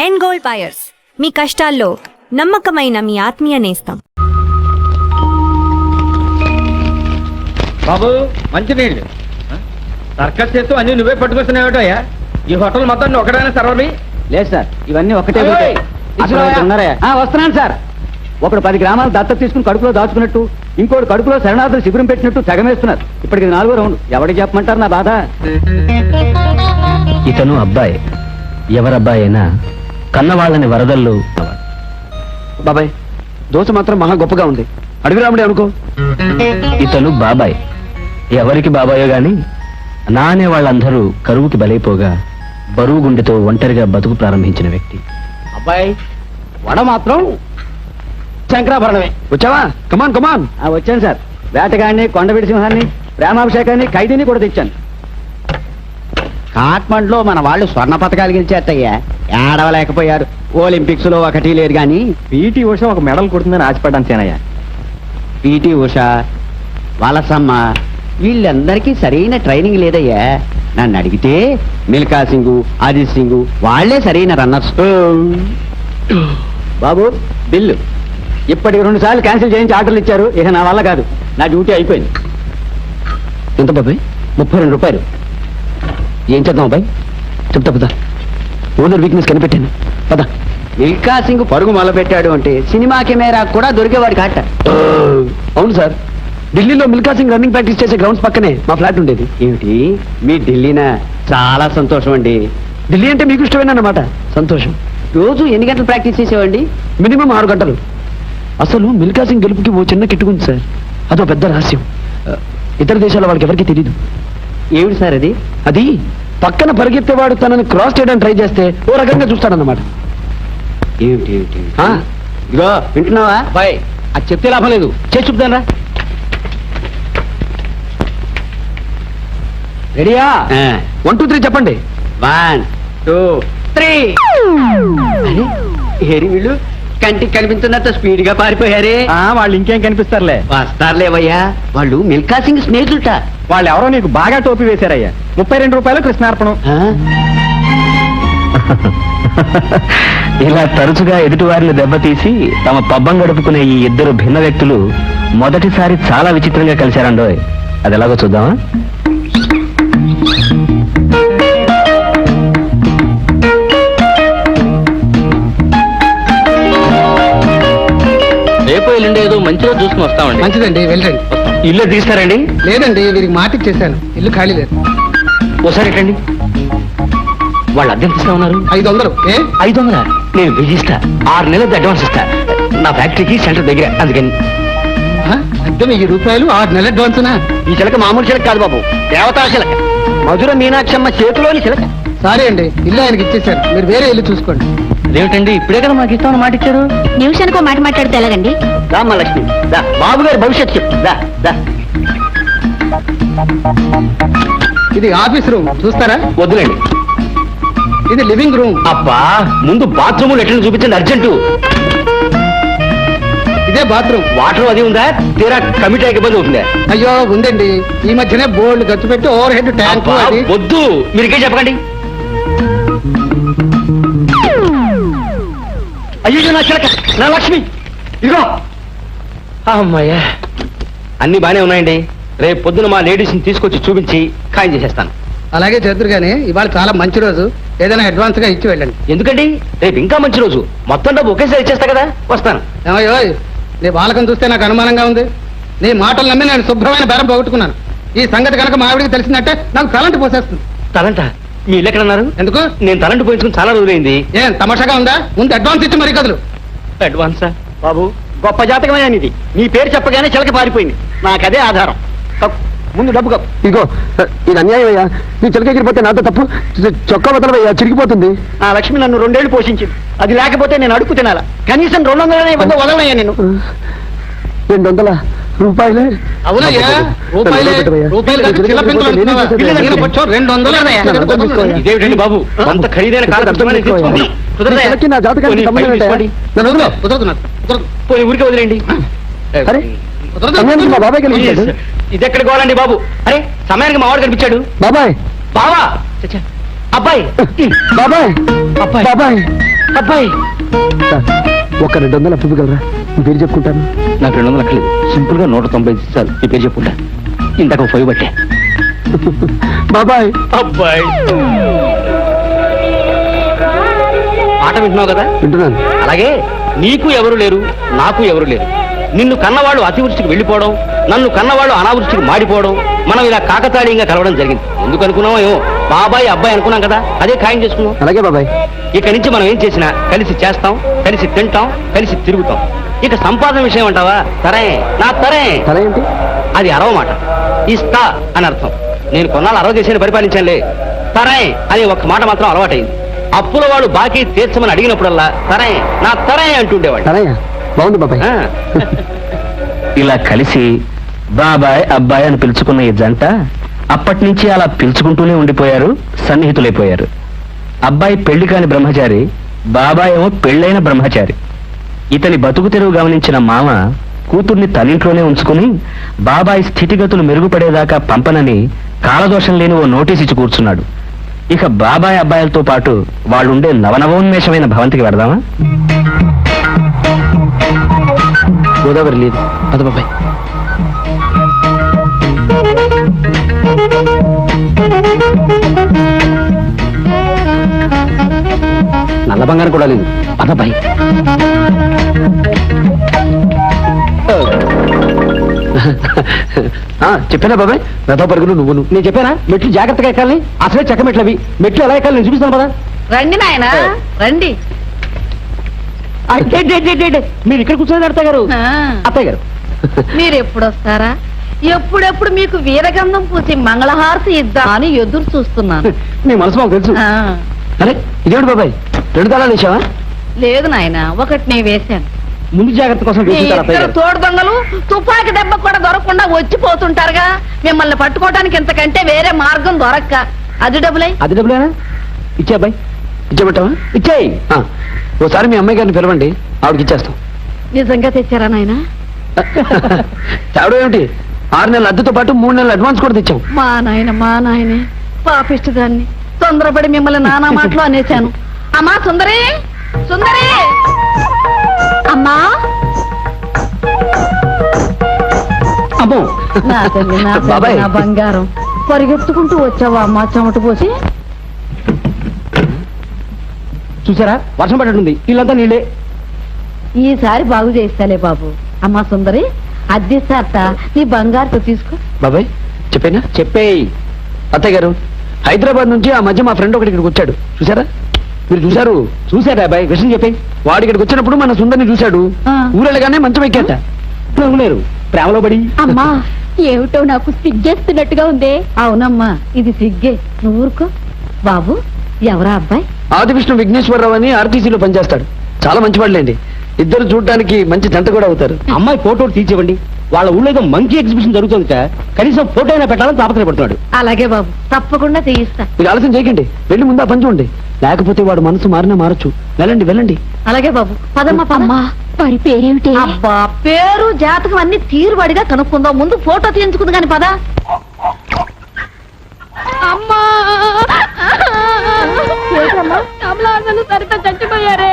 And gold buyers, మీ కష్టాల్లో నమ్మకమైన మీ ఆత్మీయ నేస్తం. బాబు మంచినీళ్ళు సర్కస్ చేస్తూ అన్ని నువ్వే పట్టుకొస్తున్నావుటయ్యా. ఈ హోటల్ మొత్తం నువ్వు ఒకటైనా సర్వర్వి? లేదు సార్, ఇవన్నీ ఒకటే. వస్తున్నాను సార్. ఒకడు 10 గ్రామాలు దత్తత తీసుకుని కడుపులో దాచుకున్నట్టు, ఇంకోటి కడుపులో శరణార్థులు శిబిరం పెట్టినట్టు తెగమేస్తున్నారు. ఇప్పటికి 4వ రౌండ్. ఎవరికి చెప్పమంటారు నా బాధ? ఇతను అబ్బాయి, ఎవరబ్బాయి అయినా కన్నవాళ్ళని వరదల్లో. బాబాయ్, దోశ మాత్రం మహా గొప్పగా ఉంది. అడవి రాముడే అనుకో. ఇతను బాబాయ్, ఎవరికి బాబాయో గాని నా అనే వాళ్ళందరూ కరువుకి బలైపోగా బరువు గుండెతో ఒంటరిగా బతుకు ప్రారంభించిన వ్యక్తి. అబ్బాయి, వడ మాత్రం శంకరాభరణమే. వచ్చావా? కమాన్ కమాన్. వచ్చాను సార్. వేటగాడిని, కొండవిడి సింహాన్ని, ప్రేమాభిషేకాన్ని, ఖైదీని కూడా తెచ్చాను. కాట్మండ్లో మన వాళ్ళు స్వర్ణ పథకాలు గెలిచేట్టయ్యా. ఏడవలేకపోయారు. ఒలింపిక్స్ లో ఒకటి లేదు గాని పీటీ ఉష ఒక మెడల్ కొడుతుందని ఆశపడ్డాను సేనయ్య. పిటి ఉష, వలసమ్మ, వీళ్ళందరికీ సరైన ట్రైనింగ్ లేదయ్యా. నన్ను అడిగితే మిల్కా సింగ్, అజిత్ సింగ్ వాళ్లే సరైన రన్నర్స్. బాబు, బిల్లు ఇప్పటికి 2 సార్లు క్యాన్సిల్ చేయించి ఆర్డర్లు ఇచ్చారు. ఇక నా వల్ల కాదు. నా డ్యూటీ అయిపోయింది. ఎంత బాబాయ్? 32 రూపాయలు. ఏం చేద్దాం అబ్బాయి? చెప్తా పద. ఓనర్ వీక్నెస్ కనిపెట్టాను. పద. మిల్కా సింగ్ పరుగు మొదలుపెట్టాడు అంటే సినిమా కెమెరా కూడా దొరికేవాడు కాట. అవును సార్, ఢిల్లీలో మిల్కా సింగ్ రన్నింగ్ ప్రాక్టీస్ చేసే గ్రౌండ్స్ పక్కనే మా ఫ్లాట్ ఉండేది. ఏమిటి మీ ఢిల్లీనా? చాలా సంతోషం అండి. ఢిల్లీ అంటే మీకు ఇష్టమేనన్నమాట. సంతోషం. రోజు ఎన్ని గంటలు ప్రాక్టీస్ చేసేవాడి? మినిమం 6 గంటలు. అసలు మిల్కా సింగ్ గెలుపుకి ఓ చిన్న కిట్టుకుంది సార్. అదో పెద్ద రహస్యం. ఇతర దేశాల వాళ్ళకి ఎవరికి తెలియదు. ఏమిటి సార్ అది? అది పక్కన పరిగెత్తేవాడు తనని క్రాస్ చేయడానికి ట్రై చేస్తే ఓ రకంగా చూస్తాడన్నమాట. ఏమిటి ఏమిటి? ఇగో వింటున్నావా బాయ్? అది చెప్తే లాభం లేదు. చేసి చూపుతానరా. రెడీయా? 1 2 3 చెప్పండి. 1 2 3. హేరి వీళ్ళు కంటికి కనిపించినంత స్పీడ్ గా పారిపోయారే. వాళ్ళు ఇంకేం కనిపిస్తారులే. వస్తారులేవయ్యా. వాళ్ళు మిల్కా సింగ్ స్నేహితులట. వాళ్ళు ఎవరో నీకు బాగా టోపీ వేశారయ్యా. 32 రూపాయలు కృష్ణార్పణం. ఇలా తరచుగా ఎదుటివారిని దెబ్బతీసి తమ పబ్బం గడుపుకునే ఈ ఇద్దరు భిన్న వ్యక్తులు మొదటిసారి చాలా విచిత్రంగా కలిశారండోయ్. అది ఎలాగో చూద్దామా? రేపు ఎల్లుండి ఏదో మంచిగా చూసుకుని వస్తామండి. మంచిదండి, వెళ్ళండి. ఇల్లు తీస్తారండి? లేదండి, వీరికి మాటికి చేశాను. ఇల్లు ఖాళీ లేదు. ఓసారి ఎట్టండి. వాళ్ళు అద్దెం ఇస్తా ఉన్నారు. 500. 500? నేను 1000 ఇస్తా. 6 నెలలది అడ్వాన్స్ ఇస్తా. నా ఫ్యాక్టరీకి సెంటర్ దగ్గర, అందుకని. అద్దె 1000 రూపాయలు, 6 నెలల అడ్వాన్సునా? ఈ చిలక మామూలు చిలక కాదు బాబు, దేవతా చిలక. మధుర మీనాక్షమ్మ చేతిలోని చిలక. సారీ అండి, ఇల్లు ఆయనకి ఇచ్చేశారు. మీరు వేరే ఇల్లు చూసుకోండి. అదేమిటండి, ఇప్పుడే కదా మాకు ఇస్తామని మాట ఇచ్చారు. నిమిషానికో మాట మాట్లాడితే ఎలాగండి? రామ్మ లక్ష్మి, దా. బాబు గారి భవిష్యత్ చెప్పు. దా దా. ఇది ఆఫీస్ రూమ్, చూస్తారా? వద్దులేండి. ఇది లివింగ్ రూమ్. అబ్బా, ముందు బాత్రూమ్ లెటర్లు చూపించండి, అర్జెంటు. ఇదే బాత్రూమ్. వాటర్ అది ఉందా? తీరా కమిటీ ఇబ్బంది అవుతుందా? అయ్యో ఉందండి. ఈ మధ్యనే బోర్డు ఖర్చు పెట్టి ఓవర్ హెడ్ ట్యాంక్. అది వద్దు, మీరు ఇంకేం చెప్పకండి. అయ్యో నా చిలక, నా లక్ష్మి, ఇదిగో. అమ్మాయ్యా, అన్ని బానే ఉన్నాయండి. రేపు పొద్దున మా లేడీస్ని తీసుకొచ్చి చూపించి ఖాయం చేసేస్తాను. అలాగే చేద్దరు కానీ ఇవాళ చాలా మంచి రోజు. ఏదైనా అడ్వాన్స్ గా ఇచ్చి వెళ్ళండి. ఎందుకండి? రేపు ఇంకా మంచి రోజు. మొత్తం డబ్బు ఒకేసారి ఇచ్చేస్తా కదా. వస్తాను. ఏమయ్యో, నీ బాలకం చూస్తే నాకు అనుమానంగా ఉంది. నీ మాటలు నమ్మి నేను శుభ్రమైన బేరం పోగొట్టుకున్నాను. ఈ సంగతి కనుక మా ఆవిడికి తెలిసిందంటే నాకు తలంటి పోసేస్తుంది. తలంట? మీ ఇల్లు ఎక్కడన్నారు? ఎందుకు? నేను తలంటి పోయించుకుని చాలా రోజులైంది. ఏం తమాషాగా ఉందా? ముందు అడ్వాన్స్ ఇచ్చి మరీ కదులు. అడ్వాన్సా? బాబు, గొప్ప జాతకమైన ఇది. నీ పేరు చెప్పగానే చిలక పారిపోయింది. నాకదే ఆధారం. ముందు డబ్బు కప్పు. ఇగో, ఇది అన్యాయం అయ్యా. నీ చిలక ఎగిరిపోతే నాతో తప్పు. చొక్కా వదలవయ్యా, చిరిగిపోతుంది. ఆ లక్ష్మి నన్ను 2 ఏళ్లు పోషించింది. అది లేకపోతే నేను అడుగు తినాలా? కనీసం 200 వదలనయ్యా నేను. 200 రూపాయలే? అవునయ్యా, రూపాయలే. రూపాయలు కాదు, చిల్ల పెంకులు అనుకున్నావా? ఇల్లు కొంచెం 200. ఇదేమిటండి బాబు, అంత ఖరీదైన కారు నా జాతకానికి సంబంధం ఏంటి? నన్ను వదిలో. కుదరదు నాకు, కుదరదు. పోయి ఊరికే వదిలేండి. అరే, కుదరదు. మా బాబాయ్ కనిపించాడు. ఇది ఎక్కడ పోవాలండి బాబు? అరే, సమయానికి మా వాడు కనిపించాడు. బాబాయ్, బావా, అబ్బాయి, బాబాయ్, అబ్బాయి. బాబాయ్, అబ్బాయి ఒక 200 అప్పు ఇవ్వగలరా? నీ పేరు చెప్పుకుంటాను. నాకు 200 అక్కర్లేదు, సింపుల్ గా 190 ఇస్తారు. నీ పేరు చెప్పుకుంటా. ఇంతకు 5 బట్టే. బాబాయ్ అబ్బాయి ఆట వింటున్నావు కదా? వింటున్నాను. అలాగే నీకు ఎవరు లేరు, నాకు ఎవరు లేరు. నిన్ను కన్నవాళ్ళు అతివృష్టికి వెళ్ళిపోవడం, నన్ను కన్నవాళ్ళు అనావృష్టికి మాడిపోవడం, మనం ఇలా కాకతాళీయంగా కలవడం జరిగింది. ఎందుకు అనుకున్నామో ఏమో, బాబాయ్ అబ్బాయి అనుకున్నాం కదా, అదే ఖాయం చేసుకున్నాం. అలాగే బాబాయ్. ఇక నుంచి మనం ఏం చేసినా కలిసి చేస్తాం, కలిసి తింటాం, కలిసి తిరుగుతాం. ఇక సంపాదన విషయం అంటావా? తరే నా తరే. తల ఏంటి? అది అరవ మాట, ఇస్తా అని అర్థం. నేను కొన్నాళ్ళు 60 దేశాన్ని పరిపాలించానులే. తరే అనే ఒక్క మాట మాత్రం అలవాటైంది. అప్పుల వాళ్ళు బాకీ తీర్చమని అడిగినప్పుడల్లా తరే నా తరే అంటుండేవాడు. తలయ్యా బాగుంది బాబాయ్. ఇలా కలిసి బాబాయ్ అబ్బాయి అని పిలుచుకున్న ఈ జంట అప్పటి నుంచి అలా పిలుచుకుంటూనే ఉండిపోయారు, సన్నిహితులైపోయారు. అబ్బాయి పెళ్లి కాని బ్రహ్మచారి, బాబాయ్ ఏమో పెళ్ళైన బ్రహ్మచారి. ఇతని బతుకు తెరువు గమనించిన మామ కూతుర్ని తనింట్లోనే ఉంచుకుని బాబాయ్ స్థితిగతులు మెరుగుపడేదాకా పంపనని కాలదోషం లేని ఓ నోటీస్ ఇచ్చి కూర్చున్నాడు. ఇక బాబాయ్ అబ్బాయిలతో పాటు వాళ్ళుండే నవనవోన్మేషమైన భవంతికి వెడదామా? గోదావరి లేదు. పద బాబాయ్. నల్ల బంగారం కూడా లేదు. పద బాయ్. చెప్పానా బాబాయ్? రథ పరుగులు నువ్వును. నేను చెప్పానా మెట్లు జాగ్రత్తగా ఎక్కాలి? అసలే చెక్క మెట్లు అవి. మెట్లు ఎలా ఎక్కాలి నేను చూపిస్తాను పదా. రండి నాయనా రండి. మీరు ఇక్కడ కూర్చొని అత్తయ్య గారు. ఆ, అత్తయ్య గారు మీరు ఎప్పుడు వస్తారా? ఎప్పుడెప్పుడు మీకు వీరగంధం పూసి మంగళహారతి ఇద్దాం అని ఎదురు చూస్తున్నాను. నీ మనసు మాకు తెలుసు. ఆ, అరే ఇదేమిటి బాబాయ్, 2 తాళాలు వేసావా? లేదు నాయనా, ఒకటి నేను వేశాను. ముందు జాగ్రత్త కోసం మీ వేసుకుంటారు అత్తయ్య ఇద్దరు గారు. తోడు దొంగలు తుపాకి దెబ్బ కూడా దొరకకుండా వచ్చిపోతుంటారుగా. మిమ్మల్ని పట్టుకోవడానికి ఇంతకంటే వేరే మార్గం దొరక్క. అది డబ్బులై. అది డబ్బులేనా? ఇచ్చే అబ్బాయి, ఇచ్చేబట్టావా? ఇచ్చేయి. ఓసారి మీ అమ్మాయి గారిని పిలవండి, ఆవిడకి ఇచ్చేస్తాం. నిజంగా తెచ్చారా నాయనా? తేవడం ఏమిటి, 6 నెలల అద్దెతో పాటు 3 నెలల అడ్వాన్స్ కూడా తెచ్చాం. మా నాయనే పాపిష్టదాన్ని తొందరపడి మిమ్మల్ని నానా మాటలు అనేశాను. అమ్మా సుందరి, సుందరి అమ్మా. అమ్మో నా తల్లి, నా తల్లి, బాబాయ్. నా బంగారం, పరిగెత్తుకుంటూ వచ్చావా అమ్మా చెమట పోసి? చూసారా వర్షం పడ్డట్టుంది, ఇల్లంతా నీళ్ళే. ఈసారి బాగు చేస్తాలే బాబు. అమ్మా సుందరి, అద్దెస్తారట నీ బంగారుతో తీసుకో. బాబాయ్ చెప్పేనా? చెప్పేయి. అత్తయ్య గారు, హైదరాబాద్ నుంచి ఆ మధ్య మా ఫ్రెండ్ ఒకటి ఇక్కడికి వచ్చాడు, చూసారా? మీరు చూసారా అబ్బాయి? విషయం చెప్పి వాడు ఇక్కడికి వచ్చినప్పుడు మన సుందరిని చూశాడు. ఆ. ఊరెళ్ళగానే మంచం ఎక్కాట. లేరు ప్రేమలో పడి. అమ్మా ఏమిటో నాకు సిగ్గేస్తున్నట్టుగా ఉందే. అవునమ్మా ఇది సిగ్గే, నువ్వు ఊరుకో. బాబు ఎవరా అబ్బాయి? ఆదివిష్ణు విఘ్నేశ్వరరావు అని ఆర్టీసీలో పనిచేస్తాడు. చాలా మంచివాళ్ళండి. ఇద్దరు చూడడానికి మంచి జంట కూడా అవుతారు. అమ్మాయి ఫోటో తీర్చివ్వండి. వాళ్ళ ఊళ్ళో ఏదో మంకీ ఎగ్జిబిషన్ జరుగుతుందిట, కనీసం ఫోటో అయినా పెట్టాలని తాపత్రయపడుతున్నాడు. అలాగే బాబు, తప్పకుండా తీయిస్తా. మీరు ఆలస్యం చేయకండి, వెళ్ళి ముందు ఆ పని చూడండి. లేకపోతే వాడు మనసు మారినా మారచ్చు. వెళ్ళండి. అలాగే బాబు, పదమ్మా పదమ్మా. వారి పేరేమిటి? అబ్బా పేరు జాతకం అన్ని తీరుబడిగా కనుక్కుందాం. ముందు ఫోటో తీయించుకుంది కానీ పద. అమ్మా కమలాసను సరిత చచ్చిపోయారే.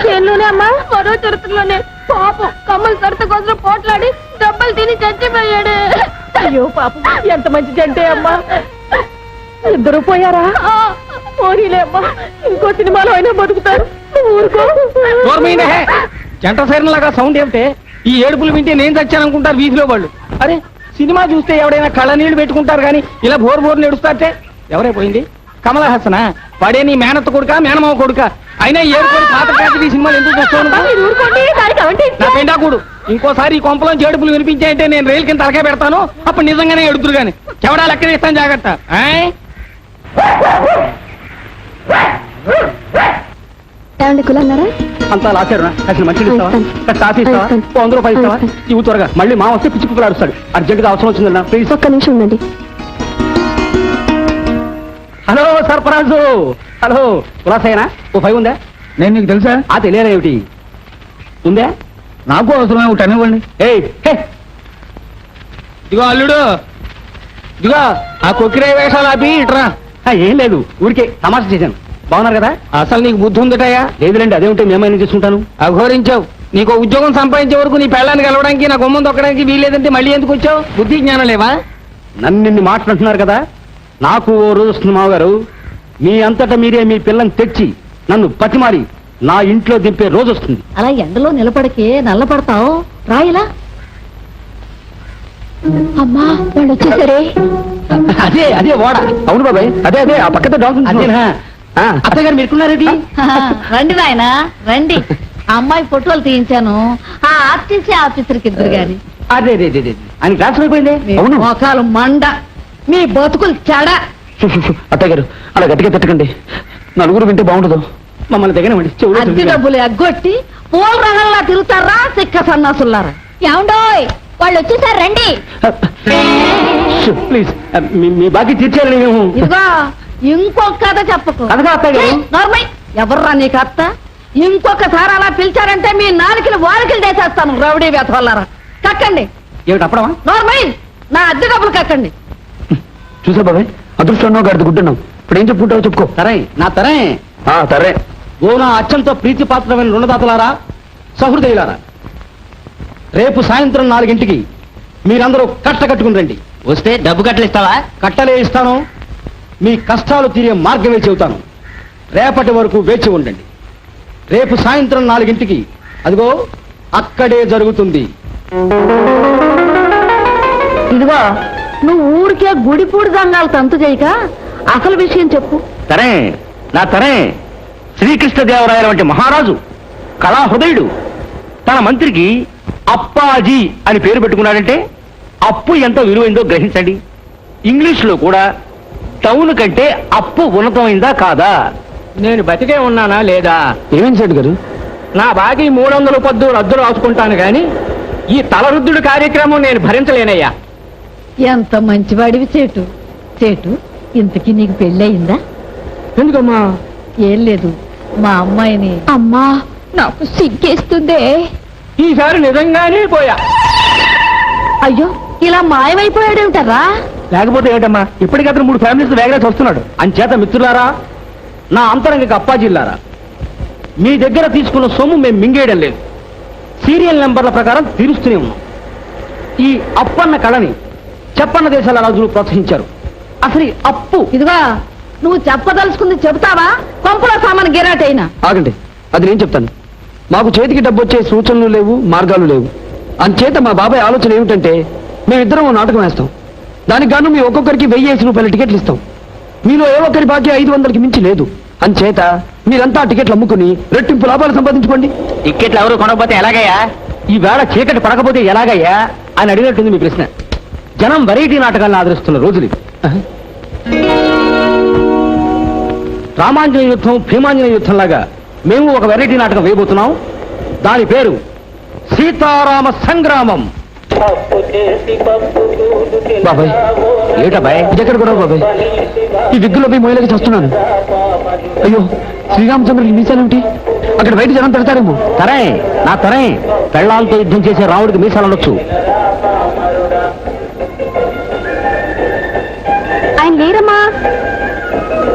చెల్లునే అమ్మా, మరో చరిత్రలోనే పాపం కమ్మలు సరిత కోసం పోట్లాడి దెబ్బలు తిని చచ్చిపోయాడు. అయ్యో పాపం, ఎంత మంచిది అంటే అమ్మా. ఇద్దరు పోయారా? పోనీలే అమ్మా, ఇంకో సినిమాలో అయినా బతుకుతారు. ఊరుకో. జంట సైరన్ లాగా సౌండ్ ఏమిటే? ఈ ఏడుపులు వింటే నేను చచ్చాననుకుంటారు వీధిలో వాళ్ళు. అరే సినిమా చూస్తే ఎవడైనా కళ్ళ నీళ్లు పెట్టుకుంటారు కానీ ఇలా బోరు నడుస్తాటే. ఎవరే పోయింది? కమల హాసనా? వాడే నీ మేనత్త కొడుక మేనమావ కొడుక? అయినా ఏడుకొని పాత ఈ సినిమాలు ఎందుకు చూస్తాను? నా పెండాకుడు ఇంకోసారి ఈ కొంపలో ఏడుపులు వినిపించాయంటే నేను రైలు కింద తలకాయ పెడతాను. అప్పుడు నిజంగానే ఎడుతురు గాని చెవడా లెక్కన ఇస్తాను, జాగ్రత్త. అంతా లాచారు. అసలు మంచి ఇస్తావా? కాఫీ ఇస్తావా? 100 రూపాయలు ఇస్తావా? ఇవి త్వరగా, మళ్ళీ మా వస్తే పిచ్చి కుక్కలు అరుస్తాడు. అర్జెంట్గా అవసరం వచ్చిందన్నా ప్లీజ్. ఒక్క నిమిషం ఉండండి. హలో సర్పరాజు. హలో కులాసైనా ఓ 5 ఉందా? నేను నీకు తెలుసా? ఆ తెలియదు ఏమిటి ఉందా? నాకు అవసరమే ఒకటి అనివ్వండి. ఇదిగో అల్లుడు, ఇదిగో ఆ కొక్కిరే వేషాలు ఆపి ఇట్రా. ఏం లేదు, ఊరికే తమాషా చేశాను. బాగున్నారు కదా? అసలు నీకు బుద్ధి ఉందటయ్యా? లేదులేండి, అదేమిటి మేమైనా చేసుకుంటాను. అఘోరించావు. నీకు ఉద్యోగం సంపాదించే వరకు నీ పెళ్ళాన్ని కలవడానికి నా గుమ్మం తొక్కడానికి వీలేదంటే మళ్ళీ ఎందుకు వచ్చావు? బుద్ధి జ్ఞానం లేవా? నన్ను నిన్ను మాట్లాడుతున్నారు కదా, నాకు ఓ రోజు వస్తుంది మావగారు. మీ అంతటా మీరే మీ పిల్లని తెచ్చి నన్ను పతిమారి నా ఇంట్లో దింపే రోజు వస్తుంది. అలా ఎండలో నిలబడకే నల్లపడతావు. రాయిలా అమ్మా వాళ్ళు వచ్చేసరే. అదే అదే ఓడ. అవును బాబాయ్, అదే అదే ఆ పక్కతో డాక్టర్. అదేనా? అత్తయ్య గారు మీరుకున్నారేంటి? రండి నాయన రండి. ఆ అమ్మాయి ఫోటోలు తీయించాను. ఆ ఆర్టీసీ ఆఫీసర్కి ఇద్దరు గాని. అదే అదే అదే ఆయన ట్రాన్స్ఫర్ అయిపోయింది. అవును. మోకాలు మండ, మీ బతుకులు చెడ. అత్తయ్య గారు అలా గట్టిగా తిట్టకండి, నలుగురు వింటే బాగుండదు. మమ్మల్ని దగ్గరమండి. అద్దె డబ్బులు ఎగ్గొట్టి పూల రంగంలా తిరుగుతారా సిక్క సన్నాసులారా? ఏమండోయ్ వాళ్ళు వచ్చేసారు రండి. ప్లీజ్ మీ బాకీ తీర్చారని మేము. ఇదిగో ఇంకొక కథ చెప్పకు. కథగా అత్తయ్య గారు? నార్మల్ ఎవర్రా నీకు అత్త? ఇంకొకసారి అలా పిలిచారంటే మీ నాలుకలు వారికలు చేసేస్తాను. రౌడీ వేతవాళ్ళారా కక్కండి. ఏమిటి అప్పడమా? నార్మల్ నా అద్దె డబ్బులు కక్కండి. చూసా బాబాయ్, అదృష్టం గడిది గుడ్డున్నాం. ఇప్పుడు ఏం చెప్పుకుంటావు చెప్పుకో. తరే నా తరే తరే. ఓ నా అత్యంత ప్రీతిపాత్రమైన రుణదాతలారా, సహృదయులారా, రేపు సాయంత్రం 4 మీరందరూ కట్టుకుని రండి. వస్తే డబ్బు కట్టలు ఇస్తావా? కట్టలే ఇస్తాను, మీ కష్టాలు తీరే మార్గమే చెబుతాను. రేపటి వరకు వేచి ఉండండి. రేపు సాయంత్రం 4 అదిగో అక్కడే జరుగుతుంది. ఇదిగో నువ్వు ఊరికే గుడిపూడి దండాలు తంతు చేయక అసలు విషయం చెప్పు. తరే నా తరే. శ్రీకృష్ణదేవరాయల వంటి మహారాజు కళాహృదయుడు తన మంత్రికి అప్పాజీ అని పేరు పెట్టుకున్నాడంటే అప్పు ఎంత విలువైందో గ్రహించండి. ఇంగ్లీషులో కూడా టౌన్ కంటే అప్పు ఉన్నతమైందా కాదా? నేను బతికే ఉన్నానా లేదా? ఏమేం సెట్ గారు? నా బాకీ 310 రద్దు రాసుకుంటాను గాని ఈ తలరుద్దుడు కార్యక్రమం నేను భరించలేనయ్యా. ఎంత మంచివాడివి చేటు. చేటు ఇంతకీ నీకు పెళ్ళయిందా? ఎందుకమ్మా? ఏం లేదు, మా అమ్మాయిని. అమ్మా నాకు సిగ్గేస్తుందే. ఈసారి నిజంగానే పోయా. అయ్యో ఇలా మాయమైపోయాడేమిటరా? లేకపోతే ఏంటమ్మా, ఇప్పటికతను 3 ఫ్యామిలీస్ వేగరేసి వస్తున్నాడు. అంచేత మిత్రులారా, నా అంతరంగ అప్పాజిల్లారా, మీ దగ్గర తీసుకున్న సొమ్ము మేము మింగేయడం లేదు. సీరియల్ నెంబర్ల ప్రకారం తీరుస్తూనే ఉన్నాం. ఈ అప్పన్న కళని చెప్పన్న దేశాల రాజులు ప్రోత్సహించారు. అసలు ఈ అప్పు. ఇదిగా నువ్వు చెప్పదలుచుకుంది చెబుతావా? కొంపల సామాన్ గిరాటైనా. ఆగండి, అది నేను చెప్తాను. మాకు చేతికి డబ్బు వచ్చే సూచనలు లేవు, మార్గాలు లేవు. అంచేత మా బాబాయ్ ఆలోచన ఏమిటంటే, మేమిద్దరం ఓ నాటకం వేస్తాం. దానికి గాను మీ ఒక్కొక్కరికి 1000 రూపాయల టికెట్లు ఇస్తాం. మీలో ఏ ఒక్కరి బాకీ 500కి మించి లేదు. అంచేత మీరంతా టికెట్లు అమ్ముకుని రెట్టింపు లాభాలు సంపాదించుకోండి. టిక్కెట్లు ఎవరు కొనకపోతే ఎలాగయ్యా? ఈ వేళ చీకటి పడకపోతే ఎలాగయ్యా అని అడిగినట్టుంది మీ ప్రశ్న. జనం వెరైటీ నాటకాలను ఆదరిస్తున్న రోజులు ఇవి. రామాంజనేయ యుద్ధం, భీమాంజనేయ యుద్ధం లాగా మేము ఒక వెరైటీ నాటకం వేయబోతున్నాం. దాని పేరు సీతారామ సంగ్రామం. బాబాయ్ ఏటబాయ్, ఇదెక్కడ కూడా బాబాయ్? ఈ విగ్గులో పోయి మొయ్యలకి చేస్తున్నాను. అయ్యో శ్రీరామచంద్రుడికి మీసాలేమిటి? అక్కడ బయట జనం పెడతారేమో. తరే నా తరే. పెళ్ళాలతో యుద్ధం చేసే రాముడికి మీసాలు అనొచ్చు. ఆయన లేరమ్మా.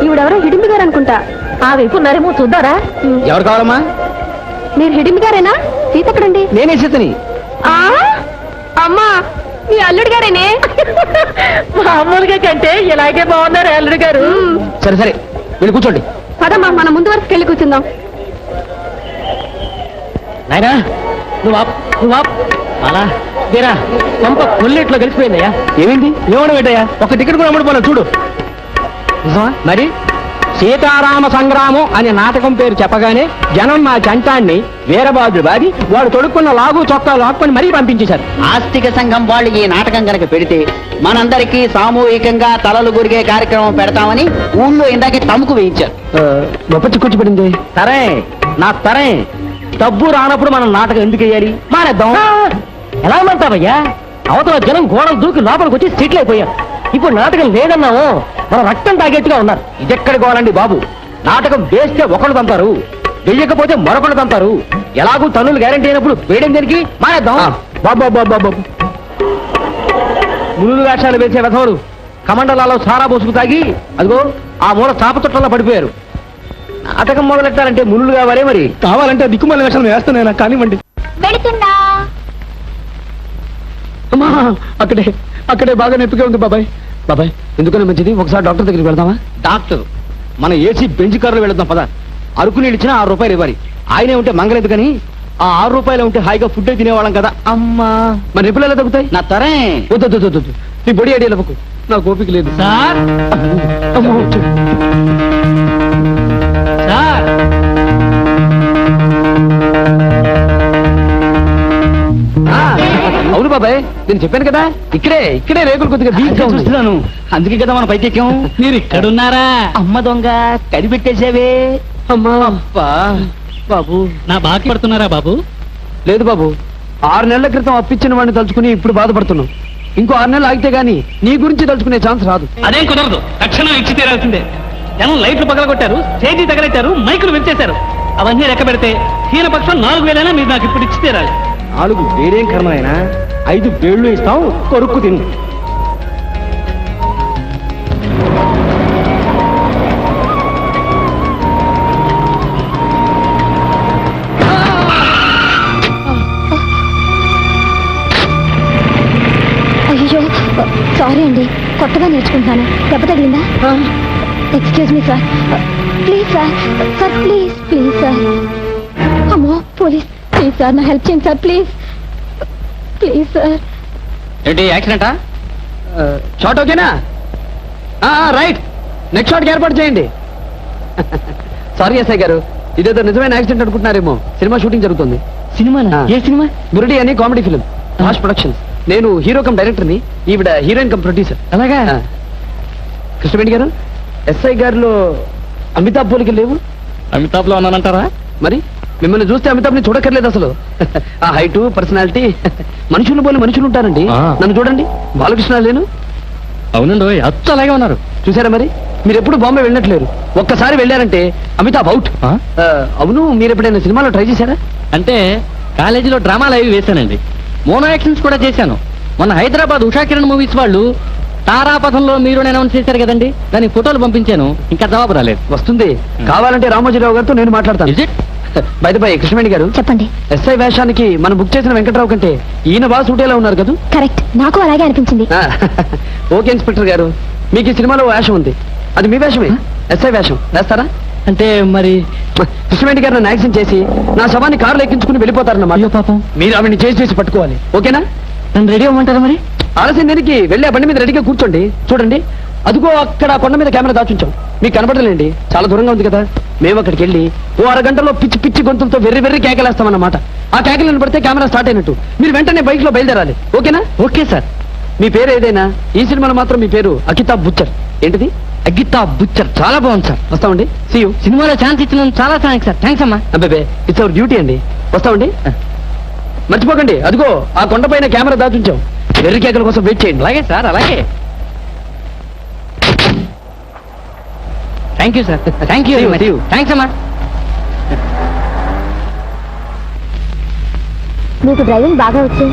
ఈవిడెవరో హిడింబి గారు అనుకుంటా. ఆ వైపు ఉన్నారేమో చూద్దారా? ఎవరు కావాలమ్మా? మీరు హిడింబి గారేనా? సీత ఎక్కడండి? నేనే సీతని. అమ్మా మీ అల్లుడు గారేనే. మామూలుగా కంటే ఇలాగే బాగున్నారు అల్లుడు గారు. సరే సరే వెళ్ళి కూర్చోండి. పదమ్మా మన ముందు వరకు వెళ్ళి కూర్చుందాం. నాయనా నువ్వు అలా తీరా పంప కొల్లేట్లో కలిసిపోయిందయ్యా. ఏమైంది? ఏమన్నా పెట్టయ్యా, ఒక టికెట్ కూడా అమ్ముడుపోలేదు చూడు. మరి సీతారామ సంగ్రామం అనే నాటకం పేరు చెప్పగానే జనం మా చంటాన్ని వీరబాదుడు బాది వాడు తొడుక్కున్న లాగు చొక్కా లాక్కొని మరీ పంపించేశారు. ఆస్తిక సంఘం వాళ్ళు ఈ నాటకం కనుక పెడితే మనందరికీ సామూహికంగా తలలు గురిగే కార్యక్రమం పెడతామని ఊళ్ళో ఇందాకే తమ్ముకు వేయించారు. గొప్ప చిక్కొచ్చి పడింది. తరే నా తరే. డబ్బు రానప్పుడు మనం నాటకం ఎందుకు వేయాలి? మానేద్దాం. ఎలా అంటావయ్యా? అవతల జనం గోడలు దూకి లోపలికి వచ్చి సెటిల్ అయిపోయారు. ఇప్పుడు నాటకం లేదన్నావు, మన రక్తం తాగేట్టుగా ఉన్నారు. ఇదెక్కడి గోలండి బాబు? నాటకం వేస్తే ఒకళ్ళు తంతారు, వెయ్యకపోతే మరొకళ్ళు తంతారు. ఎలాగూ తన్నులు గ్యారంటీ అయినప్పుడు వేయడం దేనికి? మానేద్దాం. బాబు మునులు వేషాలు వేసే వెధవలు కమండలాలో సారా బోసుకు తాగి అదిగో ఆ మూల చాప చుట్టంలో పడిపోయారు. నాటకం మొదలెట్టాలంటే మునులు కావాలే మరి. కావాలంటే దిక్కుమాల వేషాలు వేస్తాను కానివ్వండి. వెళుతున్నా. అమ్మా అక్కడే అక్కడే బాగా నొప్పిగా ఉంది బాబాయ్. బాబాయ్ ఎందుకని మంచిది ఒకసారి డాక్టర్ దగ్గరికి వెళ్దామా? డాక్టర్ మన ఏసీ బెంచ్ కారులో వెళదాం పద. అరకు నీళ్ళు ఇచ్చినా 6 రూపాయలు ఇవ్వాలి. ఆయనే ఉంటే మంగలేదు కానీ ఆ 6 రూపాయలు ఉంటే హాయిగా ఫుడ్ తినేవాళ్ళం కదా. అమ్మా మరి నొప్పులు ఎలా తగ్గుతాయి? నా తరే వద్దు నీ బొడి ఐడియా లవ్వకు, నాకు ఓపిక లేదు. సార్ అమ్మో. సార్ అవును బాబాయ్, నేను చెప్పాను కదా ఇక్కడే రేకులు కొద్దిగా వీక్ గా ఉంది. చూస్తున్నాను, అందుకే కదా మన పైకి ఎక్కాం. మీరు ఇక్కడున్నారా? అమ్మ దొంగ కనిపెట్టేసావే. అమ్మా అబ్బా బాబు, నా బాకి పడుతున్నారా బాబు? లేదు బాబు, 6 నెలల క్రితం అప్పించిన వాడిని తలుచుకుని ఇప్పుడు బాధపడుతున్నావు. ఇంకో 6 నెలలు ఆగితే గానీ నీ గురించి తలుచుకునే ఛాన్స్ రాదు. అదేం కుదరదు, తక్షణం ఇచ్చి తీరాల్సిందే. జనం లైట్లు పగలగొట్టారు, స్టేజీ తగలెట్టారు, మైకులు విరిచేశారు. అవన్నీ లెక్క పెడితే హీనపక్షం 4,000 మీరు నాకు ఇప్పుడు ఇచ్చి తీరాలి. 4 వేరేం కర్మనైనా 5 వేళ్ళు ఇస్తాం, కొరుక్కు తిను. అయ్యో సారీ అండి, కొత్తగా నేర్చుకుంటాను. దెబ్బ తగిలిందా? Excuse me sir, please sir, sir please sir. అమ్మో పోలీస్, ప్లీజ్ సార్ నా హెల్ప్ చేయండి సార్, ప్లీజ్ సార్. ఏంటి యాక్సిడెంటా? షాట్ ఓకేనా? రైట్, నెక్స్ట్ షాట్ ఏర్పాటు చేయండి. సారీ ఎస్ఐ గారు, ఇదేదో నిజమైన యాక్సిడెంట్ అనుకుంటున్నారేమో. సినిమా షూటింగ్ జరుగుతుంది. సినిమానా? ఏ సినిమా? గురుడి అని కామెడీ ఫిల్మ్, మాస్ ప్రొడక్షన్స్. నేను హీరో కమ్ డైరెక్టర్ని, ఈవిడ హీరోయిన్ కమ్ ప్రొడ్యూసర్. అలాగా? కృష్ణవేణి గారు, ఎస్ఐ గారిలో అమితాబ్ పోలికలు లేవు. అమితాబ్ లో ఉన్నానంటారా? మరి మిమ్మల్ని చూస్తే అమితాబ్ ని చూడక్కర్లేదు అసలు. ఆ హైటు, పర్సనాలిటీ, మనుషులు పోలి మనుషులు ఉంటారండి. నన్ను చూడండి, బాలకృష్ణ లేను. అవునండి, అచ్చ అలాగే ఉన్నారు. చూసారా మరి, మీరు ఎప్పుడు బాంబే వెళ్ళట్లేరు. ఒక్కసారి వెళ్ళారంటే అమితాబ్ అవుట్. అవును, మీరు ఎప్పుడైనా సినిమాలో ట్రై చేశారా? అంటే కాలేజీలో డ్రామాలు అవి వేశానండి, మోనో యాక్షన్స్ కూడా చేశాను. మొన్న హైదరాబాద్ ఉషా కిరణ్ మూవీస్ వాళ్ళు తారాపథంలో మీరు అనౌన్స్ చేశారు కదండి, దానికి ఫోటోలు పంపించాను, ఇంకా జవాబు రాలేదు. వస్తుంది, కావాలంటే రామోజీరావు గారితో నేను మాట్లాడతాను. బై కృష్ణవేణి గారు చెప్పండి. ఎస్ఐ వేషానికి మనం బుక్ చేసిన వెంకట్రావు కంటే ఈయన బాగా సూటేలా ఉన్నారు కదా? కరెక్ట్, నాకు అలాగే అనిపించింది. ఓకే ఇన్స్పెక్టర్ గారు, మీకు ఈ సినిమాలో వేషం ఉంది, అది మీ వేషమే. ఎస్ఐ వేషం వేస్తారా? అంటే మరి కృష్ణవేణి గారు నన్ను యాక్సిడెంట్ చేసి నా శవాన్ని కారులో ఎక్కించుకుని వెళ్ళిపోతారన్నమాట. పాపం, మీరు ఆవిడని చేసి పట్టుకోవాలి. ఓకేనా? నన్ను రెడీ అవ్వమంటారా మరి? ఆలస్యం దేనికి, వెళ్ళి ఆ బండి మీద రెడీగా కూర్చోండి. చూడండి, అదిగో అక్కడ కొండ మీద కెమెరా దాచుంచాం, మీకు కనపడలేండి, చాలా దూరంగా ఉంది కదా. మేము అక్కడికి వెళ్ళి ఓ అరగంటలో పిచ్చి గొంతులతో వెర్రి కేకలేస్తామన్నమాట. ఆ కేకలను పడితే కెమెరా స్టార్ట్ అయినట్టు. మీరు వెంటనే బైక్ లో బయలుదేరాలి. ఓకేనా? Okay sir. మీ పేరు ఏదైనా, ఈ సినిమాలో మాత్రం మీ పేరు అకితాబ్ బుచ్చర్. ఏంటిది? అగితాబ్ బుచ్చర్. చాలా బాగుంది సార్. వస్తామండి. See you. సినిమాలో ఛాన్స్ ఇచ్చినందుకు చాలా థ్యాంక్స్ సార్. థ్యాంక్స్ అమ్మా. అబ్బాబే, ఇట్స్ అవర్ డ్యూటీ అండి. వస్తామండి. మర్చిపోకండి, అదిగో ఆ కొండపైన కెమెరా దాచుంచాం, వెర్రి కేకల కోసం వెయిట్ చేయండి. అలాగే సార్, అలాగే. Thank you sir. Thank you. See you. Thanks అమ్మా. మీకు డ్రైవింగ్ బాగా వచ్చు.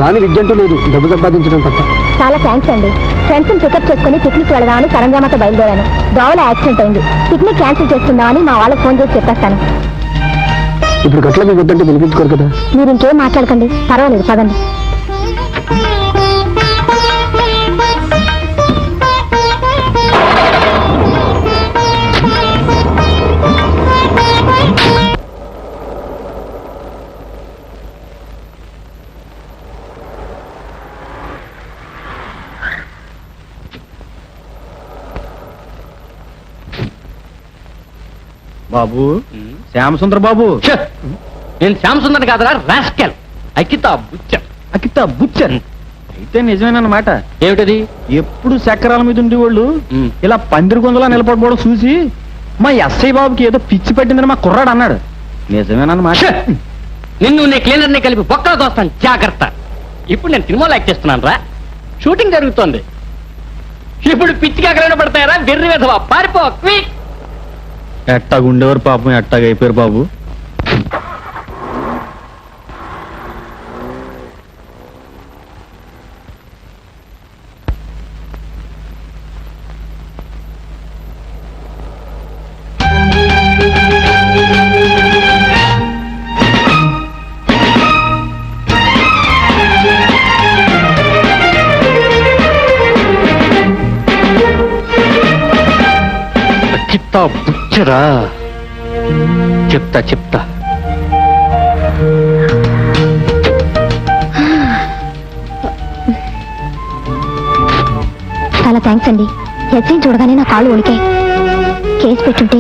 రాని విద్య అంటూ లేదు, డబ్బు సంపాదించడం తప్ప. చాలా థ్యాంక్స్ అండి. ఫ్రెండ్స్ పికప్ చేసుకుని పిక్నిక్ వెళదామని సరంజామాతో బయలుదేరాను. దోవలో యాక్సిడెంట్ అయింది. పిక్నిక్ క్యాన్సిల్ చేస్తుందామని మా వాళ్ళకి ఫోన్ చేసి చెప్పేస్తాను. ఇప్పుడు గట్ల మీ వద్దంటే వినిపించుకోరు కదా. మీరు ఇంకేం మాట్లాడకండి, పర్వాలేదు, పదండి. బాబు, శ్యామసుందర్ బాబు. నేను శ్యామసుందర్ కాదరా, రాస్కెల్. అకితాబ్ బుచ్చర్. అకితాబ్ బుచ్చర్ అయితే నిజమేనన్నమాట. ఏమిటది? ఎప్పుడు చక్రాల మీద ఉండేవాళ్ళు ఇలా పందిరి గొంతులా నిలబడిపోవడం చూసి మా ఎస్ఐ బాబుకి ఏదో పిచ్చి పట్టిందని మా కుర్రాడు అన్నాడు. నిజమేనన్నమాట. నిన్ను నీ క్లీనర్ ని కలిపి బొక్కలు దోస్తాను, జాగ్రత్త. ఇప్పుడు నేను సినిమాలో యాక్ట్ చేస్తున్నాను రా, షూటింగ్ జరుగుతోంది. ఇప్పుడు పిచ్చిగా కలవడం పడతాయరా, వెర్రి వెధవా, పారిపో క్విక్. ఎట్టాగుండేవారు పాపం, ఎట్టాగా అయిపోయారు బాబు. రా చెప్తా చాలా థ్యాంక్స్ అండి. హెచ్ఐ చూడగానే నా కాళ్ళు వణికాయి. కేసు పెట్టుంటే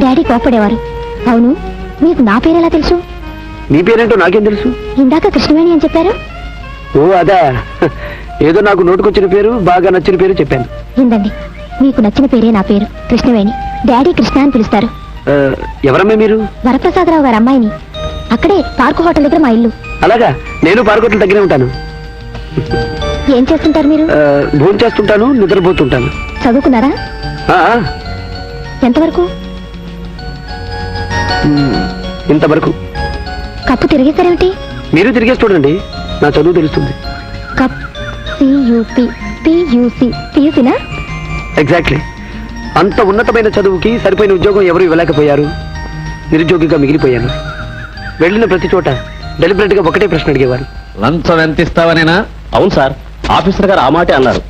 డాడీ కోపడేవారు. అవును, మీకు నా పేరు ఎలా తెలుసు? నీ పేరేంటో నాకేం తెలుసు? ఇందాక కృష్ణవేణి అని చెప్పారు. ఓ అదా, ఏదో నాకు నోటుకొచ్చిన పేరు, బాగా నచ్చిన పేరు చెప్పాను. ఇందండి, మీకు నచ్చిన పేరే నా పేరు, కృష్ణవేణి. డాడీ కృష్ణ అని పిలుస్తారు. ఎవరమ్మే మీరు? వరప్రసాదరావు గారి అమ్మాయిని. అక్కడే పార్కు హోటల్ దగ్గర మా ఇల్లు. అలాగా, నేను పార్కొట్ల దగ్గరే ఉంటాను. ఏం చేస్తుంటారు మీరు? భోజనం చేస్తుంటాను, నిద్రపోతుంటాను. చదువుకున్నారా? ఆ, ఎంతవరకు? ఇంతవరకు. కప్పు తిరిగేశారేమిటి? మీరు తిరిగేసి చూడండి, నా చదువు తెలుస్తుంది. కప్ సియుపి పియుసి పియుసినా? ఎగ్జాక్ట్లీ. అంత ఉన్నతమైన చదువుకి సరిపోయిన ఉద్యోగం ఎవరు ఇవ్వలేకపోయారు. నిరుద్యోగిగా మిగిలిపోయాను. వెళ్ళిన ప్రతి చోట డెలిబరేట్ గా ఒకటే ప్రశ్న అడిగేవారు. లంచం ఎంత ఇస్తావనేనా? అవును సార్, ఆఫీసర్ గారు ఆ మాటే అన్నారు.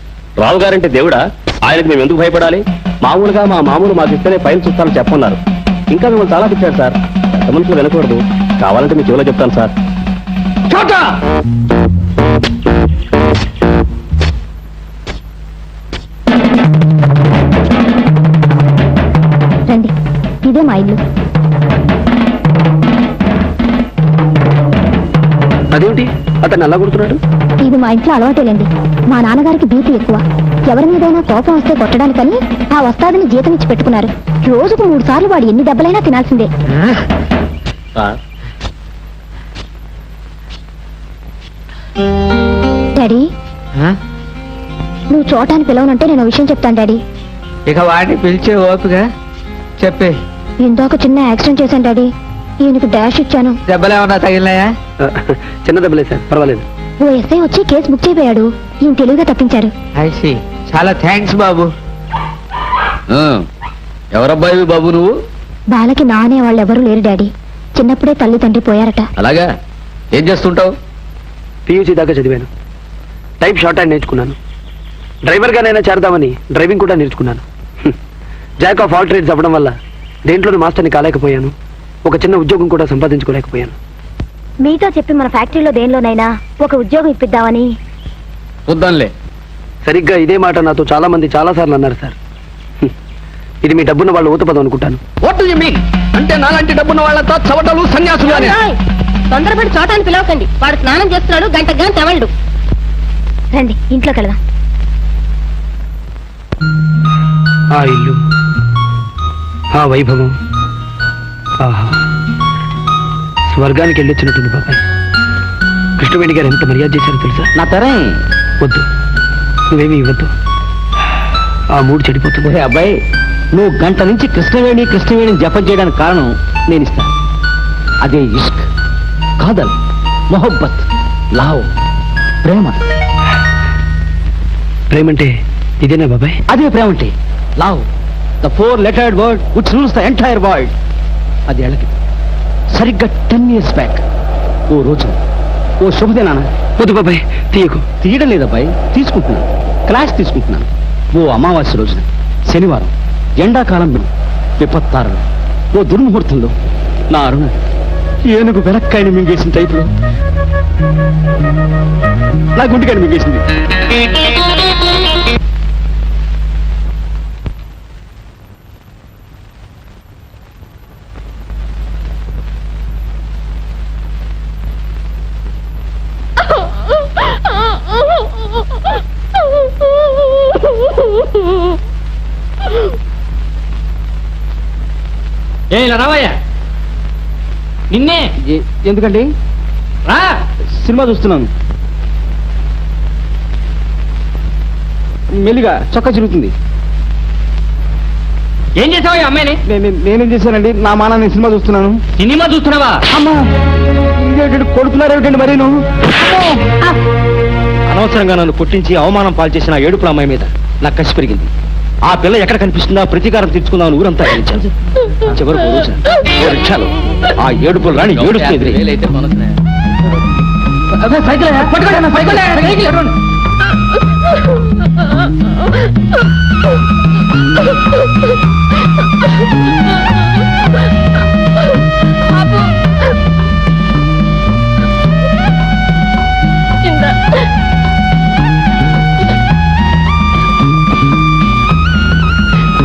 రావు గారంటే దేవుడా, ఆయనకి మేము ఎందుకు భయపడాలి? మామూలుగా మా మామూలు మాకు ఇస్తేనే ఫైల్ చూస్తాను చెప్పన్నారు. ఇంకా మిమ్మల్ని చాలా తిట్టారు సార్. పెద్ద మనుషులు వినకూడదు, కావాలంటే మీ చెవిలో చెప్తాను సార్. రండి, ఇదే మా ఇల్లు. అదేమిటి అతను అలా కొడుతున్నాడు? ఇది మా ఇంట్లో అలవాటేలేండి. మా నాన్నగారికి బీపీ ఎక్కువ. ఎవరి మీదైనా కోపం వస్తే కొట్టడానికని ఆ వస్తాదని జీతం ఇచ్చి పెట్టుకున్నారు. రోజుకు 3 సార్లు వాడు ఎన్ని దెబ్బలైనా తినాల్సిందే. సార్, డాడీ, నువ్వు చోటాన్ని పిలవనంటే నేను విషయం చెప్తాను డాడీ. ఇక వాడిని పిలిచే ఓపిక చెప్పే. ఇందాక చిన్న యాక్సిడెంట్ చేశాను డాడీ. ఈయనకు డాష్ ఇచ్చాను. దెబ్బలేమన్నా తగిలినాయా? చిన్న దెబ్బలే సార్, పర్వాలేదు. ఓ ఎస్ఐ వచ్చి కేసు బుక్ చేయబోయాడు. ఈయన తెలివిగా తప్పించారు. ఐసి, చాలా థ్యాంక్స్ బాబు. ఎవరబ్బాయి బాబు నువ్వు? బాలకి నానే వాళ్ళు ఎవరూ లేరు డాడీ. చిన్నప్పుడే తల్లి తండ్రి పోయారట. అలాగా, ఏం చేస్తుంటావు? పియూసీ దాకా చదివాను. టైప్ షార్ట్ హ్యాండ్ నేర్చుకున్నాను. డ్రైవర్గానైనా చేరదామని డ్రైవింగ్ కూడా నేర్చుకున్నాను. జాక్ ఆఫ్ ఆల్ ట్రేడ్స్ అవ్వడం వల్ల దేంట్లోనూ మాస్టర్ని కాలేకపోయాను. ఒక చిన్న ఉద్యోగం కూడా సంపాదించుకోలేకపోయాను. మీతో చెప్పి మన ఫ్యాక్టరీలో దేనిలోనైనా ఒక ఉద్యోగం ఇప్పిద్దామని. వద్దాంలే. సరిగ్గా ఇదే మాట నాతో చాలా మంది చాలా సార్లు అన్నారు సార్. ఇది మీ డబ్బున్న వాళ్ళు ఊతపదం అనుకుంటాను. What do you mean? అంటే నాలాంటి డబ్బున్న వాళ్ళతో చవటలు సన్యాసులు అని? తొందరపడి చోటాన్ని పిలవకండి. వాడు స్నానం చేస్తున్నాడు, గంట తెవళ్ళు. రండి, ఇంట్లోకి వెళ్దాం. ఆ ఇల్లు, ఆ వైభవం, ఆహా, స్వర్గానికి వెళ్ళొచ్చినట్టుంది బాబాయ్. కృష్ణవేణి గారు ఎంత మర్యాద చేశారో తెలుసా? నా తరే వద్దు, నువ్వేమీ ఇవ్వద్దు. ఆ మూడు చెడిపోతుంది. అబ్బాయి, నువ్వు గంట నుంచి కృష్ణవేణి జపం చేయడానికి కారణం నేను ఇస్తాను. అదే ఇష్క్, కాదల్, మొహబ్బత్, లావ్, ప్రేమ. ప్రేమంటే ఇదేనా బాబాయ్? అదే ప్రేమ అంటే. Love, the 4-lettered word which rules the entire world. అది ఏళ్ళకి సరిగ్గా 10 years బ్యాక్ ఓ రోజు, ఓ శుభదినాన. వద్దు బాబాయ్, తీయకు. తీయడం లేదబ్బాయి, తీసుకుంటున్నాను. క్లాస్ తీసుకుంటున్నాను. ఓ అమావాస్య రోజున, శనివారం, ఎండాకాలం విపత్తారులు, ఓ దుర్ముహూర్తంలో నా అరుణ ఏనుగు వెనక్కాయని మింగేసిన టైపులో నా గుండెకాయని మింగేసింది. ఏ రావయ్య, నిన్నే. ఎందుకండి? రా, సినిమా చూస్తున్నాను. మెల్లిగా చొక్కా చిరుగుతుంది. ఏం చేసావు అమ్మాయిని? నేనేం చేశానండి? నా మాన నేను సినిమా చూస్తున్నాను. సినిమా చూస్తున్నావా? అమ్మా, కొడుతున్నారేమిటండి మరి నువ్వు? అనవసరంగా నన్ను కొట్టించి అవమానం పాలు చేసిన ఏడుపుల అమ్మాయి మీద నాకు కసి పెరిగింది. ఆ పిల్ల ఎక్కడ కనిపిస్తుందా ప్రతీకారం తీర్చుకుందామని ఊరంతా గెలిచాను. చివరకు రిక్షాలు ఆ ఏడుపులు రాని ఏడుస్తుంది.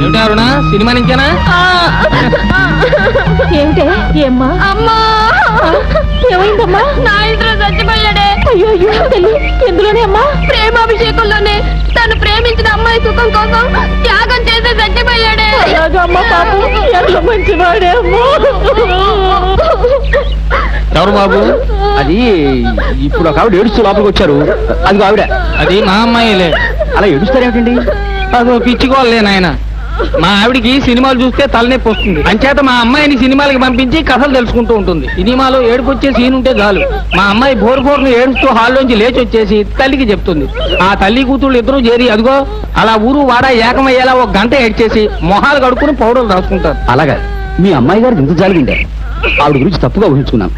ఏమిటి అరుణ, సినిమా నుంచేనా? ఏమిటే ఏమ్మా? అమ్మా ఏమైందమ్మా? నా ఇంట్లో చచ్చిపోయాడే. అయ్యో అయ్యో తెలి ఎందులోనే అమ్మా? ప్రేమాభిషేకంలోనే. తను ప్రేమించిన అమ్మాయి సుఖం కోసం త్యాగం చేసి చచ్చిపోయాడే. అమ్మా పాపం ఎంత మంచివాడే అమ్మా. ఎవరు బాబు? అది ఇప్పుడు ఒక ఆవిడ ఏడుస్తూ లోపలికి వచ్చారు. అది ఆవిడ. అది మా అమ్మాయిలే. అలా ఏడుస్తారేమిటండి? అదో పిచ్చికోలే నాయన. మా ఆవిడికి సినిమాలు చూస్తే తలనొప్పి వస్తుంది. అంచేత మా అమ్మాయిని సినిమాలకి పంపించి కథలు తెలుసుకుంటూ ఉంటుంది. సినిమాలో ఏడుపు వచ్చే సీన్ ఉంటే చాలు మా అమ్మాయి బోర్ను ఏడుస్తూ హాల్లోంచి లేచి వచ్చేసి తల్లికి చెప్తుంది. ఆ తల్లి కూతుళ్ళు ఇద్దరు చేరి అదిగో అలా ఊరు వాడ ఏకమయ్యేలా ఒక గంట ఏడ్చేసి మొహాలు కడుక్కుని పౌడర్లు రాసుకుంటారు. అలాగా మీ అమ్మాయి గారు ఇంత జాలిగిండే. ఆవిడ గురించి తప్పుగా ఊహించుకున్నాను.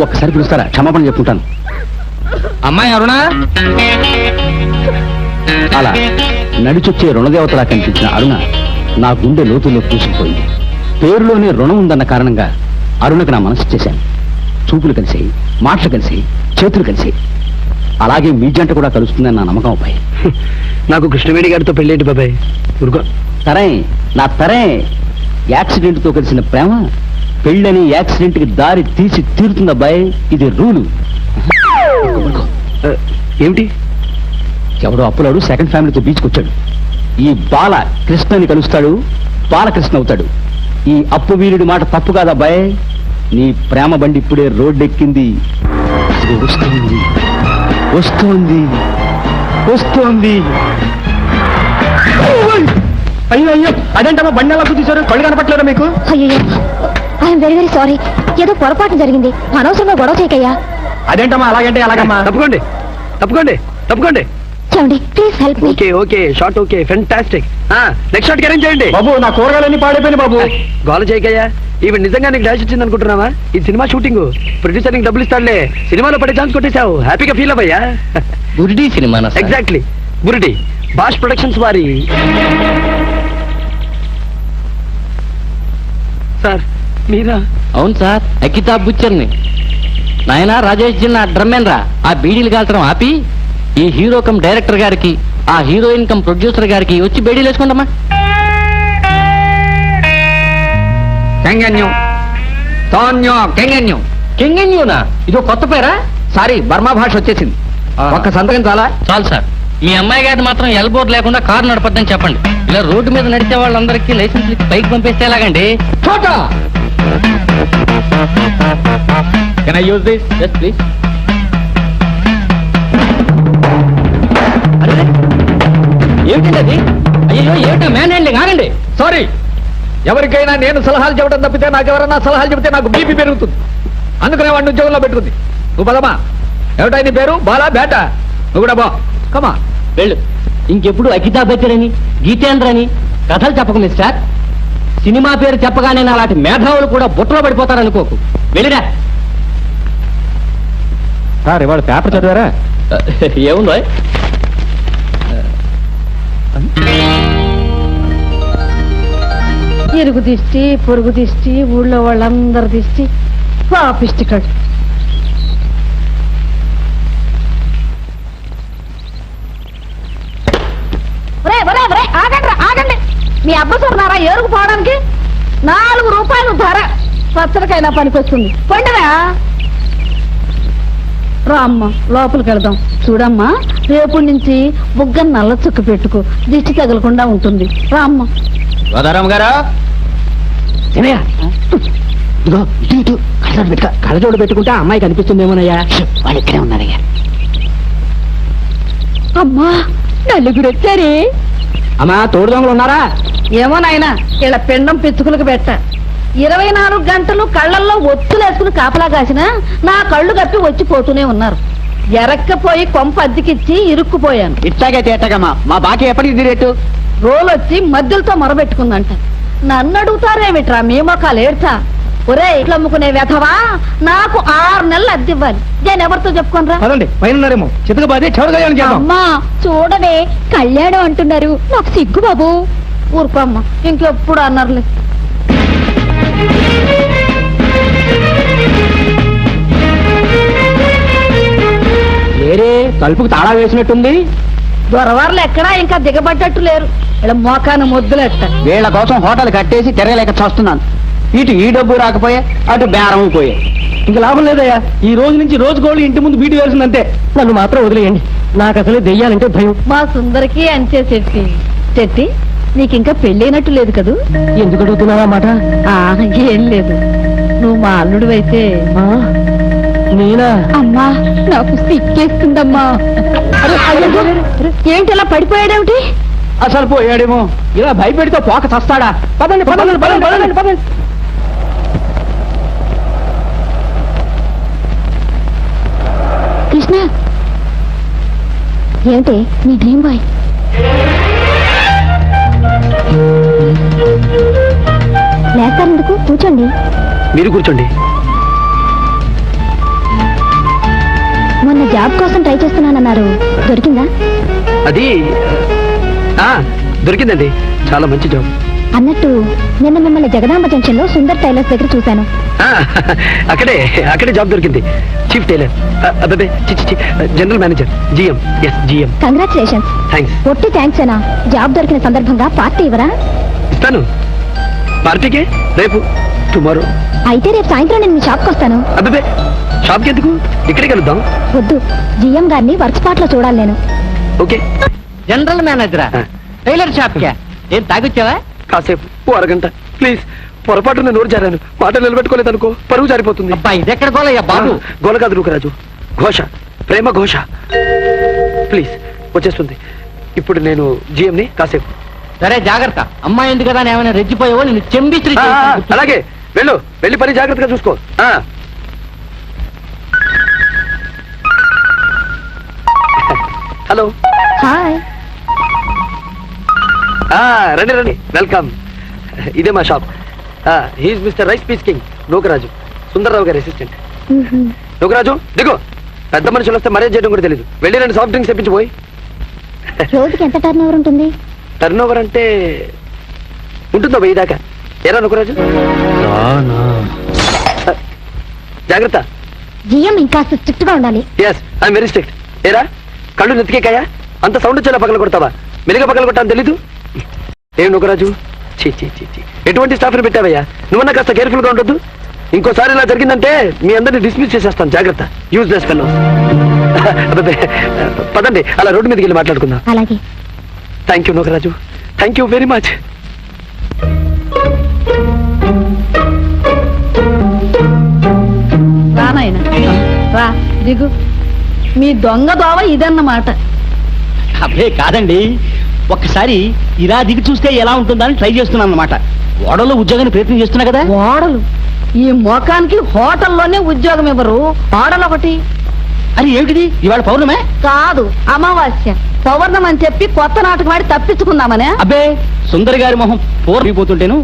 ఒక్కసారి పిలుస్తారా? క్షమాపణ చెప్పుకుంటాను. అమ్మాయి అరుణ, అలా నడిచొచ్చే రుణదేవతలా కనిపించిన అరుణ నా గుండె లోతుల్లో పూసుకుపోయింది. పేరులోనే రుణం ఉందన్న కారణంగా అరుణకు నా మనసు చేశాను. చూపులు కలిసాయి, మాటలు కలిసాయి, చేతులు కలిసాయి. అలాగే మీ జంట కూడా కలుస్తుందని నా నమ్మకం అబ్బాయి. నాకు కృష్ణవేణి గారితో పెళ్ళేంటి బాబాయ్? ఊరుకో. తరే నా తరే యాక్సిడెంట్ తో కలిసిన ప్రేమ పెళ్ళని యాక్సిడెంట్ కి దారి తీసి తీరుతుంది అబ్బాయి. ఇది రూలు. ఏమిటి? ఎవడో అప్పులాడు సెకండ్ ఫ్యామిలీతో బీచ్కి వచ్చాడు. ఈ బాల కృష్ణని కలుస్తాడు, బాలకృష్ణ అవుతాడు. ఈ అప్పు వీరుడి మాట తప్పు కాదబ్బాయ్. నీ ప్రేమ బండి ఇప్పుడే రోడ్డెక్కింది. ఇది వస్తోంది వస్తోంది వస్తోంది. అయ్యో అయ్యో, అదేంటమ్మా బండి ఎలా తీశారు? కళ్ళు కనపట్లేదా మీకు? అయ్యో ఐఎమ్ వెరీ వెరీ సారీ. ఏదో పొరపాటు జరిగింది. అనవసరంగా గొడవ చేయకయ్యా. అదేంటమ్మా అలాగంటే అలాగమ్మా. తప్పుకోండి తప్పుకోండి తప్పుకోండి. చూడండి please help me. Okay okay, shot okay, fantastic. Next shot arrange చేయండి. బాబు నా కూరగాయలన్నీ పాడైపోయినాయి బాబు. గోల చేయకయ్యా. ఈవిడ నిజంగా నీకు డాష్ ఇచ్చింది అనుకుంటున్నావా? ఈ సినిమా షూటింగ్ ప్రొడ్యూసర్ నీకు డబ్బులు ఇస్తాడులే. సినిమాలో పడే ఛాన్స్ కొట్టేశావు. హ్యాపీగా ఫీల్ అవ్వయ్యా. గురిడి సినిమా ఎగ్జాక్ట్లీ, బురిడి బాష్ ప్రొడక్షన్స్ వారి. సార్ మీరా? అవును సార్, అకితాబ్ బుచ్చర్ని. నాయనా రాజేష్ జిన్నా డ్రమ్మేన్ రా. ఆ బీడీలు కాల్చడం ఆపి ఈ హీరో కమ్ డైరెక్టర్ గారికి, ఆ హీరోయిన్ కమ్ ప్రొడ్యూసర్ గారికి వచ్చి బేడీలు వేసుకోండమ్మా. కెంగన్యం తోన్యం కెంగన్యం. కెంగన్యూనా? ఇదో కొత్త పేరా? సారీ, బర్మా భాష వచ్చేసింది. ఒక్క సంతకం చాలా? చాలు సార్. మీ అమ్మాయి గారిని మాత్రం ఎల్బోర్డ్ లేకుండా కారు నడపద్దని చెప్పండి. ఇలా రోడ్డు మీద నడిచే వాళ్ళందరికీ లైసెన్స్ పైకి పంపిస్తే ఎలాగండి? Photo. Can I use this? Yes please. ఏమిటండి అది? అయ్యో ఏమిటా మ్యాన్ హ్యాండ్లింగ్? ఆగండి. సారీ, ఎవరికైనా నేను సలహాలు చెప్పడం తప్పితే నాకు ఎవరన్నా సలహాలు చెబితే నాకు బీపీ పెరుగుతుంది. అందుకనే వాడిని ఉద్యోగంలో పెట్టుకుంది. నువ్వు పదమా. ఏమిటా నీ పేరు? బాలా బేట. నువ్వు కూడా బా. కమా వెళ్ళు. ఇంకెప్పుడు అకితాబ్ బచ్చన్ అని, గీతేంద్ర అని కథలు చెప్పకు మిస్టర్. సినిమా పేరు చెప్పగానే అలాంటి మేధావులు కూడా బుట్టలో పడిపోతారనుకోకు. వెళ్ళిరా. సార్ ఇవాళ పేపర్ చదివారా? ఏముందో? ఇరుగు దిష్టి, పొరుగు దిష్టి, ఊళ్ళో వాళ్ళందరి దిష్టి, పాపిష్టి కడు. ఆగండి. మీ అబ్బసన్నారా ఏరుకు పోవడానికి? 4 రూపాయలు ధర. పచ్చడికైనా పనికొస్తుంది. పండురా రా అమ్మ, లోపలికి వెళ్దాం. చూడమ్మా, రేపటి నుంచి బుగ్గ నల్ల చుక్క పెట్టుకో. దిష్టి తగలకుండా ఉంటుంది. రా అమ్మ. గోదారాం గారా? ఇదిగో ఇటు ఇటు కళ్ళజోడు పెట్టుకుంటే అమ్మాయి కనిపిస్తుందేమోనయ్యా. వాళ్ళు ఇక్కడే ఉన్నారయ్యా. అమ్మా, నలుగురు వచ్చారే. అమ్మా, తోడు దొంగలు ఉన్నారా? ఏమో నాయనా, ఇలా పిండం పిచ్చుకులకు పెట్ట. 24 గంటలు కళ్ళల్లో ఒత్తులేసుకుని కాపలా కాసినా నా కళ్ళు కప్పి వచ్చిపోతూనే ఉన్నారు. ఎరక్కపోయి కొంప అద్దెకిచ్చి ఇరుక్కుపోయాను. ఇట్లాగే తేటగమ్మా. మా బాకీ ఎప్పటికి తీరేట్టు? రోలొచ్చి మధ్యలతో మొరబెట్టుకుందంట. నన్ను అడుగుతారేమిట్రా మీ మొక్కలు ఏడ్చా? ఒరే ఇట్లా అమ్ముకునే వెధవా, నాకు 6 నెలలు అద్దె ఇవ్వాలి. నేను ఎవరితో చెప్పుకోనరా? పదండి, పైన ఉన్నారేమో. చితక బాధే చెవరగా చేద్దాం. అమ్మా చూడవే, కళ్యాణం అంటున్నారు. నాకు సిగ్గు బాబు. ఊరుకోమ్మ ఇంకెప్పుడు అన్నారులే. వేరే తలుపుకు తాళా వేసినట్టుంది. దొరవారులు ఎక్కడా ఇంకా దిగబడ్డట్టు లేరు. ఇలా మోకాను ముద్దులెట్ట. వీళ్ళ కోసం హోటల్ కట్టేసి తిరగలేక చూస్తున్నాను. ఇటు ఈ డబ్బు రాకపోయే, అటు బేరం పోయే. ఇంక లాభం లేదయ్యా, ఈ రోజు నుంచి రోజు గోళ్ళు ఇంటి ముందు బీటి వేసిందంతే. నన్ను మాత్రం వదిలేయండి, నాకు అసలు దెయ్యాలంటే భయం. మా సుందరికి అంచే శెట్టి. శెట్టి నీకింకా పెళ్ళైనట్టు లేదు కదూ? ఎందుకు అడుగుతున్నావా మాట? ఏం లేదు, నువ్వు మా అల్లుడు అయితే. నేనా? అమ్మా నాకు సిక్కేస్తుందమ్మా. ఏంటి ఇలా పడిపోయాడేమిటి? అసలు పోయాడేమో. ఇలా భయపెడితే పోక చస్తాడా? పదండి పదండి పదండి పదండి పదండి. కృష్ణ ఏంటి నీ డ్రీమ్ బాయ్? లేస్తారెందుకు? కూర్చోండి. మీరు కూర్చోండి. మొన్న జాబ్ కోసం ట్రై చేస్తున్నానన్నారు, దొరికిందా? అది దొరికిందండి, చాలా మంచి జాబ్. అన్నట్టు నిన్న మిమ్మల్ని జగదాంబ జంక్షన్ లో సుందర్ టైలర్స్ దగ్గర చూశాను. అక్కడే జాబ్ దొరికింది. చీఫ్ టైలర్, అదే general manager, GM. Yes GM. Congratulations. Thanks. ఒట్టి థ్యాంక్స్ ఏనా? జాబ్ దొరికిన సందర్భంగా పార్టీ ఇవ్వరా? ఇస్తాను. పార్టీకే రేపు, టుమారో. అయితే రేపు సాయంత్రం నేను మీ షాప్కి వస్తాను. అబ్బే, షాప్కి ఎందుకు? ఇక్కడే కలుద్దాం. వద్దు, జిఎం గారిని వర్క్ స్పాట్ లో చూడాలి నేను. ఓకే. జనరల్ మేనేజరా? టైలర్ షాప్ కే? ఏం తాగొచ్చావా? కాసేపు, ఓ అరగంట ప్లీజ్. పొరపాటున నోరు జారాను, మాట నిలబెట్టుకోలేదు అనుకో, పరుగు జారిపోతుంది. అబ్బా ఇదెక్కడ గోలయ్యా బాబు? గోల కాదు రూకరాజు, ఘోష, ప్రేమ ఘోష. ప్లీజ్ వచ్చేస్తుంది. ఇప్పుడు నేను జిఎంని కాసేపు. సరే జాగ్రత్త, అమ్మాయి ఎందుకు కదా ఏమైనా రెచ్చిపోయావో నేను చెంబిస్త్రీ. అలాగే వెళ్ళు, వెళ్ళి పని జాగ్రత్తగా చూసుకో. హలో. హాయ్. రండి రండి, వెల్కమ్. ఇదే మా shop. He is Mr rice piece king Nukaraju, Sundarrao గారి అసిస్టెంట్. నూకరాజు దిగు, పెద్ద మనుషులు వస్తే మర్యాద చేయడం కూడా తెలీదు. వెళ్ళి రెండు సాఫ్ట్ డ్రింక్స్ తెప్పించిపోయి. రోజుకి ఎంత టర్న్ ఓవర్ ఉంటుంది? టర్న్ ఓవర్ అంటే ఉంటుందో 1000 దాకా. ఏరా నూకరాజు? జాగ్రత్త. జిఎం ఇంకా స్ట్రిక్ట్ గా ఉండాలి. Yes I'm very strict. ఏరా కళ్ళు నెత్తికేకాయా? అంత సౌండ్ వచ్చేలా పగల కొడతావా? మెలిగా పగల కొట్టాను తెలీదు. ఏం నూకరాజు, చీ చీ చీ చీ, ఎటువంటి స్టాఫ్ని పెట్టావయ్యా? నువ్వన్నా కాస్త కేర్ఫుల్ గా ఉండొద్దు. ఇంకోసారి ఇలా జరిగిందంటే మీ అందరిని డిస్మిస్ చేసేస్తాను. జాగ్రత్త, యూజ్లెస్ ఫెలో. పదండి, అలా రోడ్డు మీదకి వెళ్ళి మాట్లాడుకుందాం. అలాగే. Thank you Nookaraju, thank you very much. రా దిగు. మీ దొంగ దోవ ఇదన్నమాట. అబ్బే కాదండి, ఒక్కసారి ఇలా దిగి చూస్తే ఎలా ఉంటుందని ట్రై చేస్తున్నాను అన్నమాట. ఓడలో ఉద్యోగాన్ని ప్రయత్నం చేస్తున్నా కదా. ఓడలు ఈ మోకానికి హోటల్లోనే ఉద్యోగం ఇవ్వరు. ఓడలు ఒకటి. అది ఏమిటిది? ఇవాళ పౌర్ణమే కాదు, అమావాస్య. పౌర్ణం అని చెప్పి కొత్త నాటకం ఆడి తప్పించుకుందామనే. అబ్బే, సుందరి గారి మొహం పోరిపోతుంటేను.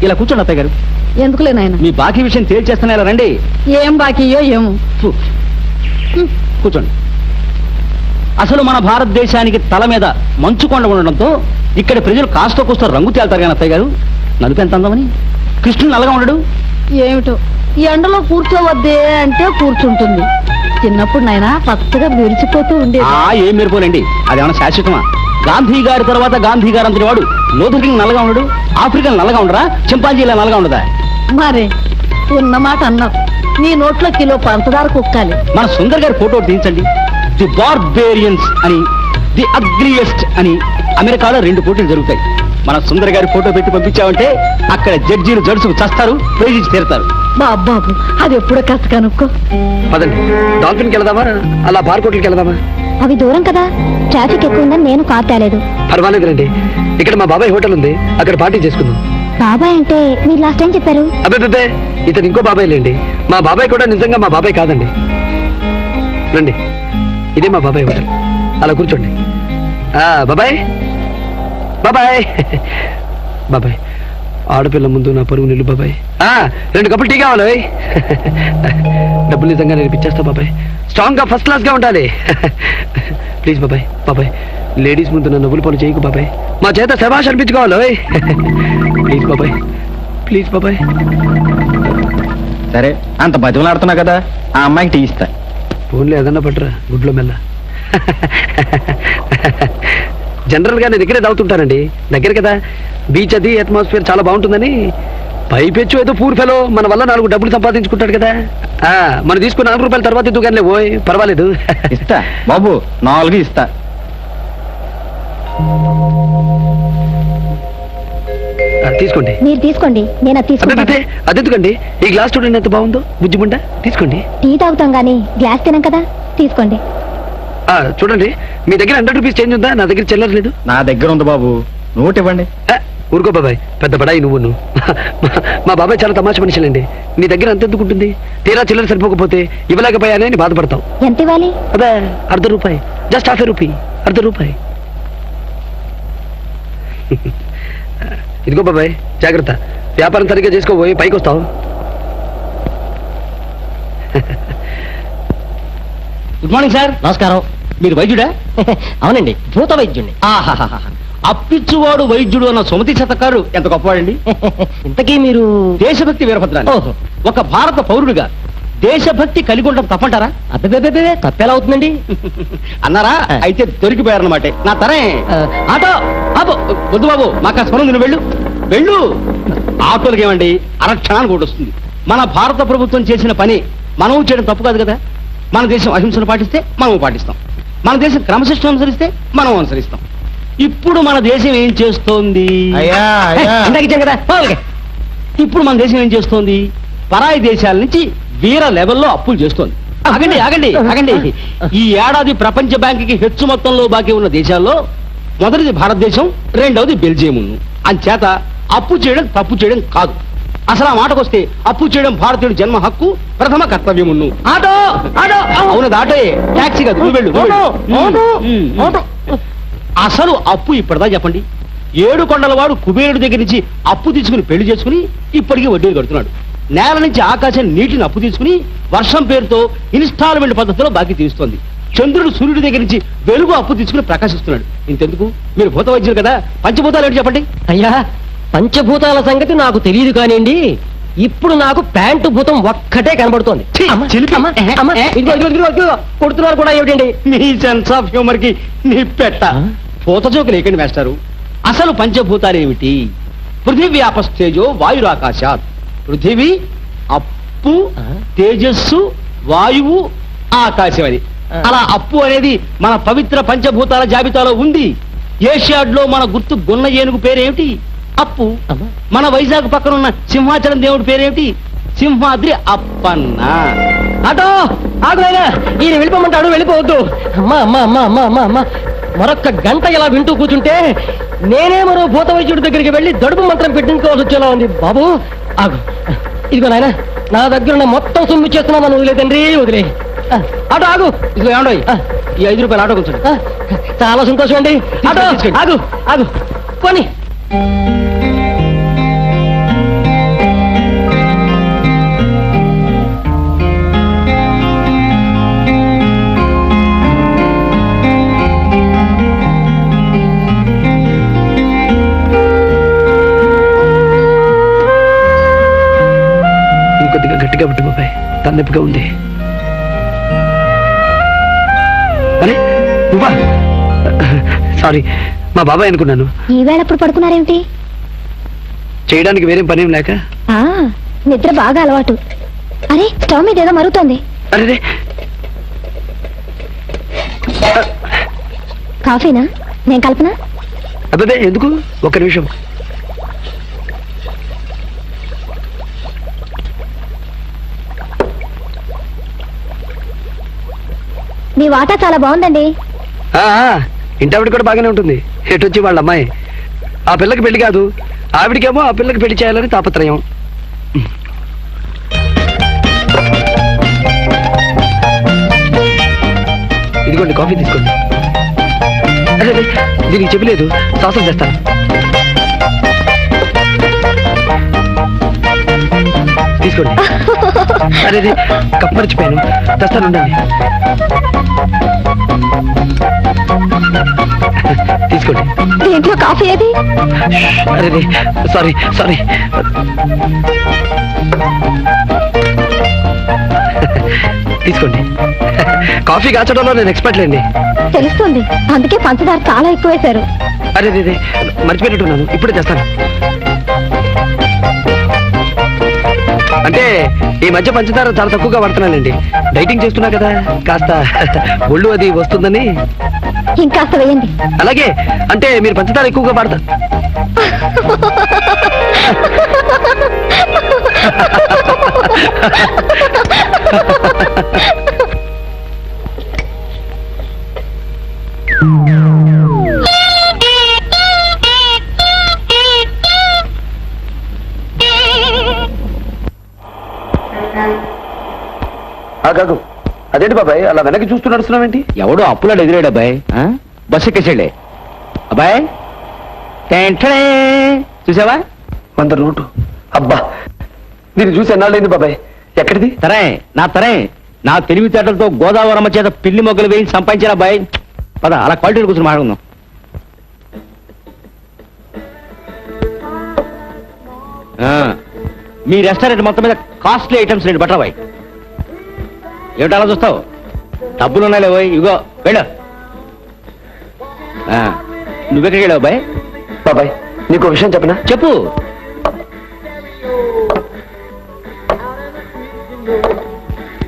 ఇలా కూర్చోండి అత్తయ్య గారు. ఎందుకులే నాయన, మీ బాకీ విషయం తేల్చేస్తున్నా. ఇలా రండి. ఏం బాకీయో ఏమో. కూర్చోండి. అసలు మన భారతదేశానికి తల మీద మంచుకొండ ఉండడంతో ఇక్కడ ప్రజలు కాస్త కూస్త రంగు తేల్తారు కానీ అత్తయ్య గారు, నలుపు ఎంత అందమని. కృష్ణుడు నల్లగా ఉండడు. ఏమిటో ఈ ఎండలో కూర్చోవద్దే అంటే కూర్చుంటుంది. చిన్నప్పుడు నాయన పచ్చగా విరిచిపోతూ ఉండేది. ఏం మెరిపోలేండి, అదేమన్నా శాశ్వతమా? గాంధీ గారి తర్వాత గాంధీ గారు అంతటి వాడు లోతుకి నల్లగా ఉండడు. ఆఫ్రికన్ నల్లగా ఉండరా? చింపాంజీలా నల్లగా ఉండదా? మరే ఉన్నమాట అన్నావు. నీ నోట్లో కిలో పంచదార కుక్కాలి. మన సుందర్ గారి ఫోటో తీయించండి. ది బార్బేరియన్స్ అని, ది అగ్రియస్ట్ అని అమెరికాలో 2 పోటీలు జరుగుతాయి. మన సుందర్ గారి ఫోటో పెట్టి పంపించామంటే అక్కడ జడ్జీలు జడుసు చస్తారు, ప్రైజ్ తీరుతారు. బాబు అది ఎప్పుడో కాస్త కనుక్కో. పదండి, డాల్ఫిన్కి వెళ్దామా, అలా బార్కోట్లకి వెళ్దామా? అవి దూరం కదా, ట్రాఫిక్ ఎక్కువ ఉందని నేను కార్ తేలేదు. పర్వాలేదు రండి, ఇక్కడ మా బాబాయ్ హోటల్ ఉంది, అక్కడ పార్టీ చేసుకుందాం. బాబాయ్ అంటే మీరు లాస్ట్ టైం చెప్పారు. అబ్బే, ఇతను ఇంకో బాబాయ్ లేండి. మా బాబాయ్ కూడా నిజంగా మా బాబాయ్ కాదండి. రండి, ఇదే మా బాబాయ్ హోటల్. అలా కూర్చోండి. బాబాయ్ బాబాయ్ బాబాయ్, ఆడపిల్ల ముందు నా పరువు నిల్లు బాబాయ్. 2 కప్పులు టీ కావాలి. డబ్బులు నిజంగా నేను ఇప్పించేస్తా బాబాయ్. స్ట్రాంగ్ గా ఫస్ట్ క్లాస్ గా ఉండాలి. ప్లీజ్ బాబాయ్, బాబాయ్ లేడీస్ ముందు నన్ను నవ్వులు పని చేయకు బాబాయ్. మా చేత శభాష్ అనిపించుకోవాలి. ఓయ్. ప్లీజ్ బాబాయ్, ప్లీజ్ బాబాయ్. సరే, అంత బతిమలాడుతున్నా కదా, ఆ అమ్మాయికి టీ ఇస్తా. ఫోన్లో ఏదన్నా పట్టరా గుడ్లో మెల్ల. జనరల్ గా నేను ఇక్కడే తాగుతుంటానండి, దగ్గర కదా, బీచ్ అది అట్మాస్ఫియర్ చాలా బాగుంటుందని. పైపెచ్చు ఏదో పూర్ ఫెలో మన వల్ల 4 డబ్బులు సంపాదించుకుంటాడు కదా. మనం తీసుకున్న 4 రూపాయల తర్వాత ఇద్దుగానే ఓయ్ పర్వాలేదు. ఇస్తా బాబు, 4 ఇస్తా. తీసుకోండి. మీరు తీసుకోండి, నేను అదే అదెందుకండి, ఈ గ్లాస్ చూడండి ఎంత బాగుందో, బుజ్జిముండ. తీసుకోండి. టీ తాగుతాం గానీ గ్లాస్ తినం కదా, తీసుకోండి. చూడండి, మీ దగ్గర 100 రూపీస్ చేంజ్ ఉందా? నా దగ్గర చిల్లర లేదు. నా దగ్గర ఉంది బాబు, నోట్ ఇవ్వండి. ఊరుకో బాబాయ్, పెద్ద బడాయి నువ్వు. మా బాబాయ్ చాలా తమాషా మనుషులండి. నీ దగ్గర అంత ఎందుకు ఉంటుంది? తీరా చిల్లర సరిపోకపోతే ఇవ్వలేకపోయానే అని బాధపడతావు. ఎంత ఇవ్వాలి? అదే ₹1/2, జస్ట్ ₹0.5, ₹0.5. ఇదిగో బాబాయ్, జాగ్రత్త, వ్యాపారం సరిగ్గా చేసుకోబోయి పైకి వస్తావు. Good morning sir. నమస్కారం. మీరు వైద్యుడా? అవునండి, భూత వైద్యుడిని. అప్పిచ్చువాడు వైద్యుడు అన్న సుమతి శతకారు ఎంత గొప్పవాడండి. ఇంతకీ మీరు దేశభక్తి వీరభద్రాన్ని ఒక భారత పౌరుడిగా దేశభక్తి కలిగి ఉండడం తప్పంటారా? అబ్బే, తప్పేలా అవుతుందండి అన్నారా? అయితే దొరికిపోయారన్నమాట. నా తరే ఆటో ఆపో. వద్దు బాబు, మాకు స్మరణ నువ్వు వెళ్ళు వెళ్ళు. ఆటోలకి ఏమండి అరక్షణానికి ఒకటి వస్తుంది. మన భారత ప్రభుత్వం చేసిన పని మనం చేయడం తప్పు కాదు కదా. మన దేశం అహింసను పాటిస్తే మనం పాటిస్తాం, మన దేశం క్రమశిక్షణ అనుసరిస్తే మనం అనుసరిస్తాం. ఇప్పుడు మన దేశం ఏం చేస్తోంది? ఇందాక ఇచ్చాం కదా. ఇప్పుడు మన దేశం ఏం చేస్తోంది? పరాయి దేశాల నుంచి వీర లెవెల్లో అప్పులు చేస్తోంది. ఆగండి ఆగండి ఆగండి. ఈ ఏడాది ప్రపంచ బ్యాంకుకి హెచ్చు మొత్తంలో బాకీ ఉన్న దేశాల్లో మొదటిది భారతదేశం, రెండవది బెల్జియం. అంచేత అప్పు చేయడం తప్పు చేయడం కాదు. అసలు ఆ మాటకొస్తే అప్పు చేయడం భారతీయుడి జన్మ హక్కు, ప్రథమ కర్తవ్యమును. ఆటో ఆటో అవునది ఆటోయే, టాక్సీ కాదు. నువ్వు వెళ్ళు. అసలు అప్పు ఇప్పటిదా చెప్పండి. 7 కొండల వాడు కుబేరుడి దగ్గర నుంచి అప్పు తీసుకుని పెళ్లి చేసుకుని ఇప్పటికీ వడ్డీలు కడుతున్నాడు. నేల నుంచి ఆకాశం నీటిని అప్పు తీసుకుని వర్షం పేరుతో ఇన్స్టాల్మెంట్ పద్ధతిలో బాకీ తీరుస్తోంది. చంద్రుడు సూర్యుడి దగ్గర నుంచి వెలుగు అప్పు తీసుకుని ప్రకాశిస్తున్నాడు. ఇంతెందుకు, మీరు భూత వైద్యులు కదా, పంచభూతాలు ఏంటి చెప్పండి. అయ్యా, పంచభూతాల సంగతి నాకు తెలియదు కానివ్వండి. ఇప్పుడు నాకు ప్యాంటు భూతం ఒక్కటే కనబడుతోంది. కొడుతున్నారు కూడా ఏమిటండి మీ సెన్స్ ఆఫ్ హ్యూమర్ కి నీ పెట్ట. పూత జోకులు ఏకండి వేస్తారు. అసలు పంచభూతాలు ఏమిటి? పృథివీ ఆపస్తేజో వాయురాకాశాత్. పృథివీ, అప్పు, తేజస్సు, వాయువు, ఆకాశం. అది అలా అప్పు అనేది మన పవిత్ర పంచభూతాల జాబితాలో ఉంది. ఏషియాడ్ లో మన గుర్తు గున్న ఏనుగు పేరేమిటి? అప్పు. మన వైజాగ్ పక్కన ఉన్న సింహాచలం దేవుడి పేరేమిటి? సింహాద్రి అప్పన్న. అటో ఆగునైనా, ఈయన వెళ్ళిపోమంటాడు, వెళ్ళిపోవద్దు. అమ్మా అమ్మా అమ్మా అమ్మా అమ్మా అమ్మా, మరొక్క గంట ఇలా వింటూ కూర్చుంటే నేనే మరో భూత వైద్యుడి దగ్గరికి వెళ్ళి దడుపు మంత్రం పెట్టించుకోవాల్సి వచ్చేలా ఉంది. బాబు ఆగు. ఇదిగో నాయన, నా దగ్గర ఉన్న మొత్తం సొమ్ము చేస్తున్నామని వదిలేదండి, వదిలే. ఆటో ఆగు. ఇదిగో ఏమండో ఈ ₹5 ఆటో కూర్చోండి. చాలా సంతోషం అండి. ఆటో ఆగు ఆగు కొని. ఇంకొద్దిగా గట్టిగా పట్టు బాబాయ్, తన్నొప్పిగా ఉంది. అరే నువ్వా? సారీ, మా బాబాయ్ అనుకున్నాను. ఈ వేళ ఎప్పుడు పడుకున్నారేమిటి? చేయడానికి వేరేం పనేం లేక. నిద్ర బాగా అలవాటు. అరే, స్టవ్ మీద ఏదో మరుగుతోంది. అరే, కాఫీనా? నేను కల్పనా? అబ్బే ఎందుకు, ఒక్క నిమిషం. మీ వాటా చాలా బాగుందండి. ఇంటావిడ కూడా బాగానే ఉంటుంది. ఎటొచ్చి వాళ్ళ అమ్మాయి. ఆ పిల్లకి పెళ్లి కాదు, ఆవిడికేమో ఆ పిల్లకి పెళ్లి చేయాలని తాపత్రయం. ఇదిగోండి కాఫీ తీసుకోండి. అదే దీనికి చెప్పలేదు, సాసం చేస్తాను. తీసుకోండి. అరే కప్పు మర్చిపోయాను, తెస్తాను ఉండండి. తీసుకోండి. దీంట్లో కాఫీ ఏది? అరే సారీ సారీ. తీసుకోండి. కాఫీ కాచడంలో నేను ఎక్స్పర్ట్ లేండి. తెలుస్తుంది, అందుకే పంచదార చాలా ఎక్కువ వేశారు. అరే మర్చిపోయినట్టున్నాను, ఇప్పుడే తెస్తాను. అంటే ఈ మధ్య పంచదార చాలా తక్కువగా వాడుతున్నానండి. డైటింగ్ చేస్తున్నా కదా, కాస్త ఒళ్ళు అది వస్తుందని. ఇంకాస్త వేయండి. అలాగే, అంటే మీరు పంచదార ఎక్కువగా వాడతారు. కాకు అదేంటి బాబాయ్ అలా వెనక్కి చూస్తూ నడుస్తున్నావేంటి? ఎవడో అప్పులాడు ఎదురాడు అబ్బాయి. బస్సు ఎక్కేసాడే అబ్బాయి. టెంటనే. చూసావా? 100 నోటు. అబ్బా, మీరు చూసి ఎన్నాళ్ళైంది బాబాయ్? ఎక్కడిది? తరే నా తరే. నా తెలివితేటలతో గోదావరమ్మ చేత పిల్లి మొగ్గలు వేయించి సంపాదించిన అబ్బాయి. పద, అలా క్వాలిటీ కూర్చొని మాట్లాడుకుందాం. మీ రెస్టారెంట్ మొత్తం మీద కాస్ట్లీ ఐటమ్స్ రేటు బట్రాబాయ్. ఏమిటి అలా చూస్తావు? డబ్బులు ఉన్నాయి లేవోయ్, ఇగో వెళ్ళు. నువ్వెక్కడికి వెళ్ళావు బాయ్? బాబాయ్ నీకు విషయం చెప్పనా? చెప్పు.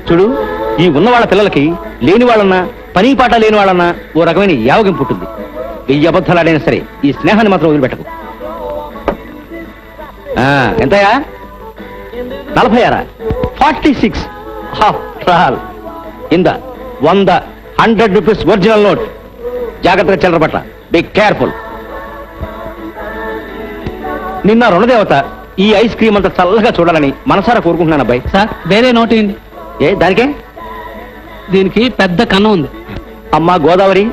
చూడు, ఈ ఉన్న వాళ్ళ పిల్లలకి లేని వాళ్ళన్నా, పని పాట లేని వాళ్ళన్నా ఓ రకమైన యావగం పుట్టింది. 1000 అబద్ధాలు ఆడైనా సరే ఈ స్నేహాన్ని మాత్రం వదిలిపెట్టకు. ఎంతయా? 46. 46. ఇంద 100, 100 రూపీస్ ఒరిజినల్ నోట్. జాగ్రత్తగా చిల్లర పట్ల. Be careful. నిన్న రుణదేవత ఈ ఐస్ క్రీమ్ అంతా చల్లగా చూడాలని మనసారా కోరుకుంటున్నాను అబ్బాయి. సార్ వేరే నోట్ ఏంటి? ఏ దానికే? దీనికి పెద్ద కన్నం ఉంది. అమ్మా గోదావరి,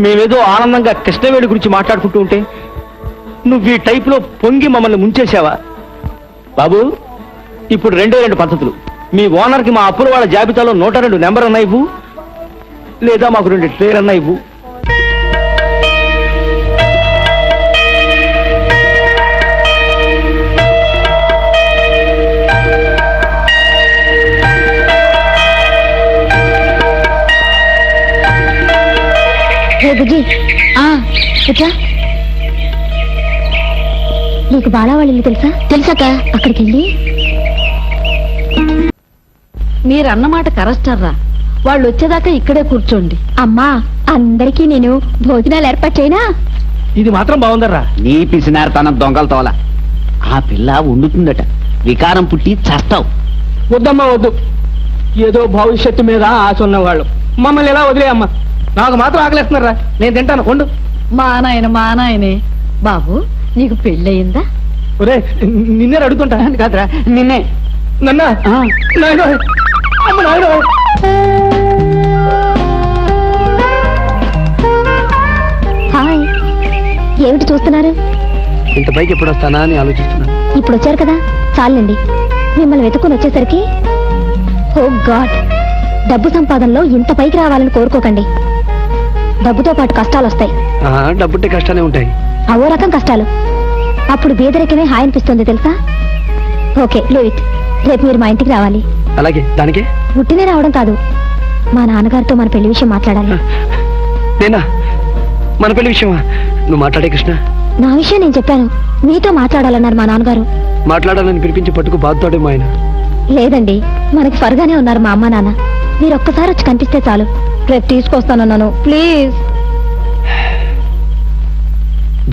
మేమేదో ఆనందంగా కృష్ణవేణి గురించి మాట్లాడుకుంటూ ఉంటే నువ్వు ఈ టైపులో పొంగి మమ్మల్ని ముంచేశావా? బాబు, ఇప్పుడు 2 పద్ధతులు. మీ ఓనర్కి మా అప్పుల వాళ్ళ జాబితాలో 102 నెంబర్ అన్నా ఇవ్వు, లేదా మాకు 2 ట్రేలు అన్నా ఇవ్వు. బుజ్జి, కూర్చో. నీకు బాలా వాళ్ళ ఇల్లు తెలుసా? తెలుసాక. అక్కడికి వెళ్ళి మీరన్నమాట కరెస్టర్రా, వాళ్ళు వచ్చేదాకా ఇక్కడే కూర్చోండి. అమ్మా, అందరికీ నేను భోజనాలు ఏర్పాటు చేయనా? ఇది మాత్రం బాగుందర్రా. నీ పిసినారు తన దొంగల తోల. ఆ పిల్ల వండుతుందట, వికారం పుట్టి చస్తావు. వద్దమ్మా వద్దు, ఏదో భవిష్యత్తు మీద ఆశ ఉన్నవాళ్ళు మమ్మల్ని ఎలా వదిలేయమ్మా. నాకు మాత్రం ఆకలేస్తున్నారా, నేను తింటాను. వండు. మా నాయనే. బాబు, నీకు పెళ్ళయిందా? ఒరే, నిన్నే అడుగుతుంటా. కాదురా, నిన్నే. నన్న నాయన, అమ్మ నాయన. హాయ్, ఏమిటి చూస్తున్నారు? ఇంత పైకి ఎప్పుడు వస్తానా అని ఆలోచిస్తున్నాను. ఇప్పుడు వచ్చారు కదా, చాలండి. మిమ్మల్ని వెతుకుని వచ్చేసరికి ఓ గాడ్, డబ్బు సంపాదనలో ఇంత పైకి రావాలని కోరుకోకండి. డబ్బుతో పాటు కష్టాలు వస్తాయి. డబ్బుంటే కష్టాలే ఉంటాయి. అవో రకం కష్టాలు. అప్పుడు బీదరికమే హాయ్ అనిపిస్తుంది తెలుసా? ఓకే, లూయిట్, రేపు మీరు మా ఇంటికి రావాలి. అలాగే, దానికే పుట్టినే రావడం కాదు, మా నాన్నగారితో మన పెళ్లి విషయం మాట్లాడాలి. నేనా? మన పెళ్లి విషయమా? నువ్వు మాట్లాడే కృష్ణ. నా విషయం నేను చెప్పాను, మీతో మాట్లాడాలన్నారు మా నాన్నగారు. మాట్లాడాలని పిలిపించి పట్టుకు బాధతాడేమో ఆయన. లేదండి, మనకి ఫర్గానే ఉన్నారు మా అమ్మ నాన్న. మీరు ఒక్కసారి వచ్చి కనిపిస్తే చాలు. రేపు తీసుకొస్తానన్నాను, ప్లీజ్.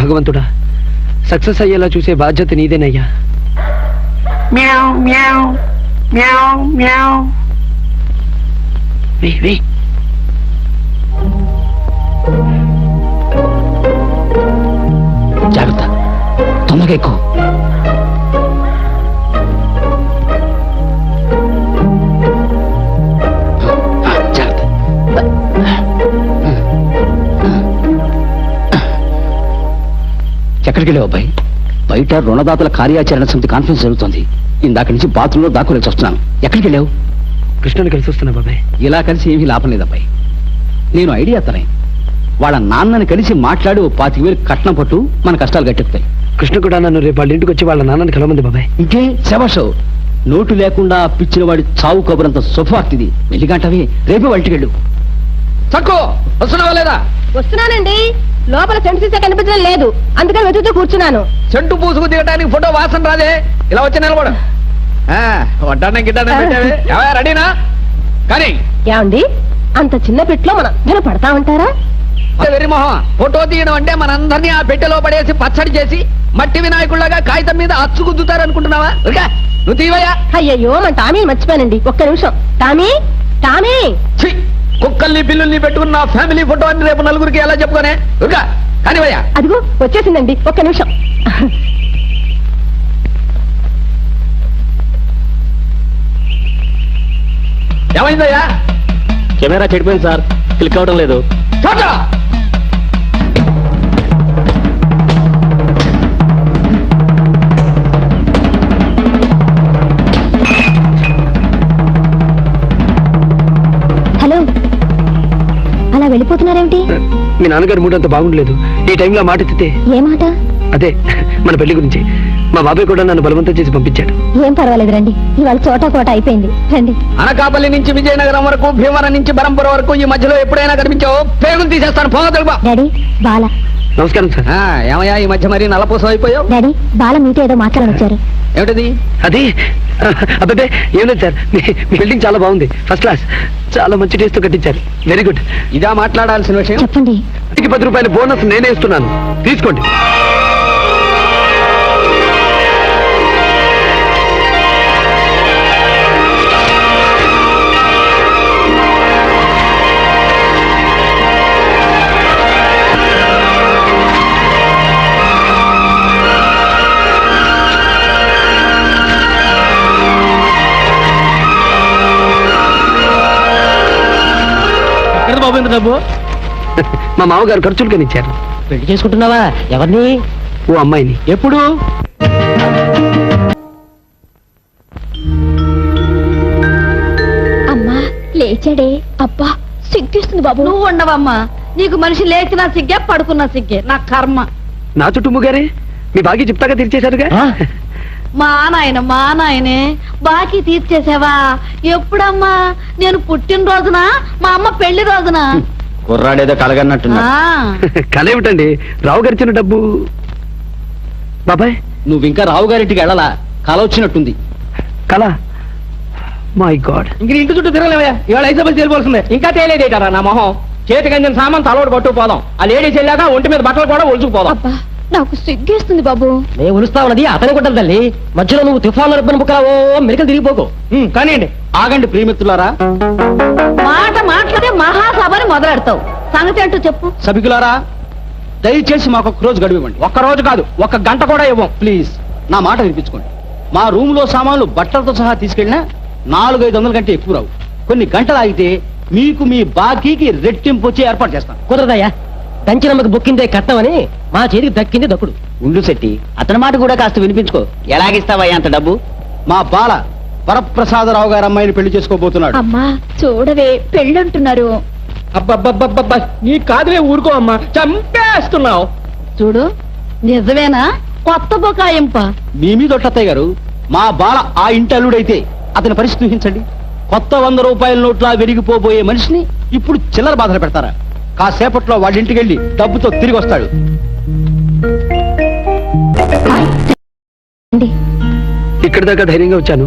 భగవంతుడా, సక్సెస్ అయ్యేలా చూసే బాధ్యత నీదేనయ్యా. జాగ్రత్త, తొందరగా ఎక్కువ. ఎక్కడికి వెళ్ళావు అబ్బాయి? బయట రుణదాతల కార్యాచరణ సమితి కాన్ఫరెన్స్ జరుగుతుంది. ఇందాక నుంచి బాత్రూంలో దాక్కులేసి వస్తున్నాను. ఎక్కడికి వెళ్ళావు? కృష్ణని కలిసి వస్తున్నా బాబాయ్. ఇలా కలిసి ఏమీ లాభం లేదబ్బాయి. నేను ఐడియా తరాయి. వాళ్ళ నాన్నని కలిసి మాట్లాడి ఓ 25,000 కట్నం పట్టు, మన కష్టాలు గట్టెక్కుతాయి. కృష్ణ కూడా నన్ను రేపు వాళ్ళ ఇంటికి వచ్చి వాళ్ళ నాన్నని కలవమంది బాబాయ్. ఇంకే శబాషో. నోటు లేకుండా పిచ్చిన వాడి చావు కబురంత శుభవార్తిది. వెళ్ళిగంటవి రేపే వాళ్ళ ఇంటికి వెళ్ళు. చక్కో వస్తున్నావా లేదా? వస్తున్నానండి. లోపల సెంటు సీసా కనిపించడం లేదు, అందుకని వెతుకుతూ కూర్చున్నాను. చెంటు పూసుకు దిగడానికి ఫోటో వాసన రాదే. ఇలా వచ్చి నిలబడు. వడ్డానం గిడ్డానం పెట్టావే. రెడీనా? కానీ ఏమండి, అంత చిన్న పెట్టులో మనందరూ పడతా ఉంటారా? వెర్రి మొహం, ఫోటో తీయడం అంటే మనందరినీ ఆ పెట్టెలో పడేసి పచ్చడి చేసి మట్టి వినాయకుళ్ళగా కాగితం మీద అచ్చు గుద్దుతారు అనుకుంటున్నావా? నువ్వు తీవయ్యా. అయ్యయ్యో, మన టామీ మర్చిపోయానండి. ఒక్క నిమిషం. Tommy, Tommy. ఛీ, కుక్కల్ని పిల్లుల్ని పెట్టుకున్న ఫ్యామిలీ ఫోటో అని రేపు నలుగురికి ఎలా చెప్పుకోనే? కానివయ్యా. అదిగో వచ్చేసిందండి. ఒక్క నిమిషం. ఏమైందయ్యా? కెమెరా చెడిపోయింది సార్, క్లిక్ అవడం లేదు. ఫోటో హలో, అలా వెళ్ళిపోతున్నారేమిటి? మీ నాన్నగారు మూడు అంత బాగుండలేదు. ఈ టైంలో మాట ఎత్తితే ఏ మాట? అదే మన పెళ్లి గురించి. మా బాబాయ్ కూడా నన్ను బలవంతం చేసి పంపించాడు. ఏం పర్వాలేదు, రండి. ఇవాళ చోటా కోట అయిపోయింది, రండి. అనకాపల్లి నుంచి విజయనగరం వరకు, భీమవరం నుంచి బరంపురం వరకు ఈ మధ్యలో ఎప్పుడైనా కనిపించావో పేగులు తీసేస్తాను. పోగలుగుబా. డాడీ, బాల. నమస్కారం సార్. ఏమయ్యా ఈ మధ్య మరి నల్లపూస అయిపోయావు? డాడీ, బాల మీతో ఏదో మాట్లాడని వచ్చారు. ఏమిటది? అది అబ్బాయి ఏం లేదు సార్, మీ బిల్డింగ్ చాలా బాగుంది, ఫస్ట్ క్లాస్, చాలా మంచి టేస్ట్ తో కట్టించారు. Very good. ఇదా మాట్లాడాల్సిన విషయం? చెప్పండి. ఇంటికి 10 రూపాయల బోనస్ నేనే ఇస్తున్నాను, తీసుకోండి. బాబు ఎంత డబ్బు? మా మామగారు ఖర్చులు కనిచ్చారు. పెళ్లి చేసుకుంటున్నావా? ఎవరిని? ఓ అమ్మాయిని. ఎప్పుడు? అమ్మా లేచాడే. అబ్బా సిగ్గిస్తుంది బాబు. నువ్వు ఉండవమ్మా, నీకు మనిషి లేచినా సిగ్గే, పడుకున్నా సిగ్గే. నా కర్మ. నా చుట్టూ ముగారే, మీ బాగా చెప్తాగా తీర్చేశారుగా. మా నాయనే బాకీ తీర్చేసావా? ఎప్పుడమ్మా? నేను పుట్టినరోజున, మా అమ్మ పెళ్లి రోజున. కుర్రాడేదో కలగన్నట్టున్నా. కలేమిటండి, రావు గారిచ్చిన డబ్బు. బాబాయ్ నువ్వు ఇంకా రావు గారింటికి వెళ్ళాలా? కల వచ్చినట్టుంది. కళ. My God. ఇంక నీ ఇంటి చుట్టూ తిరగలేవయ్యా. ఇవాళ ఐసబల్ తేలిపోవాల్సిందే. ఇంకా తేలేదేటారా నా మొహం? చేతికి అందిన సామాన్ తలోడు పట్టుకుపోదాం. ఆ లేడీస్ వెళ్ళాక ఒంటి మీద బట్టలు కూడా ఒలుచుకుపోదాం. అబ్బా నాకు సిగ్గేస్తుంది బాబు. నేను ఉలుస్తా ఉన్నది అతని గుంటలు తల్లి. మధ్యలో నువ్వు తుఫాను రిబ్బన్ బుక్కలావో మెరికలు తిరిగిపోకు. కానివ్వండి. ఆగండి ప్రియమిత్రులారా, మాట మాట్లాడే మహాసభని మొదలెడతావు. సంగతి ఏంటో చెప్పు. సభికులారా, దయచేసి మాకు ఒక్క రోజు గడువివ్వండి. ఒక్క రోజు కాదు, ఒక్క గంట కూడా ఇవ్వం. ప్లీజ్ నా మాట వినిపించుకోండి. మా రూమ్ లో సామాన్లు బట్టలతో సహా తీసుకెళ్ళినా 400-500 కంటే ఎక్కువ రావు. కొన్ని గంటలు ఆగితే మీకు మీ బాకీకి రెట్టింపు వచ్చి ఏర్పాటు చేస్తాను. కుదరదయ్యా, దంచినమ్మకి బొక్కిందే కట్టమని మా చేతికి దక్కింది దక్కుడు. ఉండు శెట్టి, అతని మాట కూడా కాస్త వినిపించుకో. ఎలాగిస్తావయ్యా అంత డబ్బు? మా బాల వరప్రసాదరావు గారు అమ్మాయిని పెళ్లి చేసుకోబోతున్నాడు. అమ్మా చూడవే, పెళ్ళంటున్నారు. అబ్బబ్బబ్బబ్బబ్బా, నీ కాదులే, ఊరుకో అమ్మా, చంపేస్తున్నావు. చూడు, నిజమేనా? కొత్త బొకాయింప. మీ మీద ఒట్టత్తయ్య గారు, మా బాల ఆ ఇంటి అల్లుడైతే అతని పరిస్థితి ఊహించండి. కొత్త 100 రూపాయల నోట్లా విరిగిపోబోయే మనిషిని ఇప్పుడు చిల్లర బాధలు పెడతారా? కాసేపట్లో వాళ్ళ ఇంటికి వెళ్ళి డబ్బుతో తిరిగి వస్తాడు. ఇక్కడి దాకా ధైర్యంగా వచ్చాను.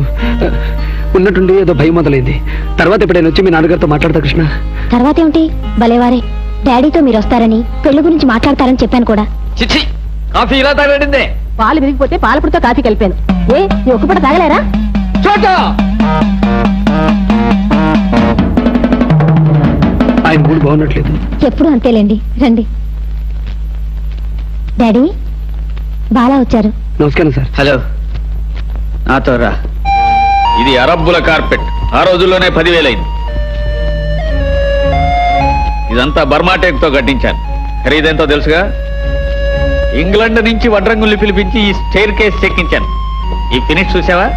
ఉన్నట్టుండి ఏదో భయం మొదలైంది. తర్వాత ఎప్పుడైనా వచ్చి మీ నాన్నగారితో మాట్లాడతా కృష్ణ. తర్వాత ఏమిటి? భలేవారే, డాడీతో మీరు వస్తారని, పెళ్లి గురించి మాట్లాడతారని చెప్పాను కూడా. చిచ్చి, కాఫీ ఇలా తాగడిందే. పాలు విరిగిపోతే పాలపుడితో కాఫీ కలిపాను. ఏ నీ ఒక్కపూట తాగలేరా? చోటా ఆయన మూడు బాగున్నట్లేదు. ఎప్పుడు అంతేలేండి, రండి. డాడీ, బాలా వచ్చారు. నమస్కారం సార్. హలో, నాతో రా. ఇది అరబ్బుల కార్పెట్. ఆ రోజుల్లోనే 10,000 అయింది. ఇదంతా బర్మాటేక్ తో కట్టించాను. ఖరీదెంతో తెలుసుగా? ఇంగ్లాండ్ నుంచి వడ్రంగుల్ని పిలిపించి ఈ స్టైర్ కేస్ చెక్కించాను. ఈ ఫినిష్ చూసావా?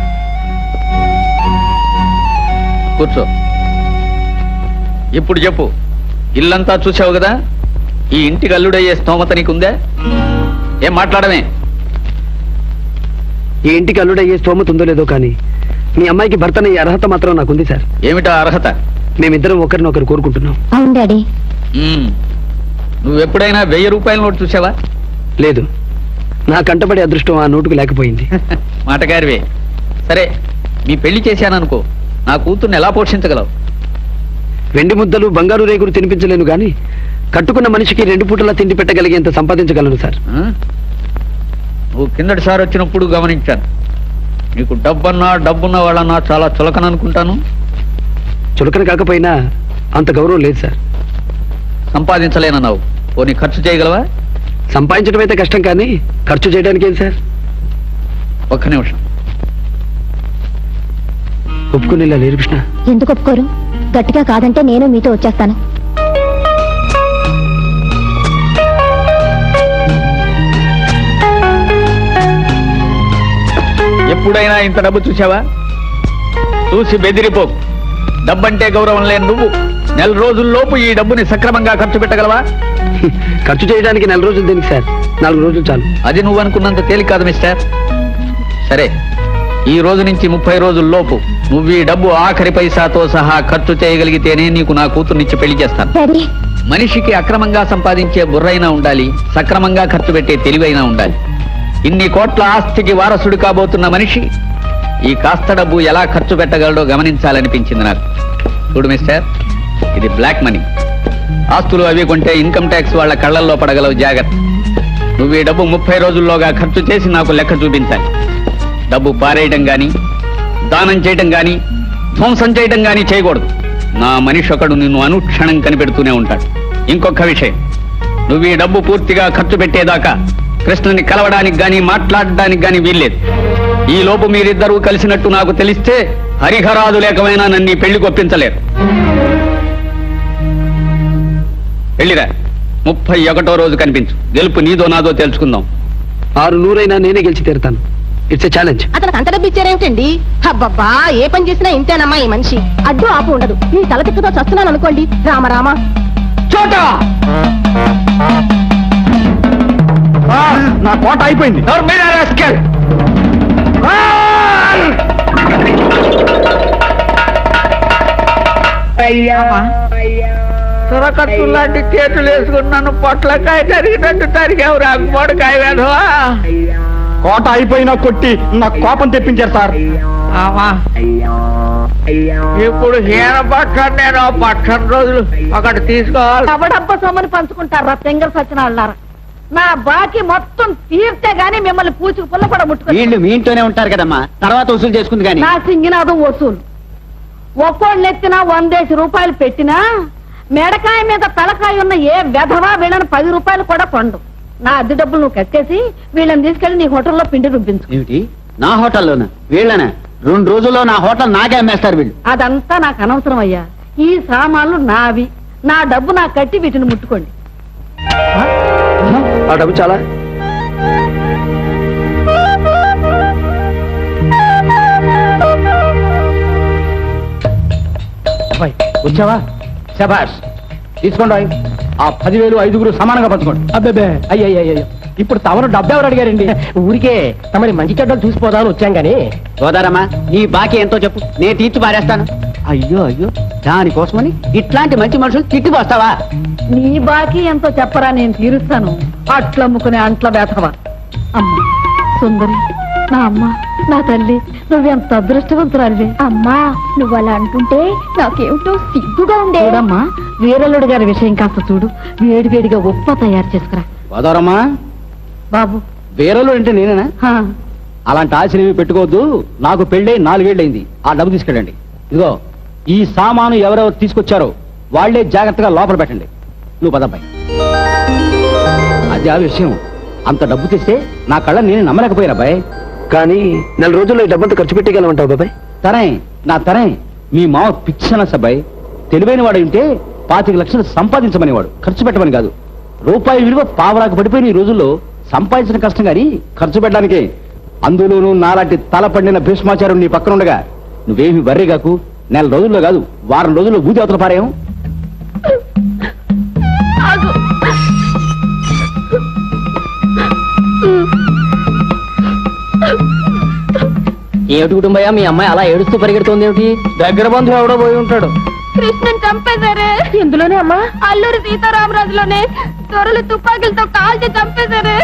కూర్చో. ఇప్పుడు చెప్పు, ఇల్లంతా చూసావు కదా, ఈ ఇంటికి అల్లుడయ్యే స్తోమత నీకుందే? ఏం మాట్లాడమే? ఈ ఇంటికి అల్లుడయ్యే స్తోమత ఉందో లేదో కానీ మీ అమ్మాయికి భర్తనయ్యే అర్హత మాత్రం నాకుంది సార్. ఏమిటా అర్హత? మేమిద్దరం ఒకరినొకరు కోరుకుంటున్నాం. అవును డాడీ. నువ్వెప్పుడైనా 1000 రూపాయల నోటు చూసావా? లేదు, నా కంటపడే అదృష్టం ఆ నోటుకు లేకపోయింది. మాటగారివే. సరే, మీ పెళ్లి చేశాననుకో, నా కూతుర్ని ఎలా పోషించగలవు? వెండి ముద్దలు బంగారు రేగులు తినిపించలేను గాని కట్టుకున్న మనిషికి 2 పూటలా తిండి పెట్టగలిగేంత సంపాదించగలను సార్. నువ్వు కిందటిసారి వచ్చినప్పుడు గమనించాను, నీకు డబ్బున్న వాళ్ళన్నా చాలా చులకన అనుకుంటాను. చులకన కాకపోయినా అంత గౌరవం లేదు సార్. సంపాదించలేనన్నావు, పోనీ ఖర్చు చేయగలవా? సంపాదించడం అయితే కష్టం కానీ ఖర్చు చేయడానికి ఏం సార్? ఒక్క నిమిషం. ఒప్పుకునేలా లేరు కృష్ణ. ఎందుకు ఒప్పుకోరు? గట్టిగా కాదంటే నేను మీతో వచ్చేస్తాను. ఎప్పుడైనా ఇంత డబ్బు చూసావా? చూసి బెదిరిపో. డబ్బంటే గౌరవం లేని నువ్వు 4 రోజుల్లోపు ఈ డబ్బుని సక్రమంగా ఖర్చు పెట్టగలవా? ఖర్చు చేయడానికి 4 రోజులు దేనికి సార్? 4 రోజులు చాలు. అది నువ్వు అనుకున్నంత తేలిక కాదు మిస్టర్. సరే, ఈ రోజు నుంచి 30 రోజుల్లోపు నువ్వు ఈ డబ్బు ఆఖరి పైసాతో సహా ఖర్చు చేయగలిగితేనే నీకు నా కూతుర్నిచ్చి పెళ్లి చేస్తాను. మనిషికి అక్రమంగా సంపాదించే బుర్రైనా ఉండాలి, సక్రమంగా ఖర్చు పెట్టే తెలివైనా ఉండాలి. ఇన్ని కోట్ల ఆస్తికి వారసుడు కాబోతున్న మనిషి ఈ కాస్త డబ్బు ఎలా ఖర్చు పెట్టగలడో గమనించాలనిపించింది నాకు. చూడు మిస్టర్, ఇది బ్లాక్ మనీ. ఆస్తులు అవి కొంటే ఇన్కమ్ ట్యాక్స్ వాళ్ళ కళ్ళల్లో పడగలవు, జాగ్రత్త. నువ్వు ఈ డబ్బు 30 రోజుల్లోగా ఖర్చు చేసి నాకు లెక్క చూపించాలి. డబ్బు పారేయడం గాని, దానం చేయడం గాని, ధ్వంసం చేయడం గాని చేయకూడదు. నా మనిషి ఒకడు నిన్ను అనుక్షణం కనిపెడుతూనే ఉంటాడు. ఇంకొక విషయం, నువ్వు ఈ డబ్బు పూర్తిగా ఖర్చు పెట్టేదాకా కృష్ణని కలవడానికి గాని మాట్లాడడానికి గాని వీల్లేదు. ఈ లోపు మీరిద్దరూ కలిసినట్టు నాకు తెలిస్తే హరిహరాదు లేకమైనా నన్ను పెళ్లి కొప్పించలేరు. వెళ్ళిరా, 31వ రోజు కనిపించు. గెలుపు నీదో నాదో తెలుసుకుందాం. 600 నేనే గెలిచి తీరుతాను. It's a challenge. అతనికి అంత డబ్బు ఇచ్చారేమిటండి? అబ్బబ్బా, ఏ పని చేసినా ఇంతేనమ్మా ఈ మనిషి. అడ్డు ఆపు ఉండదు. ఈ తలతిక్కతో చస్తున్నాను అనుకోండి. రామ చోటా, నా కోట అయిపోయింది. సొరకట్టు లాంటి చేతులు వేసుకున్నాను, పొట్లకాయ తరిగినట్టు తరిగావు రాకపోడకాయ వేధవా. కోట అయిపోయినా కొట్టి నా కోపం తెప్పించారు సార్. ఇప్పుడు హీన పక్షం నేను 10 రోజులు ఒకటి తీసుకోవాలి. ఎవడబ్బ సొమ్మని పంచుకుంటారా తెంగల్ సత్యనారాయణ? నా బాకీ మొత్తం తీర్తే గాని మిమ్మల్ని పూచుకు పుల్ల కూడా ముట్టుకో. వీళ్ళు మీ ఇంట్లోనే ఉంటారు కదమ్మా, తర్వాత వసూలు చేసుకుంది కానీ. నా సింగినాథం వసూలు. ఒక్కోళ్ళు ఎత్తినా 100 రూపాయలు పెట్టినా మెడకాయ మీద తలకాయ ఉన్న ఏ వెధవా వీళ్ళని 10 రూపాయలు కూడా కొండు. నా అద్దె డబ్బులు నువ్వు కట్టేసి వీళ్ళని తీసుకెళ్లి నీ హోటల్లో పిండి రుబ్బించు. ఏమిటి, నా హోటల్లోనా? వీళ్ళనా? 2 రోజుల్లో నా హోటల్ నాకే అమ్మేస్తారు వీళ్ళు. అదంతా నాకు అనవసరం అయ్యా. ఈ సామాన్లు నావి. నా డబ్బు నాకు కట్టి వీటిని ముట్టుకోండి. ఆ డబ్బు చాలా. వచ్చావా? శభాష్, తీసుకోండి. ఆ 10,000 5గురు సమానంగా పంచుకోండి. అబ్బే అయ్యయ్యో, ఇప్పుడు తమరు డబ్బు ఎవరు అడిగారండి? ఊరికే తమరి మంచి చెడ్డలు చూసిపోదామని వచ్చాం గాని. సోదరమ్మా, నీ బాకీ ఎంతో చెప్పు, నేను తీర్చి పారేస్తాను. అయ్యో దానికోసమని ఇట్లాంటి మంచి మనుషులు తిట్టి వస్తావా? నీ బాకీ ఎంతో చెప్పరా, నేను తీరుస్తాను. అట్లమ్ముకునే అంట్ల వేధవా. అమ్మ సుందరి, నా అమ్మ, నా తల్లి, నువ్వెంత అదృష్టవంతురాలివి. అమ్మా, నువ్వు అలా అంటుంటే నాకేమిటో సిగ్గుగా ఉండే. చూడమ్మా, వీరల్లుడు గారి విషయం కాస్త చూడు. వేడివేడిగా ఉప్మా తయారు చేసుకురా. సోదరమ్మా, బాబు వేరేలో అంటే నేనేనా? హా. అలాంటి ఆశలు పెట్టుకోవద్దు. నాకు పెళ్ళై 4 ఏళ్ళు అయింది. ఆ డబ్బు తీసుకెళ్ళండి. ఇదిగో, ఈ సామాను ఎవరెవరు తీసుకొచ్చారో వాళ్లే జాగ్రత్తగా లోపల పెట్టండి. నువ్వు పదబ్బాయి. అది ఆ విషయం. అంత డబ్బు తెస్తే నా కళ్ళ నేను నమ్మలేకపోయినా బాయ్. కానీ 4 రోజుల్లో ఈ డబ్బంతా ఖర్చు పెట్టగలమంటావు బాబాయ్? తరే మీ మావ పిచ్చన సబ్బాయి. తెలివైన వాడు ఉంటే 25 లక్షలు సంపాదించమనేవాడు, ఖర్చు పెట్టమని కాదు. రూపాయి విలువ పావలాకు పడిపోయిన ఈ రోజుల్లో సంపాదించడం కష్టం కానీ ఖర్చు పెట్టడానికే. అందులోనూ నాలాంటి తల పండిన భీష్మాచారం నీ పక్కన ఉండగా నువ్వేమి వర్రీగాకు. నెల రోజుల్లో కాదు వారం రోజుల్లో బూది అవతల పారేయం. ఆగు. ఏమిటి కుటుంబయ్య మీ అమ్మాయి అలా ఏడుస్తూ పరిగెడుతోంది ఏమిటి? దగ్గర బంధువు ఎవడో పోయి ఉంటాడు. కృష్ణన్ చంపేశారే. ఎందులోనే అమ్మా? అల్లూరి సీతారామరాజులోనే దొరలు తుపాకీలతో కాల్చి చంపేశారే.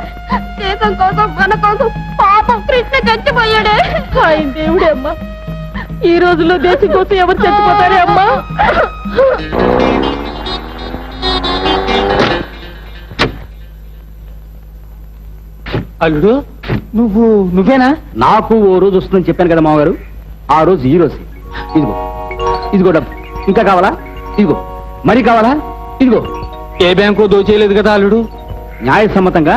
దేశం కోసం మన కోసం పాపం కృష్ణ చచ్చిపోయాడే. ఆయన దేవుడే అమ్మా. ఈ రోజుల్లో దేశం కోసం ఎవరు చచ్చిపోతారే అమ్మా? అల్లుడు నువ్వేనా? నాకు ఓ రోజు వస్తుందని చెప్పాను కదా మామగారు, ఆ రోజు ఈ రోజు. ఇదిగో డబ్బు. ఇంకా కావాలా? ఇదిగో. మరి కావాలా? ఇదిగో. ఏ బ్యాంకు దోచేయలేదు కదా అల్లుడు. న్యాయసమ్మతంగా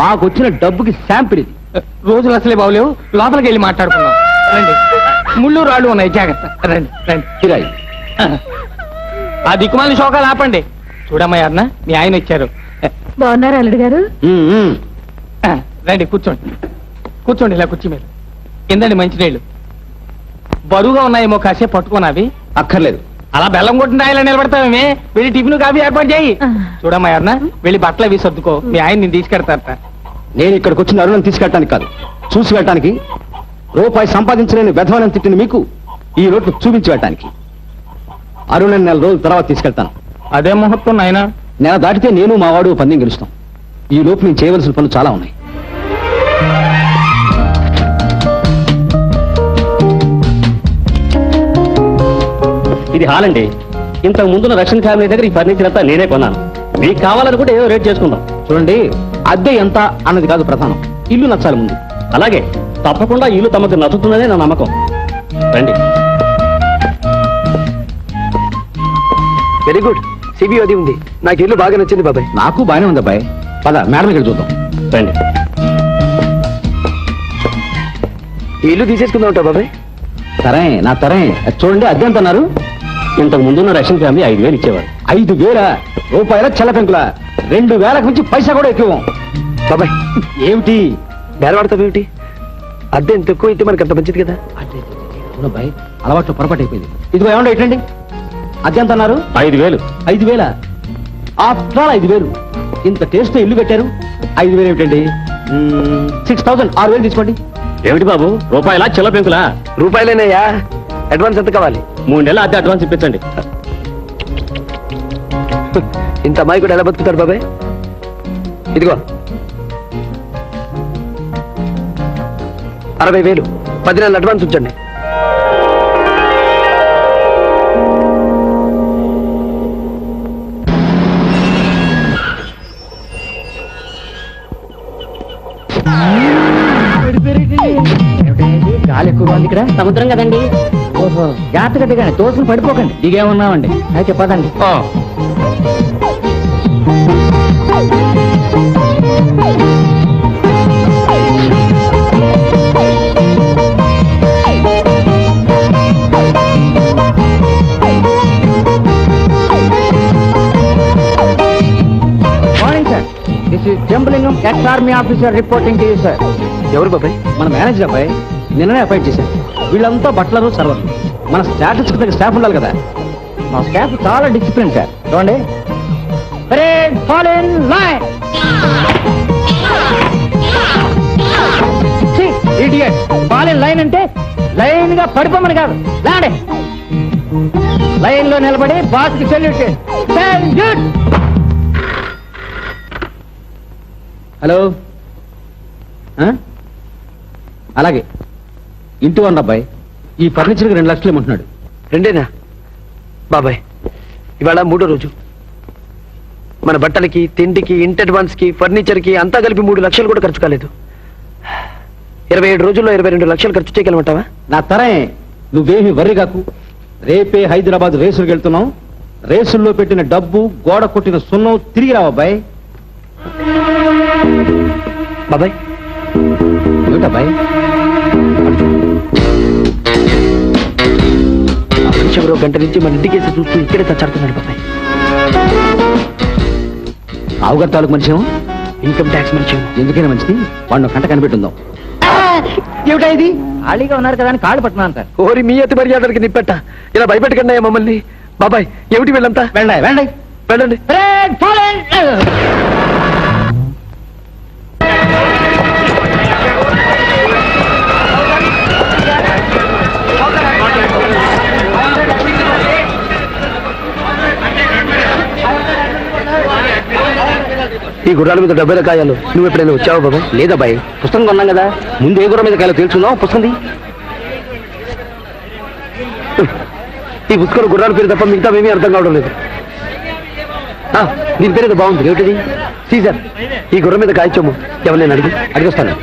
మాకొచ్చిన డబ్బుకి శాంపిల్ ఇది. రోజులు అసలే బాగులేవు, లోపలికి వెళ్ళి మాట్లాడుకుందాం రండి. ముళ్ళు రాళ్ళు ఉన్నాయి, జాగ్రత్త. రండి రండి. కిరాయి. ఆ దిక్కుమాలి శోకాలు ఆపండి. చూడమ్మా అన్న, మీ ఆయన ఇచ్చారు. బాగున్నారా అల్లుడు గారు? రండి కూర్చోండి. కూర్చోండి ఇలా కుర్చీ మీద. కిందండి మంచినీళ్ళు. బరువుగా ఉన్నాయేమో, కాసేపు పట్టుకోనావి. అక్కర్లేదు. అలా బెల్లం కొట్టిన ఇలా నిలబడతావేమే. వెళ్ళి టిఫిన్ కాఫీ ఏర్పాటు చేయి. చూడమ్మా అన్న, వెళ్ళి బట్టలు అవి సర్దుకో. మీ ఆయన నేను తీసుకెడతారట. నేను ఇక్కడికి వచ్చిన అరుణను తీసుకెళ్ళటానికి కాదు, చూసి వెళ్ళటానికి. రూపాయి సంపాదించలేని వెధవనం తిట్టిన మీకు ఈ రోడ్లు చూపించి వెళ్ళటానికి. అరుణని నెల రోజుల తర్వాత తీసుకెళ్తాను. అదే ముహూర్తం నాయన. నెల దాటితే నేను మా వాడు పందెం గెలుస్తాం. ఈ లోపు నేను చేయవలసిన పనులు చాలా ఉన్నాయి. ఇది హాల్ అండి. ఇంతకు ముందున్న రక్షణ ఫ్యామిలీ దగ్గర ఈ ఫర్నిచర్ అంతా నేనే కొన్నాను. మీకు కావాలనుకుంటే ఏదో రేట్ చేసుకుందాం. చూడండి, అద్దె ఎంత అన్నది కాదు ప్రధానం, ఇల్లు నచ్చాలి ముందు. అలాగే తప్పకుండా ఇల్లు తమకు నచ్చుతుందనే నా నమ్మకం. రండి. Very good. సిబి అది ఉంది. నాకు ఇల్లు బాగా నచ్చింది బాబాయ్. నాకు బాగానే ఉంది అబ్బాయి. పద మేడం ఇక్కడ చూద్దాం. రండి. ఈ ఇల్లు తీసేసుకుందాం ఉంటా బాబాయ్. సరే నా తరే. చూడండి, అద్దె ఎంత అన్నారు? ఇంతకు ముందున్న రక్షణ ఫ్యామిలీ 5,000 ఇచ్చేవారు. 5,000 రూపాయల చెల్ల పెంకుల. 2,000 నుంచి పైసా కూడా ఎక్కువ. బాబాయ్ ఏమిటి బేరవాడతావు ఏమిటి? అద్దె ఎంత ఎక్కువ అయితే మనకి అంత మంచిది కదా. అవునబ్బాయి, అలవాట్లు పొరపాటు అయిపోయింది. ఇదిగో ఏమండి ఇటండి. అద్దె ఎంత అన్నారు? 5,000. 5,000. After all 5,000. ఇంత టేస్ట్ ఇల్లు కట్టారు. 5,000 ఏమిటండి? 6,000. 6,000 తీసుకోండి. ఏమిటి బాబు, రూపాయలా చిల్ల పెంకులా? రూపాయలేనయ్యా. అడ్వాన్స్ ఎంత కావాలి? 3 నెలల అద్దె అడ్వాన్స్ ఇప్పించండి. ఇంత అమ్మాయి కూడా ఎలా బతుకుతాడు బాబాయ్? ఇదిగో 60,000. 10 నెలలు అడ్వాన్స్ ఉంచండి. గాలి ఎక్కువగా ఉంది ఇక్కడ. సముద్రం కదండి. ఓహో, జాగ్రత్తగా దిగండి, తోసులు పడిపోకండి. దిగేమన్నామండి. చెప్పదండి. Morning sir, this is Jambalingam, ex army officer reporting to you sir. ఎవరు బాబాయ్? మన మేనేజర్ అబ్బాయి నిన్ననే అపాయింట్ చేశారు. వీళ్ళంతా బట్లరు, సర్వర్లు. మన స్టాటస్ కి తగ్గ స్టాఫ్ ఉండాలి కదా. మా స్టాఫ్ చాలా డిసిప్లిన్ సార్. చూడండి. Fall in line. Idiot. Fall in line అంటే లైన్ గా పడిపోమని కాదు. లాండి. లైన్ లో నిలబడి బాస్ కి సెల్యూట్ చేయండి. సెల్యూట్. హలో. అలాగే ఇంటి వన్ అబ్బాయి ఈ ఫర్నిచర్కి 2 లక్షలు ఇమ్మంటున్నాడు. 2 బాబాయ్, ఇవాళ 3వ రోజు. మన బట్టలకి, తిండికి, ఇంటి అడ్వాన్స్ కి, ఫర్నిచర్ కి అంతా కలిపి 3 లక్షలు కూడా ఖర్చు కాలేదు. 27 రోజుల్లో 22 లక్షలు ఖర్చు చేయగలమంటావా? నా తరే, నువ్వేమి వర్రి కాకు. రేపే హైదరాబాద్ రేసులకు వెళ్తున్నాం. రేసుల్లో పెట్టిన డబ్బు, గోడ కొట్టిన సున్నం తిరిగి రావు అబ్బాయి. బాబాయ్ ఏమిటబ్బాయి? ఆ మనిషి ఎవరో గంట నుంచి మన ఇంటికేసి చూస్తూ ఇక్కడే తచ్చాడుతున్నాడు బాబాయ్. రావుగారి తాలూకు మనిషి ఇన్కమ్ ట్యాక్స్ మనిషి. ఎందుకైనా మంచిది వాడిని కంట కనిపెట్టుందాం. ఏమిటా ఇది? ఖాళీగా ఉన్నారు కదా అని కాళ్ళు పట్టున్నాను సార్. ఓరి మీ అతి మర్యాదలకి నిప్పెట్ట, ఇలా భయపెట్టకండి మమ్మల్ని. బాబాయ్ ఏమిటి వీళ్ళంతా? వెళ్ళండి. వెళ్ళండి. ఈ గుర్రాల మీద 70 కాయాలు నువ్వు ఎప్పుడైనా వచ్చావు బాబాయ్? లేదబ్బాయి, పుస్తకం కొన్నాం కదా, ముందు ఏ గుర్రం మీద కాయలో తెలుసుకుందాం. పుస్తకం ఈ పుస్తకం గుర్రాల పేరు తప్ప మిగతా మేమీ అర్థం కావడం లేదు. దీని పేరు ఏదో బాగుంది. ఏమిటిది? సీజర్. ఈ గుర్రం మీద కాయచ్చము ఎవరైనా అడిగొస్తాను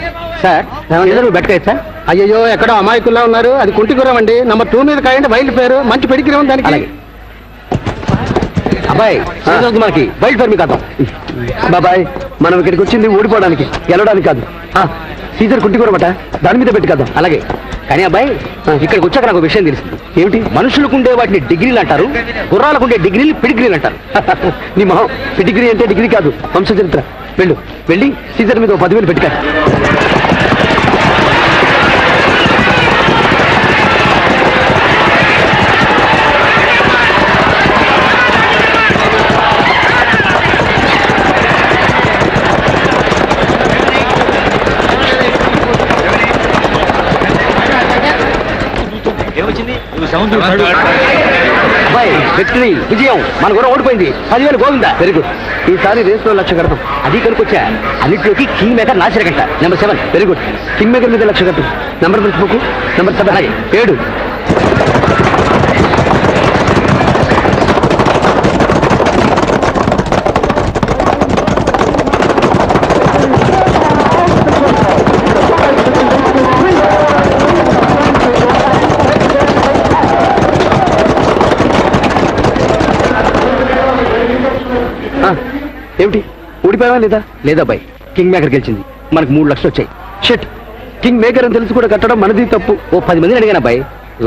సార్. నువ్వు బెట్టకాయ సార్. అయ్యో ఎక్కడో అమాయకుల్లా ఉన్నారు. అది కుంటి గుర్రం అండి. నంబర్ 2 మీద కాయండి. వైల్డ్ పేరు మంచి పెడిగ్రీ ఉంది దానికి. అలాగే అబ్బాయి, మనకి బయట పేరు మీకు అర్థం. బాబాయ్ మనం ఇక్కడికి వచ్చింది ఓడిపోవడానికి, గెలవడానికి కాదు. సీజర్ కుంటి గుర్రమట, దాని మీద పెట్టి కదా. అలాగే కానీ అబ్బాయి, ఇక్కడికి వచ్చాక నాకు విషయం తెలిసింది. ఏమిటి? మనుషులకు ఉండే వాటిని డిగ్రీలు అంటారు, గుర్రాలకు ఉండే డిగ్రీలు పిడిగ్రీలు అంటారు. నీ మొహం, డిగ్రీ అంటే డిగ్రీ కాదు, వంశ చరిత్ర. వెళ్ళి సీజర్ మీద 10,000 పెట్టుకా. అబ్బాయి విక్టరీ, విజయం, మన గుర్రం ఓడిపోయింది. 10,000 గోవిందా. Very good. ఈసారి రేసులో 1,00,000 కడతాం. అది కనుకొచ్చా. అన్నింటిలోకి కింగ్ మేకర్ నాశరకంట. Number 7. Very good. King maker మీద 1,00,000 కట్టు. నెంబర్ మర్చిపోకు. నెంబర్ 7. 7. ఏమిటి? ఊడిపోయావా లేదా? లేదబ్బాయి, కింగ్ మేకర్ గెలిచింది. మనకు 3 లక్షలు వచ్చాయి. షిట్. కింగ్ మేకర్ అని తెలిసి కూడా కట్టడం మనది తప్పు. ఓ 10 మందిని అడిగాను అబ్బాయి.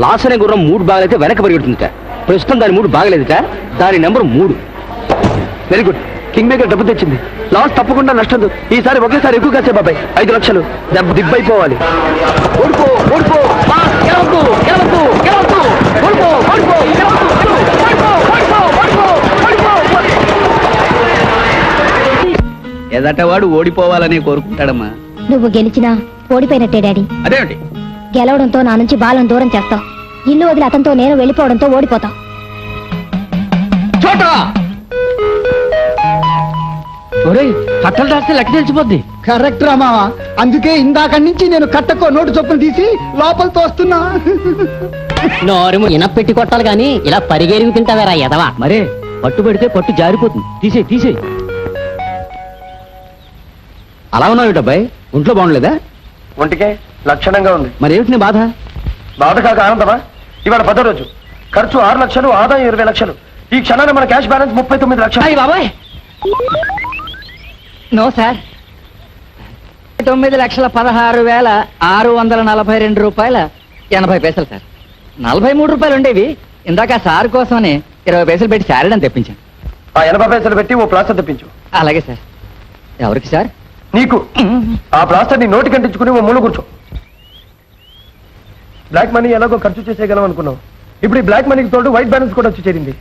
లాస్ అనే గుర్రం 3 బాగలైతే వెనక పరిగెడుతుందిట. ప్రస్తుతం దాని 3 బాగలేదుట. దాని number 3. Very good. King maker డబ్బు తెచ్చింది. లాస్ తప్పకుండా నష్టం. ఈసారి ఒకేసారి ఎక్కువ కాసే బాబాయ్. 5 లక్షలు దెబ్బ దిబ్బైపోవాలి. ఓడిపో ఓడిపో, గెలవద్దు గెలవద్దు గెలవద్దు, ఓడిపో ఓడిపో, గెలవద్దు, ఓడిపో ఓడిపో ఓడిపో ఓడిపో. ఎదటవాడు ఓడిపోవాలని కోరుకుంటాడమ్మా. నువ్వు గెలిచినా ఓడిపోయినట్టే డాడీ. అదేమిటి? గెలవడంతో నా నుంచి బాలను దూరం చేస్తావు. ఇల్లు వదిలి అతనితో నేను వెళ్ళిపోవడంతో ఓడిపోతావు. చోటా ఒరేయ్, కట్టలు రాస్తే లెక్క తెలిసిపోద్ది. కరెక్ట్ రా మావా. అందుకే ఇందాక నుంచి నేను కట్టకో నోటు చొప్పులు తీసి లోపల తోస్తున్నా. నోరుము ఇనపెట్టి కొట్టాలి గాని ఇలా పరిగెరుగు తింటావేరా ఎదవా. మరే పట్టు పెడితే పట్టు జారిపోతుంది. తీసేయి. అలా ఉన్నావు అబ్బాయి, ఒంట్లో బాగుండలేదా? ఒంటికే లక్షణంగా ఉంది. మరేమిటి నీ బాధ? బాధ కాక ఆనందమా? ఇవాళ 10వ రోజు. ఖర్చు 6 లక్షలు, ఆదాయం 20 లక్షలు. ఈ క్షణాన మన క్యాష్ బ్యాలెన్స్ 39 లక్షలు. బాబాయ్ నో సార్, 9,16,642 రూపాయల 80 పైసలు సార్. 43 రూపాయలు ఉండేవి. ఇందాక సార్ కోసమని 20 పైసలు పెట్టి శారీడని తెప్పించాను. ఆ 80 పైసలు పెట్టి ఓ ప్లాస్టర్ తెప్పించు. అలాగే సార్. ఎవరికి సార్? నీకు. ఆ ప్లాస్టర్ నీ నోటి కంటించుకుని ఓ మూల కూర్చో. బ్లాక్ మనీ ఎలాగో ఖర్చు చేసేయగలం అనుకున్నావు. ఇప్పుడు ఈ బ్లాక్ మనీకి తోడు వైట్ బ్యాలెన్స్ కూడా వచ్చి చేరింది.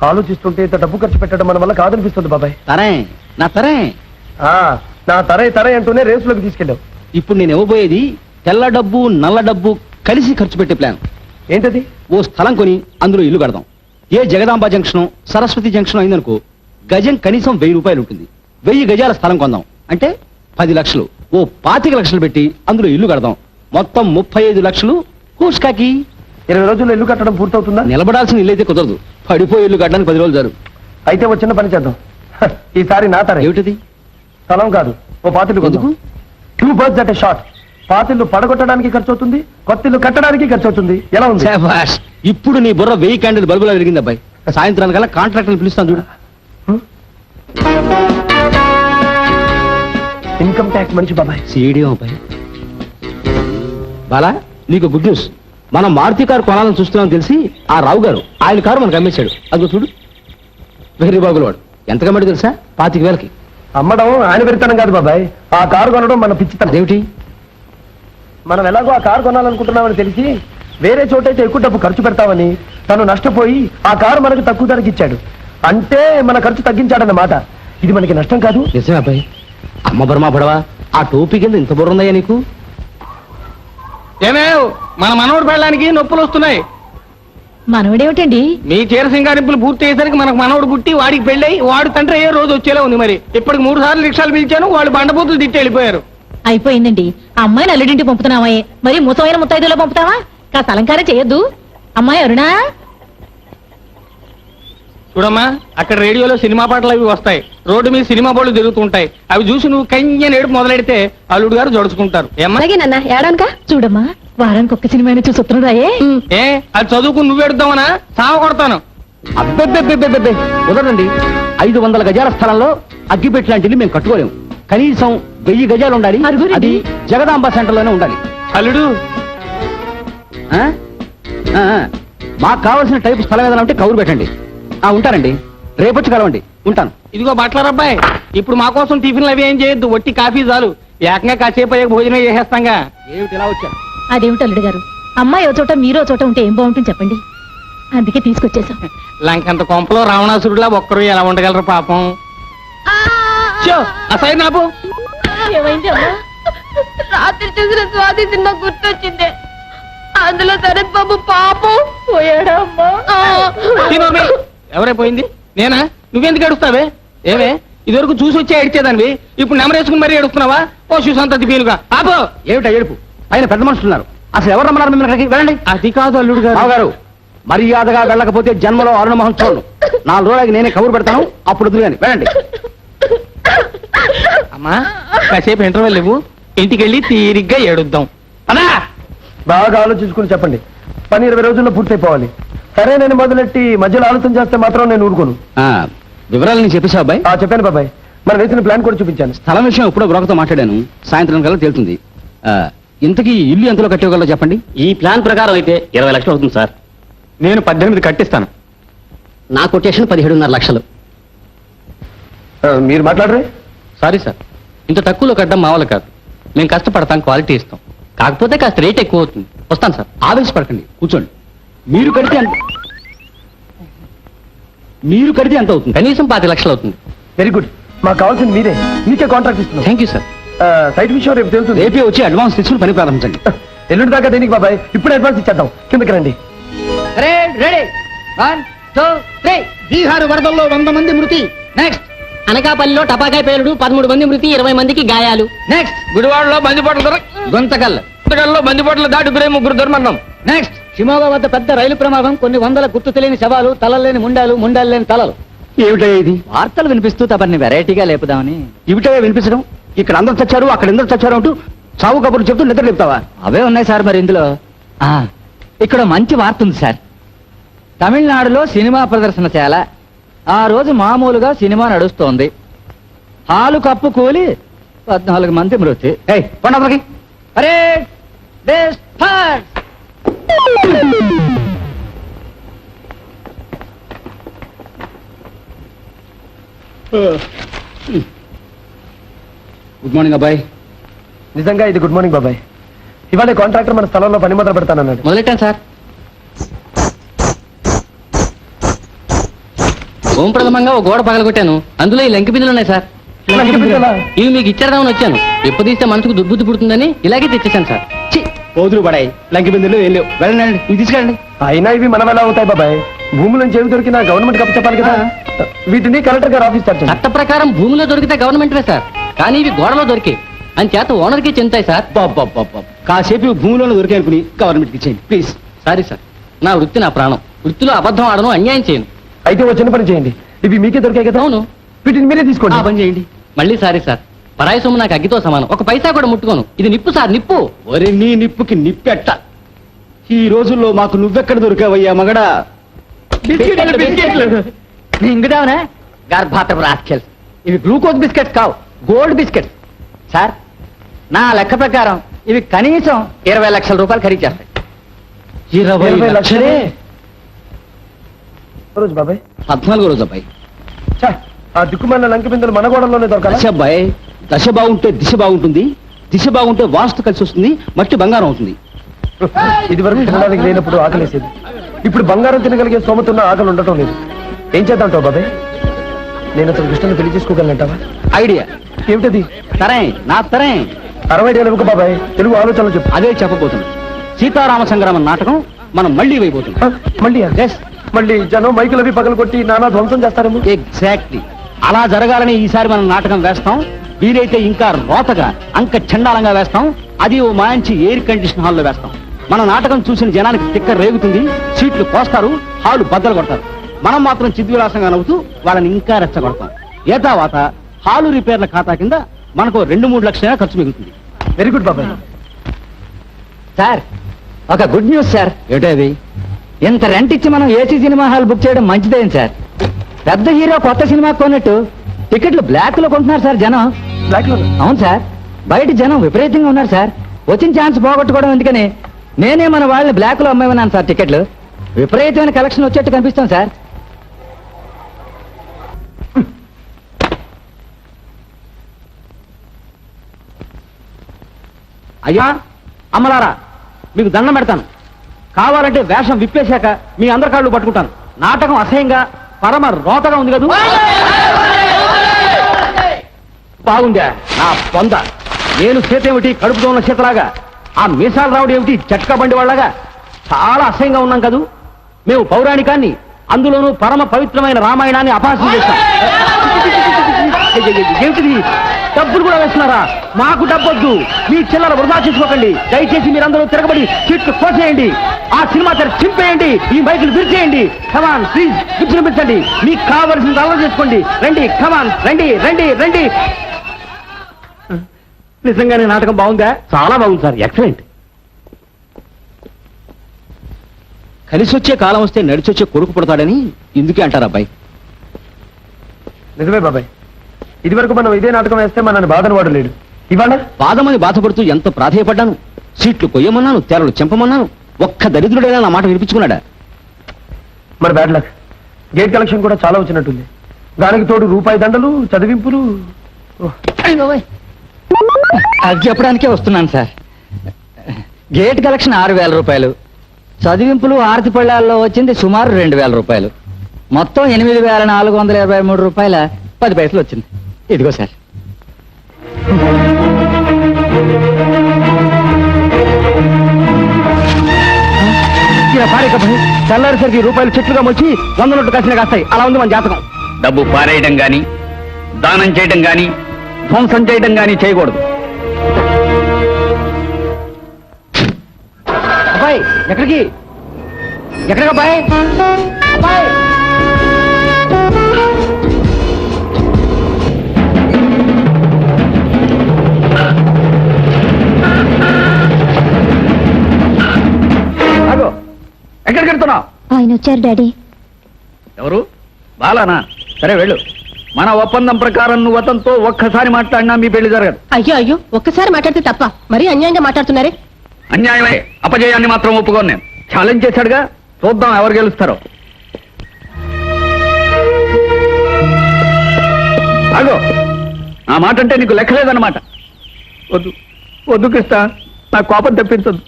ఆలోచిస్తుంటే ఇంత డబ్బు ఖర్చు పెట్టడం మన వల్ల కాదనిపిస్తుంది బాబాయ్. తరే నా తరే నా తరే అంటూనే రేసులోకి తీసుకెళ్ళావు. ఇప్పుడు నేను ఇవ్వబోయేది తెల్ల డబ్బు నల్ల డబ్బు కలిసి ఖర్చు పెట్టే ప్లాన్. ఏంటది? ఓ స్థలం కొని అందులో ఇల్లు కడదాం. ఏ జగదాంబ జంక్షన్, సరస్వతి జంక్షన్ అయిందనుకో, గజం కనీసం 1000 రూపాయలు ఉంటుంది. 1000 గజాల స్థలం కొందాం అంటే 10 లక్షలు. ఓ 25 లక్షలు పెట్టి అందులో ఇల్లు కడదాం. మొత్తం 35 లక్షలు. కూస్కాకి 20 రోజుల్లో ఇల్లు కట్టడం పూర్తవుతుందా? నిలబడాల్సిన ఇల్లు అయితే కుదరదు. పడిపోయి ఇల్లు కట్టడానికి 10 రోజులు జరుగు. అయితే ఓ చిన్న పని చేద్దాం. ఈసారి నా తరే. ఏమిటది? స్థలం కాదు, ఓ పాతిల్లు ఎందుకు? 2 birds at a shot. పాతిల్లు పడగొట్టడానికి ఖర్చు అవుతుంది, కొత్తిల్లు కట్టడానికి ఖర్చు అవుతుంది. ఎలా ఉంది? శాబాష్. ఇప్పుడు నీ బుర్ర 1000 క్యాండిల్ బల్బులా వెలిగింది అబ్బాయి. సాయంత్రానికల్లా కాంట్రాక్టర్ని పిలుస్తాను చూడు. ఇన్కమ్ ట్యాక్స్ మనిషి బాబాయ్. సీడీ అబ్బాయి. బాలా, నీకు గుడ్ న్యూస్. మనం మారుతి కారు కొనాలని చూస్తున్నామని తెలిసి ఆ రావు గారు ఆయన కారు మనకు అమ్మేశాడు. అదిగో చూడు. వెర్రి బాగులు వాడు. ఎంత కమ్మాడు తెలుసా? 25,000కి. అమ్మడం ఆయన పెరితనం కాదు బాబాయ్, ఆ కారు కొనడం మన పిచ్చితనం. అదేమిటి? మనం ఎలాగో ఆ కారు కొనాలనుకుంటున్నామని తెలిసి వేరే చోటైతే ఎక్కువ డబ్బు ఖర్చు పెడతామని తను నష్టపోయి ఆ కారు మనకు తక్కువ ధరకి ఇచ్చాడు. అంటే మన ఖర్చు తగ్గించాడన్నమాట. ఇది మనకి నష్టం కాదు. నిజమే అబ్బాయి. అమ్మ బర్మా పడవా, ఆ టోపీ కింద ఇంత బుర్ర ఉందయ్యా నీకు? ఏమే మన మనవడు పెళ్ళడానికి నొప్పులు వస్తున్నాయి. మనవడేమిటండి? మీ చీర సింగారింపులు పూర్తి అయ్యేసరికి మనకు మనవడు పుట్టి వాడికి పెళ్ళై వాడు తండ్రి ఏ రోజు వచ్చేలా ఉంది. మరి ఇప్పటికి 3 సార్లు రిక్షాలు పిలిచాను, వాళ్ళు బండబూతులు తిట్టి వెళ్ళిపోయారు. అయిపోయిందండి. అమ్మాయిని అల్లుడింటి పంపుతున్నామాయే, మరి ముసమైన ముత్తైదులో పంపుతావా? కాస్త అలంకారం చేయొద్దు. అమ్మాయి అరుణా, చూడమ్మా, అక్కడ రేడియోలో సినిమా పాటలు అవి వస్తాయి, రోడ్డు మీద సినిమా బోర్డులు తిరుగుతుంటాయి. అవి చూసి నువ్వు కన్య ఏడుపు మొదలెడితే అల్లుడు గారు జడుచుకుంటారు. ఏమ్మా అలాగేనన్నా. ఏడానుక చూడమ్మా, వారానికి ఒక్క సినిమా చూసి వస్తున్నారాయే. ఏ అది చదువుకుని నువ్వెడుద్దామనా? సావ కొడతాను. అబ్బెబ్బెబ్బెబ్బెబ్బె కుదరండి. 500 గజాల స్థలంలో అగ్గిపెట్టి లాంటిది మేము కట్టుకోలేము. కనీసం 1000 గజాలు ఉండాలి. అరుగురండి. అది జగదాంబ సెంటర్ లోనే ఉండాలి. అల్లుడు ఆ? ఆ, ఆ. మాకు కావాల్సిన టైపు స్థలం ఏదైనా ఉంటే కౌరు పెట్టండి. ఉంటానండి, రేపొచ్చి కలవండి. ఉంటాను. ఇదిగో బట్లరబ్బాయి, ఇప్పుడు మా కోసం టిఫిన్లు అవి ఏం చేయొద్దు, వట్టి కాఫీ చాలు. ఏకంగా కాసేపు అయ్యే భోజనం చేసేస్తాంగా. ఏమిటి ఇలా వచ్చాను? అదేమిటి అల్లుడు గారు, అమ్మాయి ఓ చోట మీరో చోట ఉంటే ఏం బాగుంటుంది చెప్పండి. అందుకే తీసుకొచ్చేసాం. లంకంత కొంపలో రావణాసురుడిలా ఒక్కరు ఎలా ఉండగలరు పాపం. అసలు నాపు ఏమైంది అమ్మా? రాత్రి చూసిన స్వాతి సినిమా గుర్తొచ్చింది. అందులో శరత్ బాబు పాపం పోయాడా అమ్మా? ఎవరే పోయింది? నేనా? నువ్వెందుకు ఏడుస్తావే? ఏమే ఇదివరకు చూసి వచ్చే ఏడ్చేదానివి, ఇప్పుడు నెమరేసుకుని మరీ ఏడుస్తున్నావా? ఓ సుసంతతి ఫీలుగా ఆపో. ఏమిటా ఏడుపు? ఆయన పెద్ద మనుషులు ఉన్నారు. అసలు ఎవరు రమ్మన్నారు మిమ్మల్ని అక్కడికి? వెళ్ళండి. అది కాదు అల్లుడు గారు. గారు మర్యాదగా వెళ్ళకపోతే జన్మలో అరుణమోహన్ చూడను. 4 రోజులకి నేనే కబురు పెడతాను, అప్పుడు వద్దు కానీ వెళ్ళండి. అమ్మా కాసేపు ఇంటర్వెల్ ఇవ్వు, ఇంటికి వెళ్ళి తీరిగ్గా ఏడుద్దాం. అదా బాగా ఆలోచించుకుని చెప్పండి. పని 20 రోజుల్లో పూర్తయిపోవాలి. సరే నేను మొదలెట్టి మధ్యలో ఆలోచన చేస్తే మాత్రం నేను ఊరుకోను. వివరాలు నేను చెప్పేసా అబ్బాయి? చెప్పాను బాబాయ్. మనం వేసిన ప్లాన్ కూడా చూపించాను. స్థలం విషయం ఎప్పుడో బ్రోకర్తో మాట్లాడాను. సాయంత్రం కల్లా తేలుతుంది. ఇంతకీ ఇల్లు ఎంతలో కట్టేయగలరో చెప్పండి. ఈ ప్లాన్ ప్రకారం అయితే 20 లక్షలు అవుతుంది సార్. నేను 18 కట్టిస్తాను. నా కొటేషన్ 17.5 లక్షలు. మీరు మాట్లాడరే? సారీ సార్, ఇంత తక్కువలో కట్టడం మావలు కాదు. మేము కష్టపడతాం, క్వాలిటీ ఇస్తాం. కాకపోతే కాస్త రేట్ ఎక్కువ అవుతుంది. వస్తాను సార్. ఆవేశపడకండి, కూర్చోండి. మీరు కడితే ఎంత అవుతుంది? కనీసం 10 లక్షలు అవుతుంది. Very good. మాకు కావాల్సింది మీరే. మీకే కాంట్రాక్ట్ ఇస్తున్నాం. Thank you sir. సైట్ విషయం రేపు తెలుస్తుంది. రేపే వచ్చి అడ్వాన్స్ తీసుకుని పని ప్రారంభించండి. ఎల్లుండి దాకా దేనికి బాబాయ్, ఇప్పుడు అడ్వాన్స్ ఇచ్చేద్దాం. కిందకి రండి. బీహార్ వరదల్లో 100 మంది మృతి. నెక్స్ట్ అనకాపల్లిలో టపాకాయ పేలుడు 13 మంది మృతి, 20 మందికి గాయాలు. నెక్స్ట్ గుడివాడలో బందిపోట్ల గుంతకల్లో బందిపోట్ల దాటి 3 దుర్మరణం. నెక్స్ట్ షిమోగా వద్ద పెద్ద రైలు ప్రమాదం, కొన్ని వందల గుర్తు తెలియని శవాలు, తలలు లేని ముండాలు, ముండాలు లేని తలలు. ఏమిటయ్యా ఇది? వార్తలు వినిపిస్తూ తమని వెరైటీగా లేపుదామని. ఏమిటయ్యా వినిపించడం? ఇక్కడ అందరు చచ్చారు, అక్కడ అందరు చచ్చారు అంటూ సాగు కబుర్లు చెప్తూ నిద్ర లేపుతావా? అవే ఉన్నాయి సార్. మరి ఇందులో ఇక్కడ మంచి వార్త ఉంది సార్. తమిళనాడులో సినిమా ప్రదర్శనశాల. ఆ రోజు మామూలుగా సినిమా నడుస్తోంది. హాలు కప్పు కూలి 14 మంది మృతి. అరే గుడ్ మార్నింగ్ అబ్బాయి. నిజంగా ఇది గుడ్ మార్నింగ్ బాబాయ్. ఇవాళ కాంట్రాక్టర్ మన స్థలంలో పని మొదలు పెడతానన్నాడు. మొదలెట్టాను సార్. ఓం ప్రథమంగా ఓ గోడ పగలగొట్టాను. అందులో ఈ లంకి బిందులు ఉన్నాయి సార్. ఇవి మీకు ఇచ్చేద్దామని వచ్చాను. ఎప్పుడు తీస్తే మనసుకు దుర్బుద్ధి పుడుతుందని ఇలాగే తెచ్చేసాను సార్. పోదులు పడాయి, లంకి బిందులు ఏం లేవు. వెళ్ళండి, ఇవి తీసుకెళ్ళండి. అయినా ఇవి మనం ఎలా అవుతాయి బాబాయ్? భూముల నుంచి ఏమి దొరికినా గవర్నమెంట్ కప్పు చెప్పాలి కదా. వీటిని కలెక్టర్ గారు ఆఫీస్ చార్జ్. చట్ట ప్రకారం భూమిలో దొరికితే గవర్నమెంటే సార్, కానీ ఇవి గోడలో దొరికే అని చేత ఓనర్కి చెందుతాయి సార్. కాసేపు భూమిలోనే దొరికే అనుకుని గవర్నమెంట్కి ఇచ్చేయండి ప్లీజ్. సారీ సార్, నా వృత్తి నా ప్రాణం. వృత్తిలో అబద్ధం ఆడను, అన్యాయం చేయను. అయితే ఓ చిన్న పని చేయండి. ఇవి మీకే దొరికాయి కదా. అవును. వీటిని మీరే తీసుకోండి. ఆ పని చేయండి. మళ్ళీ సారీ సార్, పరాయి సొమ్ము నాకు అగ్గితో సమానం. ఒక పైసా కూడా ముట్టుకోను. ఇది నిప్పు సార్, నిప్పు. ఒరే నీ నిప్పుకి నిప్పెట్ట. ఈ రోజుల్లో మాకు నువ్వెక్కడ దొరికావయ్యా మగడా? ఇంగుదావునా గర్భాత రాస్కెల్స్. ఇవి గ్లూకోజ్ బిస్కెట్స్ కావు, గోల్డ్ బిస్కెట్స్. సార్ నా లెక్క ప్రకారం ఇవి కనీసం 20 లక్షల రూపాయలు ఖరీదు చేస్తాయి. 20 లక్షలే? రోజు బాబాయ్ 14 రోజు అబ్బాయి. ఆ దిక్కుమాలిన లంకి బిందులు మన గోడల్లోనే దొరకాలి. దశ అబ్బాయి, దశ బాగుంటే దిశ బాగుంటుంది. దిశ బాగుంటే వాస్తు కలిసి వస్తుంది, మట్టి బంగారం అవుతుంది. ఇది వరకు తినడానికి లేనప్పుడు ఆకలేసేది, ఇప్పుడు బంగారం తినగలిగే స్తోమతున్న ఆకలి ఉండటం లేదు. ఏం చేద్దాంటావు బాబాయ్? నేను అసలు కృష్ణని పెళ్లి చేసుకోగలనంటావా? ఐడియా ఏమిటది? సరే నా సరే 60 ఏళ్ళు ఇవ్వక బాబాయ్, తెలుగు ఆలోచనలు చెప్పు. అదే చెప్పబోతున్నా. సీతారామ సంగ్రామం నాటకం మనం మళ్ళీ వేయబోతున్నాం. మళ్ళీ Yes. మళ్ళీ జనం మైకులవి పగలు కొట్టి నానా ధ్వంసం చేస్తారేమో. ఎగ్జాక్ట్లీ అలా జరగాలని ఈసారి మనం నాటకం వేస్తాం. వీలైతే ఇంకా రోతగా అంక చండాలంగా వేస్తాం. అది ఓ మంచి ఎయిర్ కండిషన్ హాల్లో వేస్తాం. మన నాటకం చూసిన జనానికి తిక్క రేగుతుంది, సీట్లు కోస్తారు, హాలు బద్దలు కొడతారు. మనం మాత్రం చిద్విలాసంగా నవ్వుతూ వాళ్ళని ఇంకా రెచ్చగొడతాం. ఏతావాత హాలు రిపేర్ల ఖాతా కింద మనకు 2-3 లక్షల ఖర్చు మిగులుతుంది. వెరీ గుడ్ బాబాయ్. సార్ ఒక గుడ్ న్యూస్ సార్. ఏటది? ఇంత రెంట్ ఇచ్చి మనం ఏసీ సినిమా హాల్ బుక్ చేయడం మంచిదేం సార్? పెద్ద హీరో కొత్త సినిమా కొన్నట్టు టికెట్లు బ్లాక్ లో కొంటున్నారు సార్ జనం. బ్లాక్ లో? అవును సార్, బయట జనం విపరీతంగా ఉన్నారు సార్. వచ్చిన ఛాన్స్ పోగొట్టుకోవడం ఎందుకని నేనే మన వాళ్ళని బ్లాక్ లో అమ్మేమన్నాను సార్. టికెట్లు విపరీతమైన కలెక్షన్ వచ్చేట్టు కనిపిస్తాం సార్. అయ్యా అమ్మలారా, మీకు దండం పెడతాను. కావాలంటే వేషం విప్పేశాక మీ అందరి కాళ్ళు పట్టుకుంటాను. నాటకం అసహ్యంగా పరమ రోతగా ఉంది కదా. బాగుందా నా పొంద? నేను సీత ఏమిటి కడుపుతో ఉన్న సీతలాగా, ఆ మీసాలు రావడం ఏమిటి చెట్క బండి వాళ్ళగా? చాలా అసహ్యంగా ఉన్నాం కదూ. మేము పౌరాణికాన్ని, అందులోనూ పరమ పవిత్రమైన రామాయణాన్ని అపహాస్యం చేస్తాం. ఏమిటిది? డబ్బులు కూడా వేస్తున్నారా? మాకు డబ్బొద్దు. మీ చిల్లర వృధా చేసుకోకండి దయచేసి. మీరందరూ తిరగబడి సీట్లు కోసేయండి, ఆ సినిమా తెర చింపేయండి, ఈ బైకులు విరిచేయండి. Come on please విజృంభించండి. మీకు కావలసింది అలవాటు చేసుకోండి. రండి, కమాన్ రండి రండి రండి. నిజంగానే నాటకం బాగుందా? చాలా బాగుంది సార్, ఎక్సలెంట్. కలిసి వచ్చే కాలం వస్తే నడిచొచ్చే కొడుకు పుడతాడని ఇందుకే అంటారు అబ్బాయి. నిజమే బాబాయ్, ఇది వరకు మనం ఇదే నాటకం వేస్తే మనల్ని బాధను వాడు లేడు. ఇవాళ బాధమని బాధపడుతూ ఎంత ప్రాధేయపడ్డాను. సీట్లు కొయ్యమన్నాను, తెరలు చెంపమన్నాను. ఒక్క దరిద్రుడైనా నా మాట వినిపించుకున్నాడా? మరి బ్యాడ్ లక్. గేట్ కలెక్షన్ కూడా చాలా వచ్చినట్టుంది. దానికి తోడు రూపాయి దండలు, చదివింపులు. అది చెప్పడానికే వస్తున్నాను సార్. గేట్ కలెక్షన్ 6,000 రూపాయలు, చదివింపులు ఆరతి పళ్ళాల్లో వచ్చింది సుమారు 2,000 రూపాయలు. మొత్తం 8,423 రూపాయల 10 పైసలు వచ్చింది. ఇదిగో సార్. తెల్లారిసరికి రూపాయలు చెట్లుగా వచ్చి 100 నోట్లు కాసిన కాస్తాయి. అలా ఉంది మన జాతకం. డబ్బు పారేయడం గాని, దానం చేయడం గాని, ధ్వంసం చేయడం గాని చేయకూడదు. అబ్బాయి ఎక్కడికి? ఎక్కడికి అబ్బాయి? అబ్బాయి ఎక్కడికి వెళ్తున్నావు? ఆయన వచ్చారు డాడీ. ఎవరు? బాలానా? సరే వెళ్ళు. మన ఒప్పందం ప్రకారం నువ్వు అతనితో ఒక్కసారి మాట్లాడినా మీ పెళ్లి జరగదు. అయ్యో అయ్యో, ఒక్కసారి మాట్లాడితే తప్ప, మరీ అన్యాయంగా మాట్లాడుతున్నారే. అన్యాయమే. అపజయాన్ని మాత్రం ఒప్పుకోను నేను. ఛాలెంజ్ చేశాడుగా, చూద్దాం ఎవరు గెలుస్తారో. అగో, నా మాట అంటే నీకు లెక్కలేదన్నమాట. వద్దు వద్దు కృష్ణ, నా కోపం తెప్పించదు.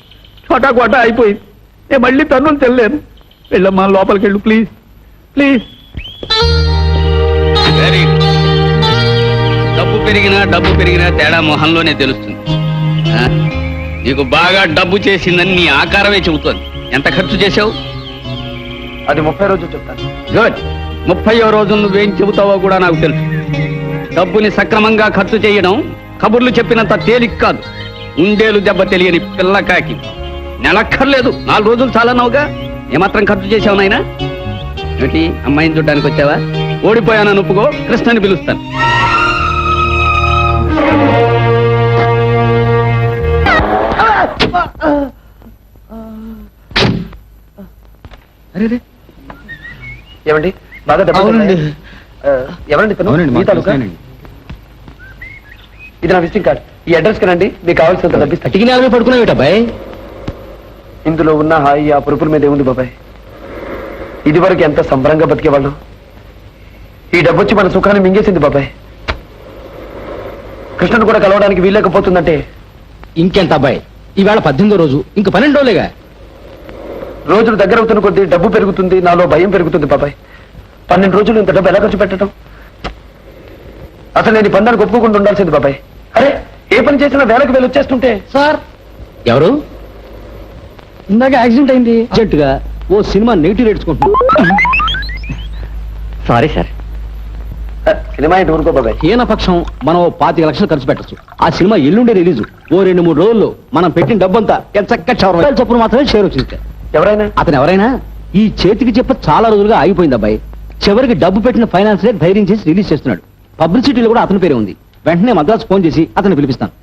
చోటా కోటా అయిపోయింది. నేను మళ్ళీ తన్నులు తెల్లేను. వెళ్ళమ్మా, లోపలికి వెళ్ళు ప్లీజ్ ప్లీజ్. డబ్బు పెరిగినా తేడా మొహంలోనే తెలుస్తుంది. నీకు బాగా డబ్బు చేసిందని నీ ఆకారమే చెబుతోంది. ఎంత ఖర్చు చేశావు? అది 30 రోజులు చెప్తాను. గుడ్. 30వ రోజు నువ్వేం చెబుతావో కూడా నాకు తెలుసు. డబ్బుని సక్రమంగా ఖర్చు చేయడం కబుర్లు చెప్పినంత తేలిక కాదు. ఉండేలు దెబ్బ తెలియని పిల్లకాకి. నెలక్కర్లేదు, 4 రోజులు చాలన్నావుగా. ఏమాత్రం ఖర్చు చేసావు నాయనా? ఏమిటి, అమ్మాయిని చూడ్డానికి వచ్చావా? ఓడిపోయానని ఒప్పుకో, కృష్ణని పిలుస్తాను. అరే ఏమండి, బాగా దెబ్బ అవునండి. ఎవరండి ఇతను? అవునండి, మీ మా తాలూకా? కృష్ణేనండి. ఇది నా విజిటింగ్ కార్డ్. ఈ అడ్రస్ కనండి, మీకు కావాల్సినంత డబ్బిస్తాను. అటికి నేల మీద పడుకున్నావు అబ్బాయి? ఇందులో ఉన్న హాయి ఆ పురుపుల మీద ఏముంది బాబాయ్? ఇది వరకు ఎంత సంబరంగా బతికేవాళ్ళం. ఈ డబ్బొచ్చి మన సుఖాన్ని మింగేసింది బాబాయ్. కృష్ణను కూడా కలవడానికి వీల్లేకపోతుందంటే ఇంకెంత అబ్బాయి, ఈవేళ 18వ రోజు, ఇంక 12 రోజులేగా. రోజులు దగ్గర అవుతున్న కొద్దీ డబ్బు పెరుగుతుంది, నాలో భయం పెరుగుతుంది బాబాయ్. 12 రోజులు ఇంత డబ్బు ఎలా ఖర్చు పెట్టడం? అసలు నేను ఈ పందానికి ఒప్పుకుండా ఉండాల్సింది బాబాయ్. అరే ఏ పని చేసినా వేలకు వేలు వచ్చేస్తుంటే. సార్ ఎవరు? ఇందాక యాక్సిడెంట్ అయింది. అర్జెంటుగా ఓ సినిమా నెగిటివ్ రేట్సుకుంటున్నాను. Sorry sir. సినిమా ఏంటి ఊరుకో బాబాయ్. హీనపక్షం మనం 25 లక్షలు ఖర్చు పెట్టచ్చు. ఆ సినిమా ఎల్లుండే రిలీజు. ఓ 2-3 రోజుల్లో మనం పెట్టిన డబ్బంతా చక్కగా చొప్పున మాత్రమే షేర్ వచ్చింది. ఎవరైనా అతను ఎవరైనా ఈ చేతికి చెప్ప చాలా రోజులుగా ఆగిపోయింది అబ్బాయి. చివరికి డబ్బు పెట్టిన ఫైనాన్స్ ధైర్యం చేసి రిలీజ్ చేస్తున్నాడు. పబ్లిసిటీలో కూడా అతని పేరే ఉంది. వెంటనే మద్రాసు ఫోన్ చేసి అతన్ని పిలిపిస్తాను.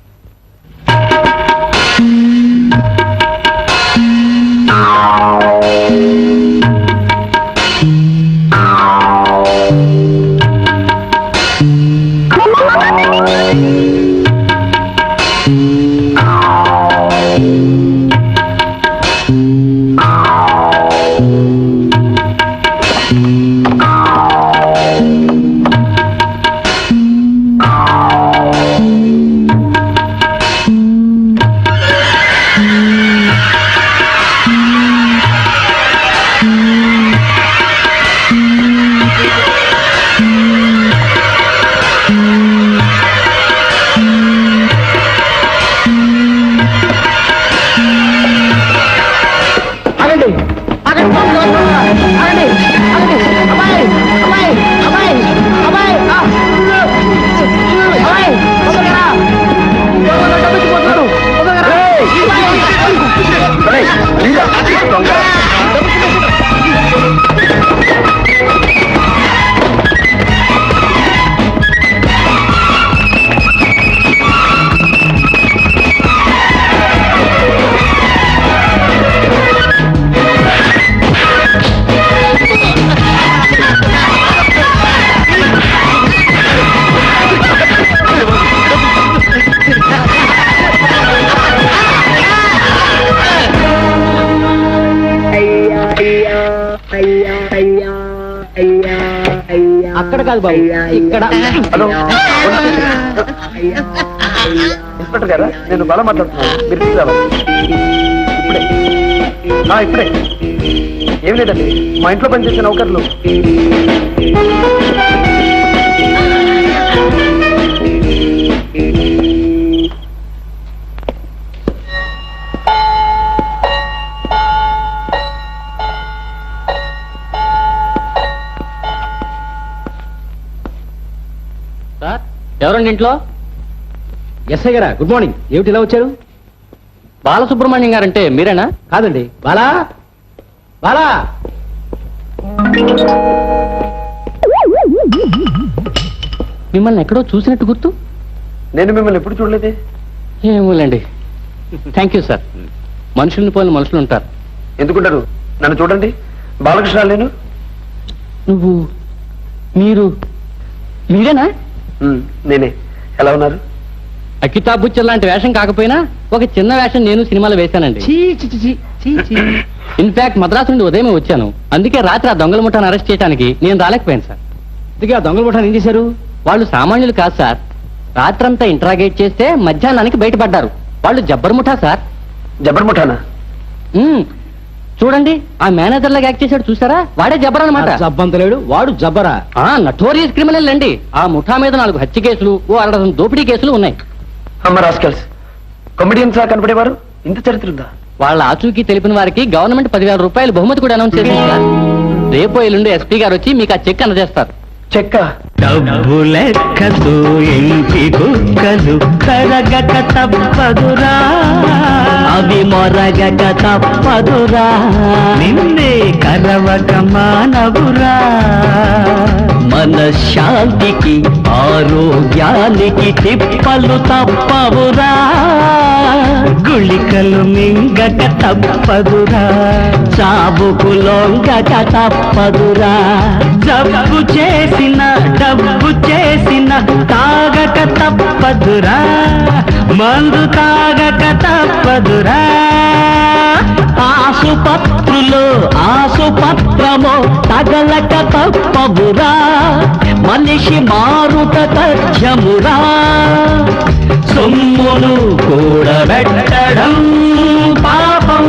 అక్కడ కాదు బాబు, ఇక్కడ. హలో ఇన్స్పెక్టర్ గారా, నేను బాగా మాట్లాడుతున్నాను. మీరు తీసుకురావాలి ఇప్పుడే. ఇప్పుడే. ఏం లేదండి, మా ఇంట్లో పనిచేసే నౌకర్లు. ఎవరండి ఇంట్లో? ఎస్ఐ గారా, గుడ్ మార్నింగ్. ఏమిటి ఇలా వచ్చారు? బాలసుబ్రహ్మణ్యం గారంటే మీరేనా? కాదండి. బాలా, బాలా. మిమ్మల్ని ఎక్కడో చూసినట్టు గుర్తు. నేను మిమ్మల్ని ఎప్పుడు చూడలేదే. ఏమోలేండి. Thank you sir. మనుషుల్ని పోయిన మనుషులు ఉంటారు. ఎందుకుంటారు? నన్ను చూడండి, బాలకృష్ణ నేను. మీరేనా? నేనే. ఎలా ఉన్నారు? అకితాబ్ బుచ్చర్ లాంటి వేషం కాకపోయినా ఒక చిన్న వేషం నేను సినిమాలో వేశానండి. ఇన్ఫాక్ట్ మద్రాసు నుండి ఉదయమే వచ్చాను. అందుకే రాత్రి ఆ దొంగల ముఠాను అరెస్ట్ చేయడానికి నేను రాలేకపోయాను సార్. అందుకే ఆ దొంగల ముఠాను ఏం చేశారు? వాళ్ళు సామాన్యులు కాదు సార్. రాత్రంతా ఇంట్రాగేట్ చేస్తే మధ్యాహ్నానికి బయటపడ్డారు. వాళ్ళు జబ్బర్ ముఠా సార్. జబ్బర్ ముఠానా? చూడండి, ఆ మేనేజర్ లాగా యాక్ట్ చేశాడు చూసారా, వాడే జబ్బర్ అనమాట. జబ్బంతలేడు, వాడు జబ్బరా. నటోరియస్ క్రిమినల్ అండి. ఆ ముఠా మీద 4 హత్య కేసులు, ఓ 60 దోపిడీ కేసులు ఉన్నాయి. అమ్మ రాస్కల్స్, కమెడియన్స్ లా కనపడేవారు. ఇంత చరిత్ర ఉందా? వాళ్ళ ఆచూకీ తెలిపిన వారికి గవర్నమెంట్ 10,000 రూపాయలు బహుమతి కూడా అనౌన్స్ చేసింది సార్. రేపు ఎల్లుండి ఎస్పీ గారు వచ్చి మీకు ఆ చెక్ అందజేస్తారు. చెక్క? డబ్బు లెక్కలు ఇంటి కుక్కలు కరగక తప్పదురా, అవి మొరగక తప్పదురా, నిన్నే కరవక మానవురా. మనశ్శాంతికి ఆరోగ్యానికి తిప్పలు తప్పవురా, గుళికలు మింగక తప్పదురా, చావుకు లొంగక తప్పదురా. జబ్బు చేసిన డబ్బు చేసిన తాగక తప్పదురా, మందు తాగక తప్పదురా. ఆసుపత్రులు ఆసుపత్రము తగలక తప్పవురా, మనిషి మారుట తథ్యమురా సొమ్మును కూడబెట్టడం పాపం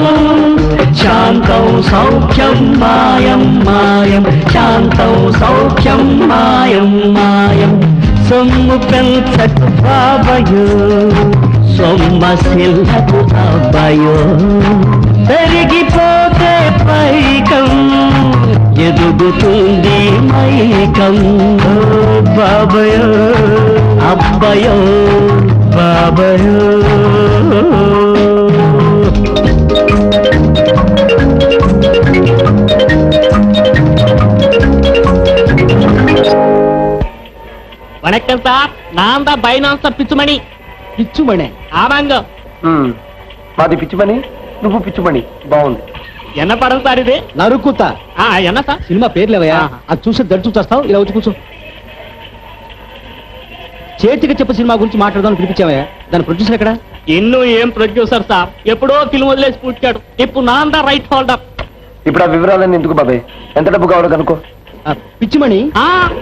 శాంతం సౌఖ్యం మాయం మాయం శాంతం సౌఖ్యం మాయం మాయం సొమ్ము పెంచబాబయో సొమ్మసిల్లకు అబ్బయో పెరిగిపోతే పైకం ఎదుగుతుంది మైకం బాబయో అబ్బయో బాబయో வணக்கம் சார், நான் தான் பைனான்ஸ் பிச்சுமணி. పిచ్చుమణే ஆமாங்க. మాది పిచ్చిమణి, నువ్వు పిచ్చిమణి. బాగుంది. என்ன படம் சார் இது? నరుకుత என்ன சார்? సినిమా పేర్లేవయ్యా, అది చూసి దడుచు చేస్తావు. ఇలా వచ్చి కూర్చో. చేతికి చెప్ప సినిమా గురించి మాట్లాడదాం పిలిపించావయ్యా, దాని ప్రొడ్యూసర్ ఎక్కడ? இன்னும் ఏం ప్రొడ్యూసర్ సార్, ఎప్పుడో ఫిల్మ్ వదిలేసి పుట్టాడు. ఇప్పుడు నాన్ దా రైట్ హోల్డర్. ఇప్పుడు ఆ వివరాలన్నీ ఎందుకు బాబాయ్? ఎంత డబ్బు కావాలో కనుక్కో. పిచ్చిమణి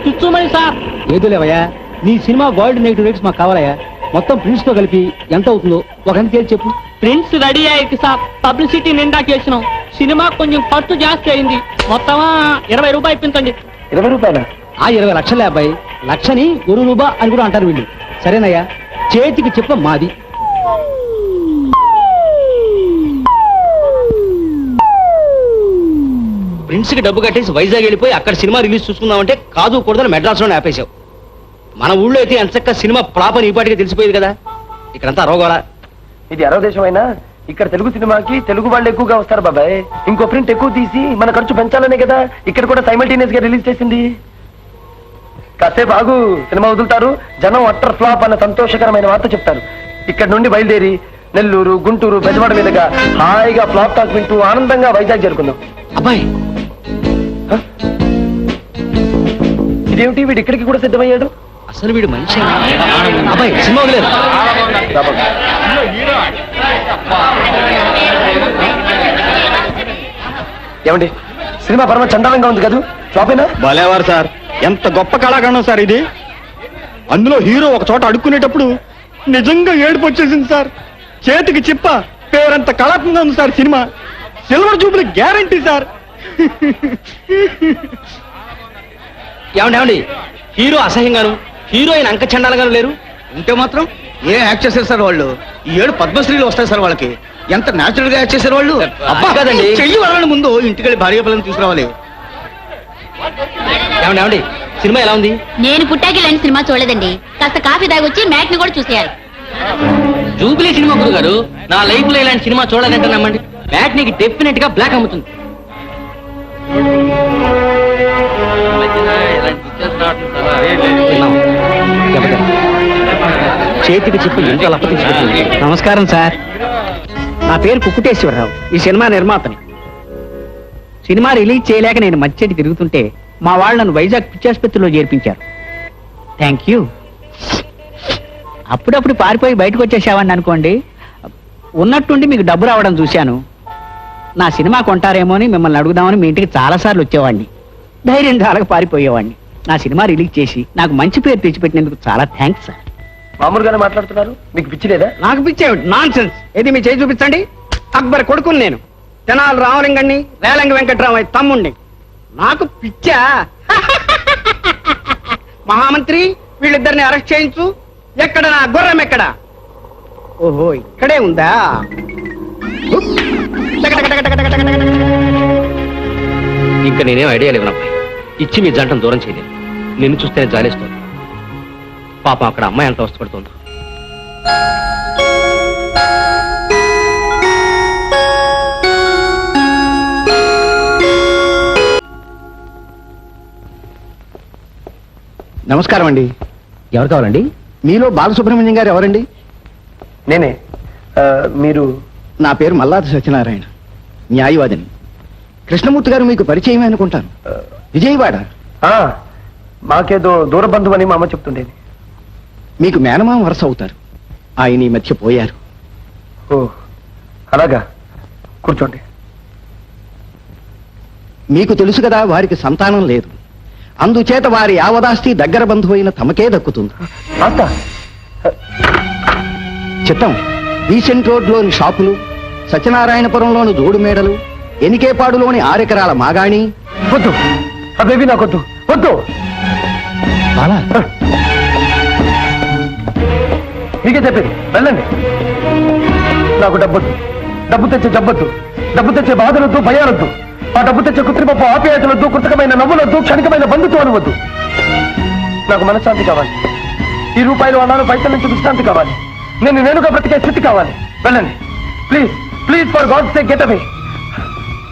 పిచ్చుమణి సార్. ఏదో లేవయ్యా, నీ సినిమా గోల్డ్ నెగిటివ్ రేట్స్ మాకు కావాలయ్యా. మొత్తం ప్రిన్స్ తో కలిపి ఎంత అవుతుందో ఒక గంట తేల్చి చెప్పు. ప్రిన్స్ రెడీ అయ్యి సార్, పబ్లిసిటీ నిండా చేసినాం. సినిమా కొంచెం ఖర్చు జాస్తి అయింది. మొత్తం 20 రూపాయలు ఇప్పించండి. 20 రూపాయల? ఆ 20 లక్షలే అబ్బాయి. లక్షని 1 రూపా అని కూడా అంటారు వీళ్ళు. సరేనయ్యా, చేతికి చెప్ప మాది. ప్రిన్స్ కి డబ్బు కట్టేసి వైజాగ్ వెళ్ళిపోయి అక్కడ సినిమా రిలీజ్ చూసుకుందామంటే కాదు కూడదని మెడ్రాస్ లోనే ఆపేశావు. మన ఊళ్ళో అయితే ఎంచక్క సినిమా ఫ్లాప్ అని ఈ పాటికి తెలిసిపోయేది కదా. ఇక్కడంతా అరవగోళ. ఇది అరవ దేశం అయినా ఇక్కడ తెలుగు సినిమాకి తెలుగు వాళ్ళు ఎక్కువగా వస్తారు బాబాయ్. ఇంకో ప్రింట్ ఎక్కువ తీసి మన ఖర్చు పెంచాలనే కదా ఇక్కడ కూడా సైమల్టేనియస్ గా రిలీజ్ చేసింది. కాసేపు ఆగు, సినిమా వదులుతారు, జనం అట్టర్ ఫ్లాప్ అన్న సంతోషకరమైన వార్త చెప్తారు. ఇక్కడ నుండి బయలుదేరి నెల్లూరు, గుంటూరు, బెజవాడ మీదుగా హాయిగా ఫ్లాప్ టాక్ వింటూ ఆనందంగా వైజాగ్ చేరుకుందాం. అబ్బాయి ఇదేమిటి, వీడు ఇక్కడికి కూడా సిద్ధమయ్యాడు? అసలు వీడు మనిషి. అబ్బాయి సినిమా వదిలేదు. ఏమండి, సినిమా పరమ చండాలంగా ఉంది కదా, ఫ్లాపేనా? భలేవారు సార్, ఎంత గొప్ప కళాఖండం సార్ ఇది. అందులో హీరో ఒక చోట అడుక్కునేటప్పుడు నిజంగా ఏడుపు వచ్చేసింది సార్. చేతికి చిప్ప పేరంత కళాత్మకంగా ఉంది sir cinema. Silver Jubilee guarantee sir. ఏమండి హీరో అసహ్యంగాను హీరోయిన్ అంక చండాలంగాను లేరు. ఉంటే మాత్రం ఏ యాక్ట్ చేశారు సార్ వాళ్ళు? ఈ 7 పద్మశ్రీలు వస్తాయి సార్ వాళ్ళకి. ఎంత న్యాచురల్ గా యాక్ట్ చేశారు వాళ్ళు. అబ్బా కాదండి, చెయ్యి వాళ్ళని ముందు ఇంటికెళ్ళి భార్య పిల్లల్ని తీసుకురావాలి. ఏమండి సినిమా ఎలా ఉంది? నేను పుట్టాకి లేని సినిమా చూడలేదండి. కాస్త కాఫీ తాగొచ్చి మ్యాచ్ ని కూడా చూసేయాలి. జూబ్లీ సినిమా గురు గారు, నా లైఫ్ లో ఇలాంటి సినిమా చూడాలంటే నమ్మండి, బ్యాట్ నీకు డెఫినెట్ గా బ్లాక్ అమ్ముతుంది. చేతికి చెప్పి ఎంత లప్పతించుకుంటుంది. నమస్కారం సార్, నా పేరు కుక్కుటేశ్వరరావు, ఈ సినిమా నిర్మాతని. సినిమా రిలీజ్ చేయలేక నేను మధ్యటి తిరుగుతుంటే మా వాళ్ళు నన్ను వైజాగ్ పిచ్చాసుపత్రిలో చేర్పించారు. Thank you. అప్పుడప్పుడు పారిపోయి బయటకు వచ్చేసావని అనుకోండి, ఉన్నట్టుండి మీకు డబ్బు రావడం చూశాను. నా సినిమా కొంటారేమో అని మిమ్మల్ని అడుగుదామని మీ ఇంటికి చాలాసార్లు వచ్చేవాడిని. ధైర్యం చాలక పారిపోయేవాడిని. నా సినిమా రిలీజ్ చేసి నాకు మంచి పేరు తెచ్చిపెట్టినందుకు చాలా థ్యాంక్స్ సార్. మామూలుగానే మాట్లాడుతున్నారు, మీకు పిచ్చి లేదా? నాకు పిచ్చేమిటి? Non sense. ఏది మీ చేయి చూపించండి. అక్బర్ కొడుకుని నేను, తెనాలి రామలింగండి, రేలంగి వెంకట్రామయ్య తమ్ముణ్ణి. నాకు పిచ్చా? మహామంత్రి, వీళ్ళిద్దరిని అరెస్ట్ చేయించు. ఎక్కడ నా గుర్రం ఎక్కడ? ఓహో, ఇక్కడే ఉందా? ఇంకా నేనేం ఐడియా లేవు అబ్బాయి. ఇచ్చి మీ జంటను దూరం చేయలేదు. నిన్ను చూస్తేనే జాలేస్తుంది. పాపం అక్కడ అమ్మాయి ఎంత అవస్థపడుతుందో. నమస్కారం అండి. ఎవరు కావాలండి? మీలో బాలసుబ్రహ్మణ్యం గారు ఎవరండి? నేనే. మీరు? నా పేరు మల్లాది సత్యనారాయణ, న్యాయవాదిని. కృష్ణమూర్తి గారు మీకు పరిచయమే అనుకుంటాను. విజయవాడ. మాకేదో దూర బంధువు అని మా అమ్మ చెప్తుండేది. మీకు మేనమామ వరుస అవుతారు. ఆయన ఈ మధ్య పోయారు. ఓ అలాగా, కూర్చోండి. మీకు తెలుసు కదా, వారికి సంతానం లేదు. అందుచేత వారి యావదాస్తి దగ్గర బంధువైన తమకే దక్కుతుంది. చిత్తం రీసెంట్ రోడ్లోని షాపులు, సత్యనారాయణపురంలోని జోడు మేడలు, ఎనికేపాడులోని 6 ఎకరాల మాగాణి. వద్దు, అవేవి నాకొద్దు, వద్దు. మీకే చెప్పేది, వెళ్ళండి. నాకు డబ్బొద్దు, డబ్బు తెచ్చే జబ్బొద్దు, డబ్బు తెచ్చే బాధలొద్దు, భయాలొద్దు. ఆ డబ్బు తెచ్చే కృత్రిమపు ఆప్యాయతలొద్దు, కృతకమైన నవ్వులొద్దు, క్షణికమైన బంధుత్వాలు వద్దు. నాకు మనశ్శాంతి కావాలి. ఈ రూపాయలు అన్నాను పైసల నుంచి విశ్రాంతి కావాలి. నేనుగా బ్రతికే స్థితి కావాలి. వెళ్ళండి please, please, for God sake get away.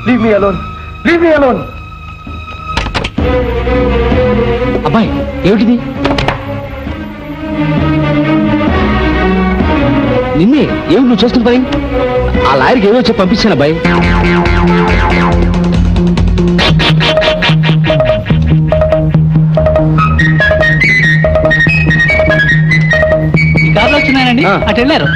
Leave me alone, leave me alone. అబ్బాయి ఏమిటిది? నిన్నే ఏమిటి నువ్వు చేస్తున్న పని? ఆ లాయర్కి ఏదో చెప్పి పంపించాను అబ్బాయి. కార్లు వచ్చినాయండి, అటు వెళ్ళారు.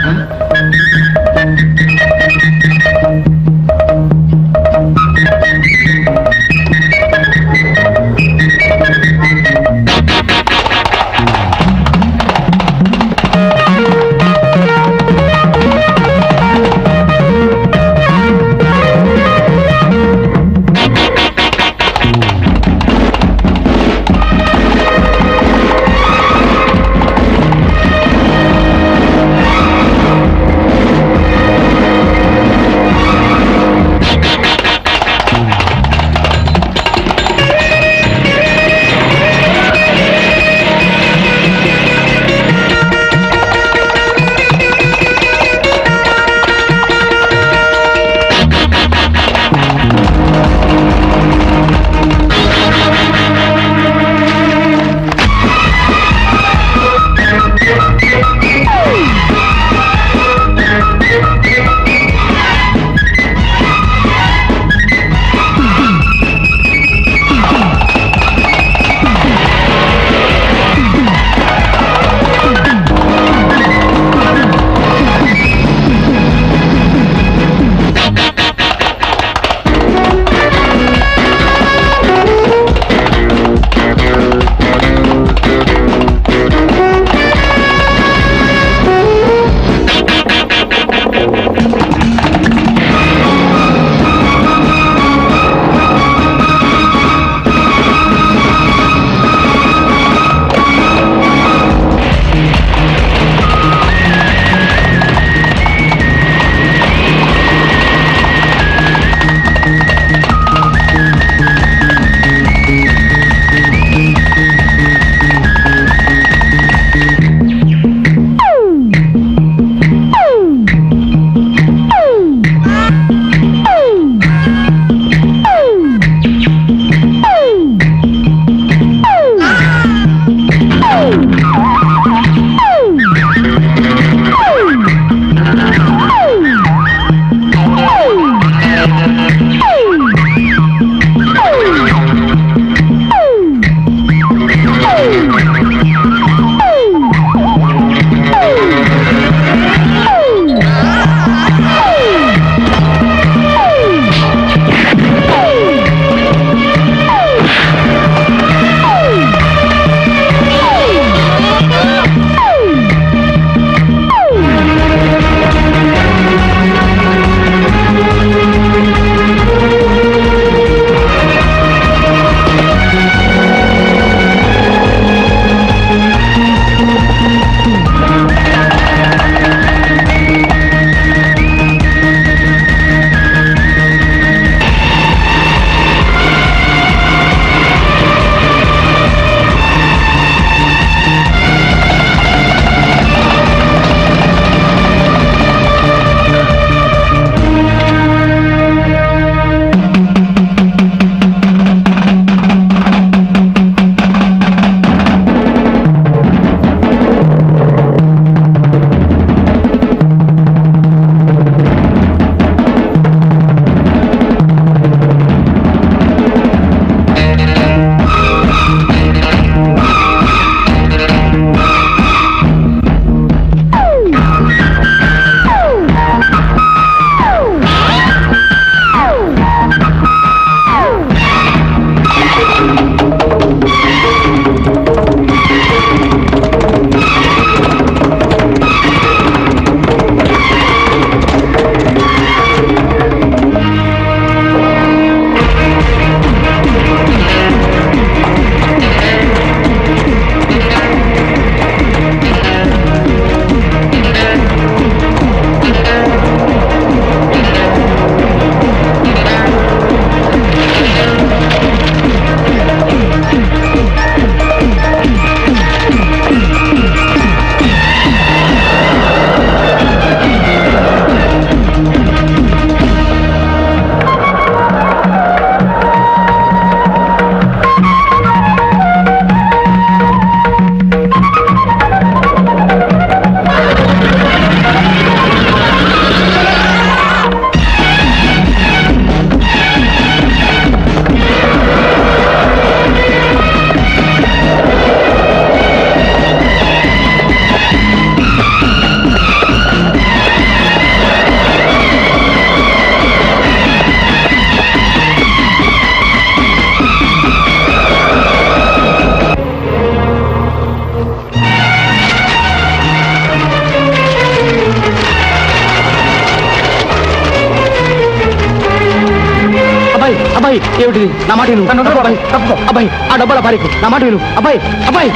అబ్బాయి ఏమిటిది నా మాట విను అబ్బాయి తప్పుకో అబ్బాయి ఆ డబ్బాల పారేకు నా మాట విను అబ్బాయి అబ్బాయి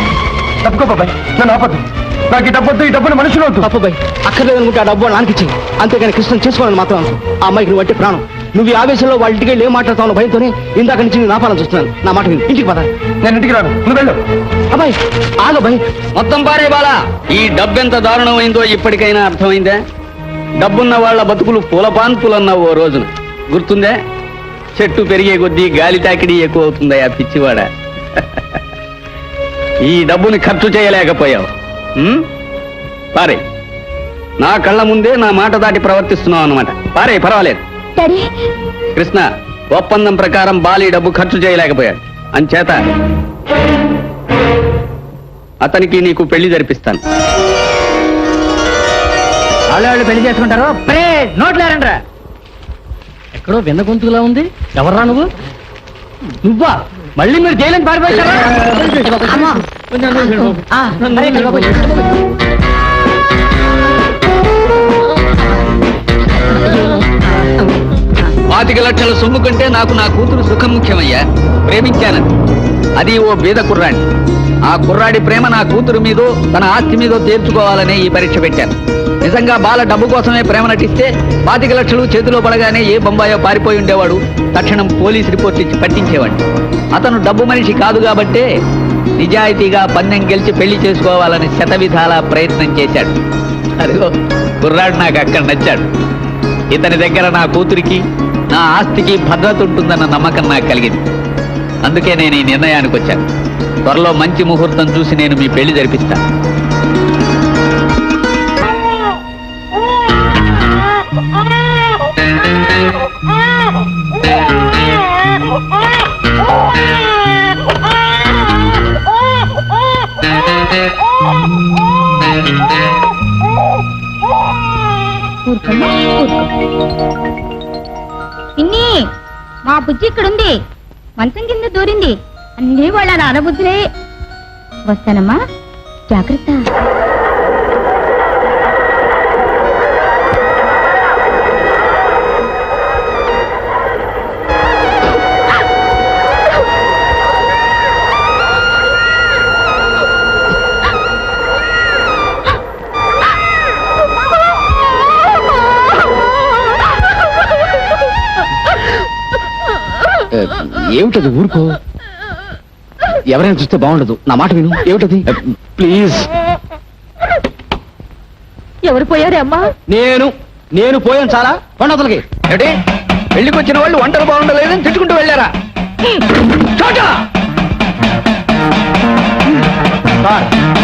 తప్పుకో బాబాయ్, నన్ను ఆపద్దు. నాకు ఈ డబ్బొద్దు, ఈ డబ్బుని మనుషులు వద్దు. తప్పు అబ్బాయి అక్కర్లేదనుకుంటే ఆ డబ్బు నాన్నకిచ్చి అంతేగాని కృష్ణ చేసుకోవాలని మాత్రం అనుకో. ఆ అమ్మాయికి నువ్వు అంటే ప్రాణం. నువ్వు ఈ ఆవేశంలో వాళ్ళ ఇంటికి వెళ్ళి ఏం మాట్లాడతావు భయంతోనే ఇందాక నుంచి నేను ఆపాలని చూస్తున్నాను. నా మాట విను, ఇంటికి పద. నేను ఇంటికి రాను, నువ్వు వెళ్ళు. అబ్బాయి ఆగబ్బాయి. మొత్తం పారే బాలా ఈ డబ్బెంత దారుణమైందో ఇప్పటికైనా అర్థమైందే. డబ్బున్న వాళ్ళ బతుకులు పూలపాన్పులన్నావు ఓ రోజున గుర్తుందే. చెట్టు పెరిగే కొద్దీ గాలి తాకిడి ఎక్కువ అవుతుందా ఆ పిచ్చివాడ. ఈ డబ్బుని ఖర్చు చేయలేకపోయావు. పారే, నా కళ్ళ ముందే నా మాట దాటి ప్రవర్తిస్తున్నావు అన్నమాట. పారే, పర్వాలేదు. డాడీ కృష్ణ, ఒప్పందం ప్రకారం బాలి డబ్బు ఖర్చు చేయలేకపోయాడు. అంచేత అతనికి నీకు పెళ్లి జరిపిస్తాను. వాళ్ళు పెళ్లి చేసుకుంటారు. నోట్లేరండ్రా. ఎక్కడో విన్న గొంతులా ఉంది. ఎవర్రా నువ్వు? నువ్వా? మళ్ళీ మీరు జైలు పారిపోయారా? పాతిక లక్షల సొమ్ము కంటే నాకు నా కూతురు సుఖం ముఖ్యమయ్యా. ప్రేమించానని, అది ఓ బీద కుర్రాడి. ఆ కుర్రాడి ప్రేమ నా కూతురు మీదో తన ఆస్తి మీదో తీర్చుకోవాలనే ఈ పరీక్ష పెట్టాను. నిజంగా బాల డబ్బు కోసమే ప్రేమ నటిస్తే 25 లక్షలు చేతిలో పడగానే ఏ బొంబాయో పారిపోయి ఉండేవాడు. తక్షణం పోలీస్ రిపోర్ట్ ఇచ్చి పట్టించేవాడు. అతను డబ్బు మనిషి కాదు కాబట్టే నిజాయితీగా పందెం గెలిచి పెళ్లి చేసుకోవాలని శతవిధాలా ప్రయత్నం చేశాడు. అదిగో కుర్రాడు నాకు అక్కడ నచ్చాడు. ఇతని దగ్గర నా కూతురికి నా ఆస్తికి భద్రత ఉంటుందన్న నమ్మకం నాకు కలిగింది. అందుకే నేను ఈ నిర్ణయానికి వచ్చాను. త్వరలో మంచి ముహూర్తం చూసి నేను మీ పెళ్లి జరిపిస్తాను. పిన్ని, మా బుజ్జి ఇక్కడుంది. మంచం కింద దూరింది. అన్నీ వాళ్ళ నాన్న బుద్ధులే. వస్తానమ్మా, జాగ్రత్త. ఏమిటది? ఊరుకో. ఎవరైనా చూస్తే బాగుండదు. నా మాట విను. ఏమిటది? ప్లీజ్. ఎవరు పోయారే అమ్మా? నేను పోయాను. చాలా కొండతలకి. ఏంటి, పెళ్లికి వచ్చిన వాళ్ళు వంటలు బాగుండలేదని తిట్టుకుంటూ వెళ్ళారా?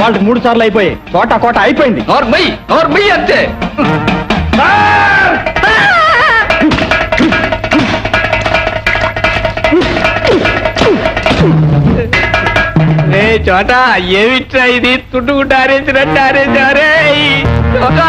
వాళ్ళకి 3 సార్లు అయిపోయాయి. కోట అయిపోయింది. నోర్మయ్యి అంతే. చోట ఏమిట్రా ఇది? తుట్టుకుంటూ ఆరేసినట్టు ఆరేసారే.